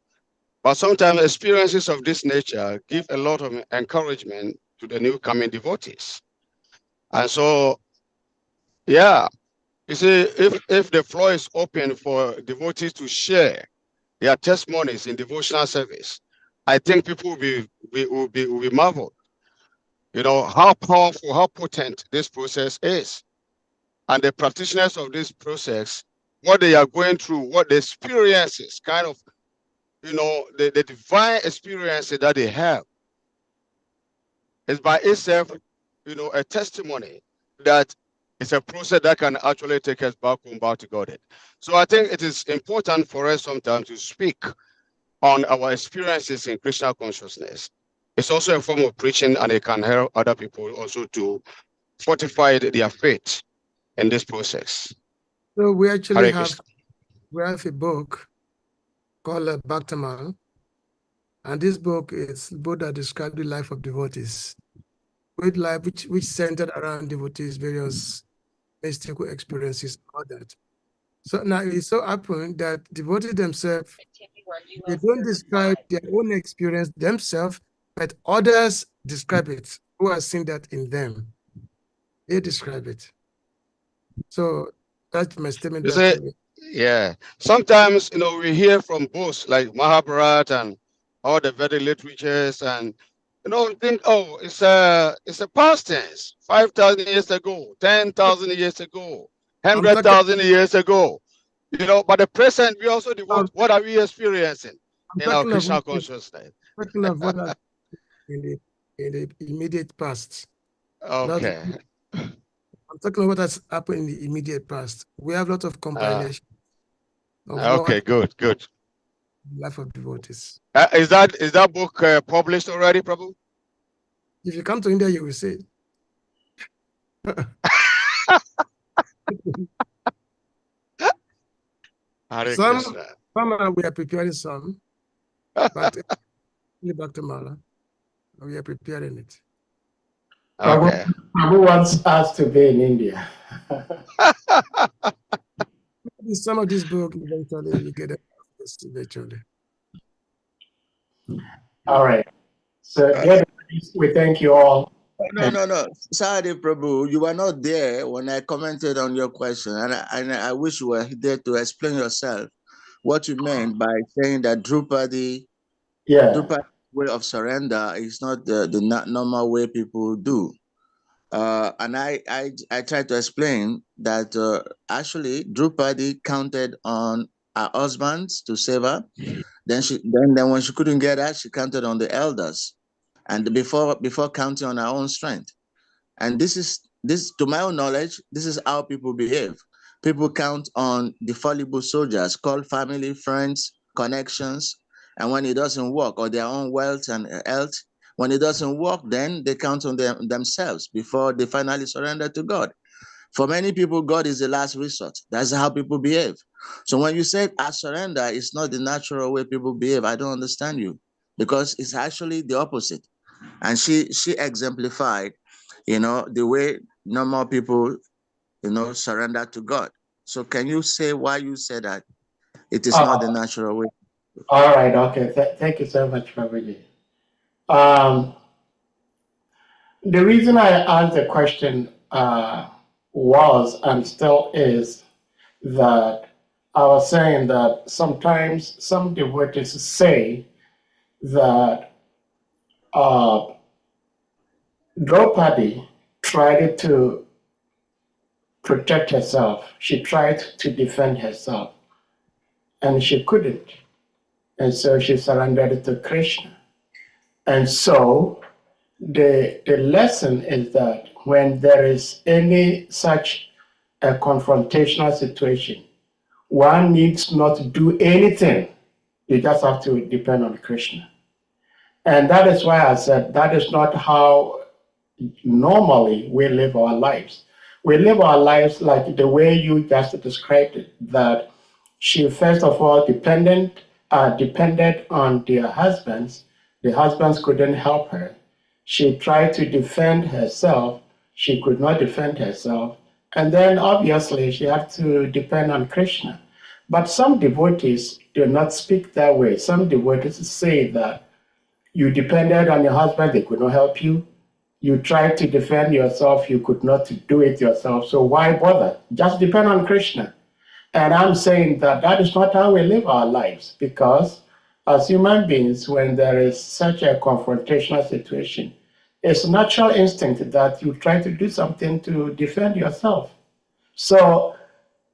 But sometimes experiences of this nature give a lot of encouragement to the new coming devotees. And so, yeah, You see, if the floor is open for devotees to share their testimonies in devotional service, I think people will be marveled. You know, how powerful, how potent this process is. And the practitioners of this process, what they are going through, what the experiences, kind of, you know, the divine experiences that they have is by itself, you know, a testimony that it's a process that can actually take us back home, back to God. So I think it is important for us sometimes to speak on our experiences in Krishna consciousness. It's also a form of preaching, and it can help other people also to fortify their faith in this process. So we actually Hare have a book called Bhaktamal, and this book is a book that describes the life of devotees, with life which centered around devotees' various mystical experiences, all that. So now it so happened that devotees themselves, they don't describe their own experience themselves, but others describe it, who have seen that in them. They describe it. So that's my statement. Yeah. Sometimes, you know, we hear from books like Mahabharata and all the Vedic literatures, and you know, think, oh, it's a past tense, 5,000 years ago, 10,000 years ago, 100,000 years ago. You know, but the present, we also devote. What are we experiencing in our Krishna consciousness? Talking of what are in the immediate past. Okay. I'm talking about what has happened in the immediate past. We have a lot of compilation. Okay, good. Life of devotees. Is that book published already, Prabhu? If you come to India, you will see it. Some we are preparing some, but back to Mala, we are preparing it. Okay. Prabhu wants us to be in India. Some of this book eventually we get it eventually. All right. So we thank you all. No. Sorry, Prabhu, you were not there when I commented on your question, and I wish you were there to explain yourself what you meant by saying that Drupadi's way of surrender is not the normal way people do. And I tried to explain that actually Drupadi counted on her husbands to save her. Then when she couldn't get that, she counted on the elders, and before counting on her own strength. And this to my own knowledge, this is how people behave. People count on the fallible soldiers called family, friends, connections, and when it doesn't work, or their own wealth and health, when it doesn't work, then they count on themselves before they finally surrender to God. For many people, God is the last resort. That's how people behave. So when you say I surrender, it's not the natural way people behave. I don't understand you, because it's actually the opposite. And she exemplified, you know, the way normal people, you know, surrender to God. So can you say why you say that it is not the natural way? All right. Okay. Thank you so much, Prabhuji. The reason I asked the question was and still is that I was saying that sometimes some devotees say that Draupadi tried to protect herself. She tried to defend herself, and she couldn't. And so she surrendered to Krishna. And so the lesson is that when there is any such a confrontational situation, one needs not to do anything. You just have to depend on Krishna. And that is why I said that is not how normally we live our lives. We live our lives like the way you just described it, that she first of all depended on their husbands. The husbands couldn't help her. She tried to defend herself. She could not defend herself. And then obviously she had to depend on Krishna. But some devotees do not speak that way. Some devotees say that you depended on your husband, they could not help you. you tried to defend yourself, you could not do it yourself. So why bother? Just depend on Krishna. And I'm saying that that is not how we live our lives, because as human beings, when there is such a confrontational situation, it's natural instinct that you try to do something to defend yourself. So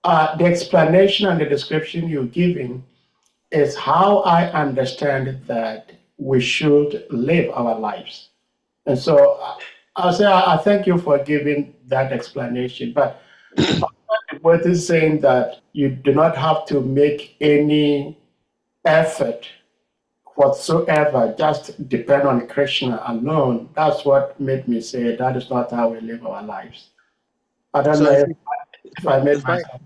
the explanation and the description you're giving is how I understand that we should live our lives. And so I'll say I thank you for giving that explanation. But what is saying that you do not have to make any effort whatsoever, just depend on Krishna alone. That's what made me say that is not how we live our lives. I don't know if I made myself.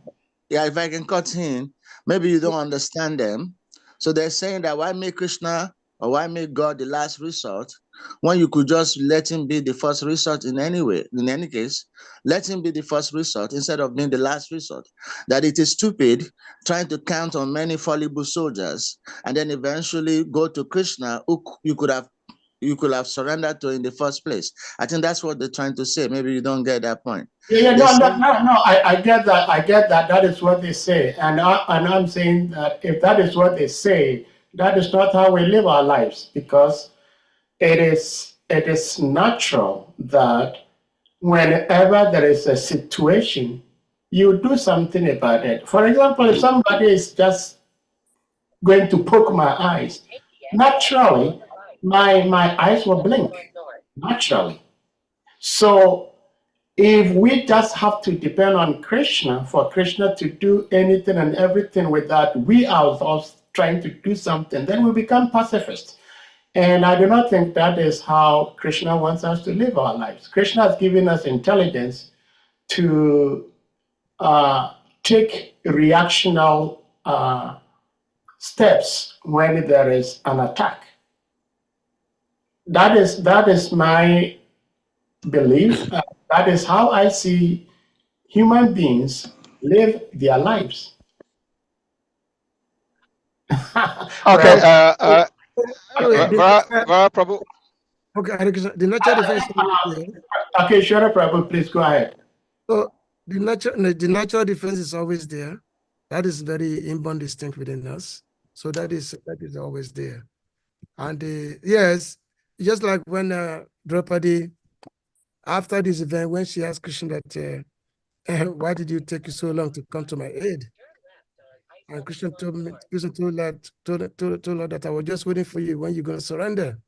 Yeah, if I can cut in, maybe you don't understand them. So they're saying that why make Krishna or why make God the last resort when you could just let him be the first resort in any way, in any case, let him be the first resort instead of being the last resort. That it is stupid trying to count on many fallible soldiers and then eventually go to Krishna who you could have surrendered to in the first place. I think that's what they're trying to say. Maybe you don't get that point. No. I get that. I get that. That is what they say, and I'm saying that if that is what they say, that is not how we live our lives, because it is natural that whenever there is a situation, you do something about it. For example, if somebody is just going to poke my eyes, naturally, my eyes will blink. Naturally. So if we just have to depend on Krishna for Krishna to do anything and everything without we ourselves trying to do something, then we become pacifists. And I do not think that is how Krishna wants us to live our lives. Krishna has given us intelligence to take reactional steps when there is an attack. That is my belief. That is how I see human beings live their lives. Okay. Prabhu. Okay, the natural defense. Okay, sure, Prabhu, please go ahead. So the natural defense is always there. That is very inborn distinct within us. So that is always there. And yes, just like when Draupadi, after this event, when she asked Krishna that, why did you take so long to come to my aid? And Krishna told her that I was just waiting for you when you're going to surrender.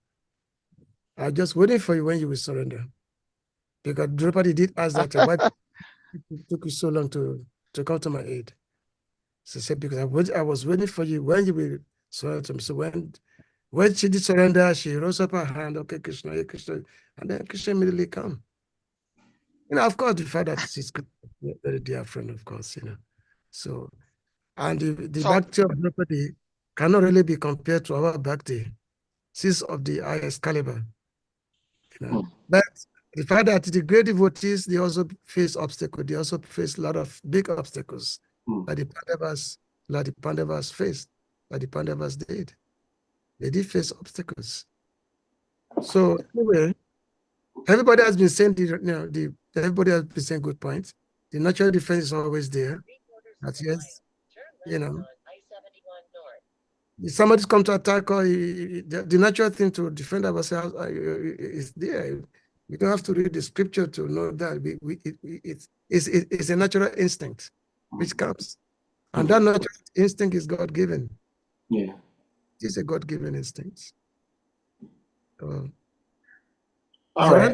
I was just waiting for you when you will surrender. Because Draupadi did ask that, why it took you so long to come to my aid? She said, because I was waiting for you when you will surrender to me. So when she did surrender, she rose up her hand, okay, Krishna, and then Krishna immediately come. Of course, the fact that she's a very dear friend, of course, So, and the bhakti of Draupadi cannot really be compared to our bhakti. She's of the highest caliber. But the fact that the great devotees, they also face obstacles. They also face a lot of big obstacles that the Pandavas faced, that the Pandavas did. They did face obstacles. So anyway, everybody has been saying everybody has been saying good points. The natural defense is always there. But yes, if somebody's come to attack, or the natural thing to defend ourselves is there. We don't have to read the scripture to know that it's a natural instinct which comes. And that natural instinct is God-given. Yeah. It's a God-given instinct. All right.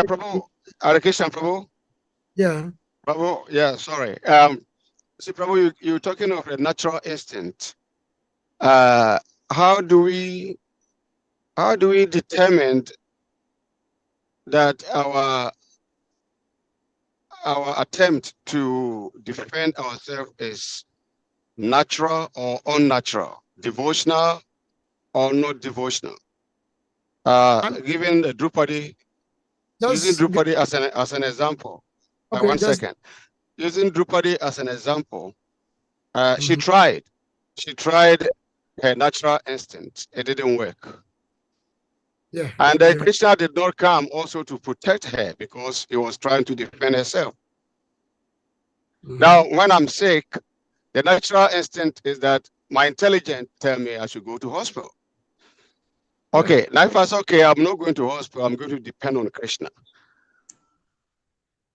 Prabhu, Hare Krishna, Prabhu. Yeah. Prabhu, yeah, sorry. See, Prabhu, you're talking of a natural instinct. How do we determine that our attempt to defend ourselves is natural or unnatural, devotional or not devotional? Given the Drupadi, using Drupadi as an example. Okay, 1 second. Using Drupadi as an example, she tried her natural instinct. It didn't work. Yeah. And Krishna did not come also to protect her because he was trying to defend herself. Now, when I'm sick, the natural instinct is that my intelligence tell me I should go to hospital. Okay, now if I say, okay, I'm not going to hospital, I'm going to depend on Krishna.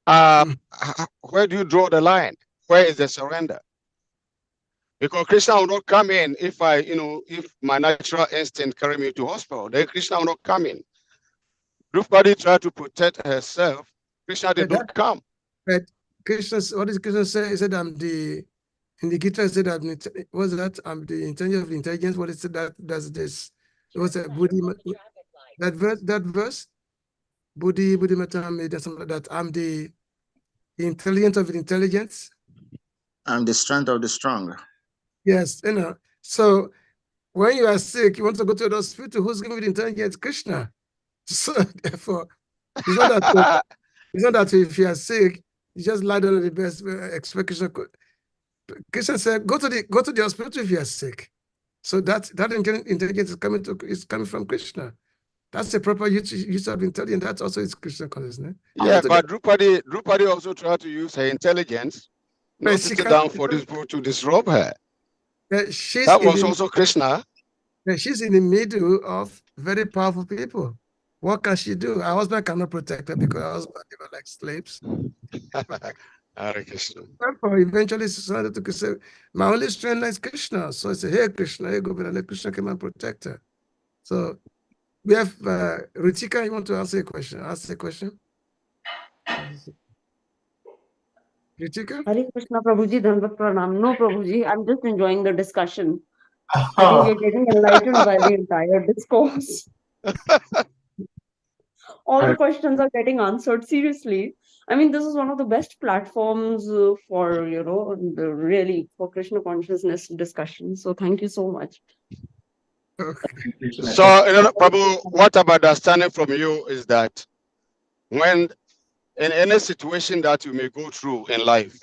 Where do you draw the line? Where is the surrender? Because Krishna will not come in if if my natural instinct carry me to hospital, then Krishna will not come in. Draupadi tried to protect herself. Krishna did not come. But Krishna, what did Krishna say? He said, "I'm the." In the Gita, said, "What's that? I'm the intelligence of intelligence." What is it that does this? It was a Buddhi. That verse, Buddhi Matami, that's something like that. I'm the intelligence of intelligence. I'm the strength of the strong. Yes, So when you are sick, you want to go to the hospital. Who's giving you the intelligence? Krishna. So therefore, it's not that if you are sick, you just lie down on the best expectation. Krishna said, go to the hospital if you are sick. So that intelligence is coming from Krishna. That's the proper use of intelligence. That's also is Krishna consciousness. Yeah, but Draupadi also tried to use her intelligence not to sit down for this people to disrobe her. That was also Krishna. She's in the middle of very powerful people. What can she do? Her husband cannot protect her because her husband, they were like slaves. Hare Krishna. Eventually, she started to say, my only strength is Krishna. So I said, hey, Krishna, hey, Govinda, let Krishna come and protect her. So we have Rutika, you want to ask a question? Ask a question. Rutika? Hare Krishna, Prabhuji, Dhanvat Pranam. No, Prabhuji, I'm just enjoying the discussion. I think we're getting enlightened by the entire discourse. All the questions are getting answered. Seriously. I mean, this is one of the best platforms for, really for Krishna consciousness discussion. So thank you so much. So, Prabhu, what I'm understanding from you is that when in any situation that you may go through in life,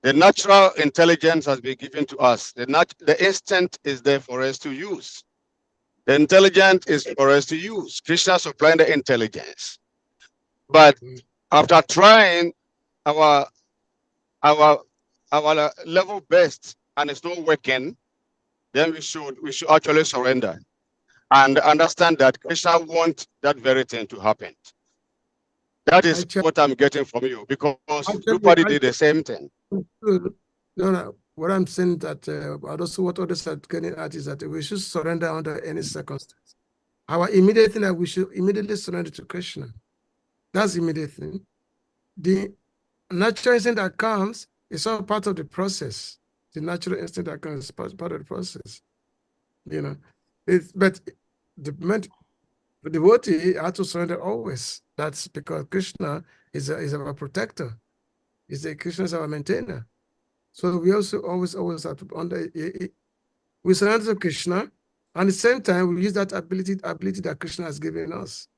the natural intelligence has been given to us. The instinct is there for us to use. The intelligence is for us to use. Krishna supplying the intelligence. But after trying our level best and it's not working, then we should actually surrender and understand that Krishna wants that very thing to happen. That is what I'm getting from you, because Draupadi did the same thing. No. What I'm saying that, also what others are getting at is that we should surrender under any circumstance. Our immediate thing that we should immediately surrender to Krishna. That's the immediate thing. The natural instinct that comes is all part of the process. The natural instinct that comes is part of the process. But the devotee has to surrender always. That's because Krishna is our protector. Krishna is our maintainer. So we also always have to we surrender to Krishna, and at the same time we use that ability that Krishna has given us.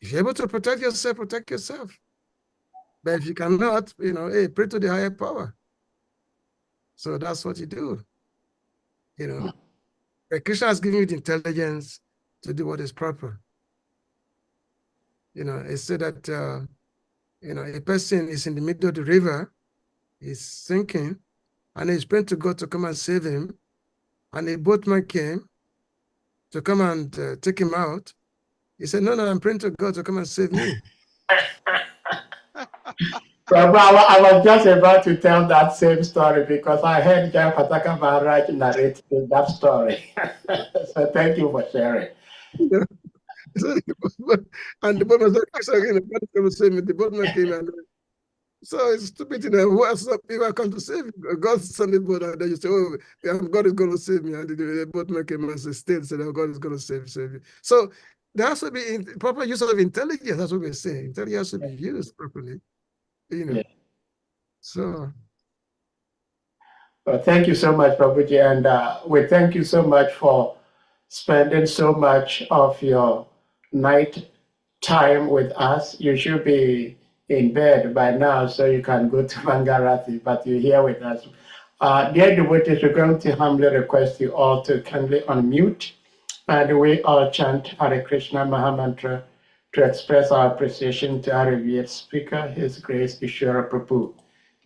If you're able to protect yourself, protect yourself. But if you cannot, hey, pray to the higher power. So that's what you do. But Krishna has given you the intelligence to do what is proper. It's said that a person is in the middle of the river, he's sinking, and he's praying to God to come and save him. And a boatman came to come and take him out. He said, no, I'm praying to God to come and save me. Prabhu, I was just about to tell that same story because I heard Jai Pataka Maharaj narrate that story. So thank you for sharing. And the boatman said, God is going to save me. The boatman came and so it's stupid. Who else people come to save you? God sent the boat and then you say, oh, God is going to save me. And the boatman came and said, oh, God is going to save you. So there has to be proper use of intelligence. That's what we're saying. Intelligence should be used properly. Yeah. So. Well, thank you so much, Prabhuji. And we thank you so much for spending so much of your night time with us. You should be in bed by now so you can go to Mangarati, but you're here with us. Dear devotees, we're going to humbly request you all to kindly unmute And we all chant Hare Krishna Mahamantra to express our appreciation to our revered speaker, His Grace Ishwara Prabhu.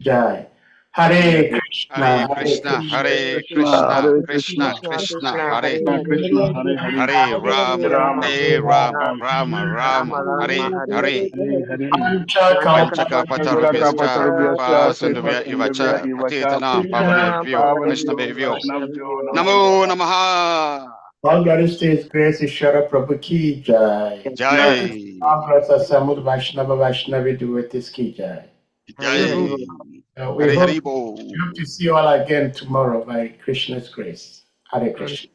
Jai. Hare Krishna, Hare Krishna, Hare Krishna, Krishna, Hare Krishna Krishna, Krishna, Hare Hare Krishna, Hare Hare, Hare Ram, Rama, Hare Hare Ram, Rama, Rama Rama, Rama, Rama, Hare Hare Hare. Hare Hare. Panchakapatarubhyascha, Panchakapatarubhyascha, Kripa Kripa Sindhuvya Sindhuvya Ivacha, Patitanam Patitanam, Pavanebhyo Pavanebhyo, Vaishnavebhyo Vaishnavyo, Namo Namo Namaha. Namaha. All glories to His Grace Ishwara Prabhu ki Jai. Jai, All glories to Samud Vaishnava Vaishnavi devotees ki Jai. Jai, We Hare hope Hare Bo. to see you all again tomorrow by Krishna's grace. Hare Krishna.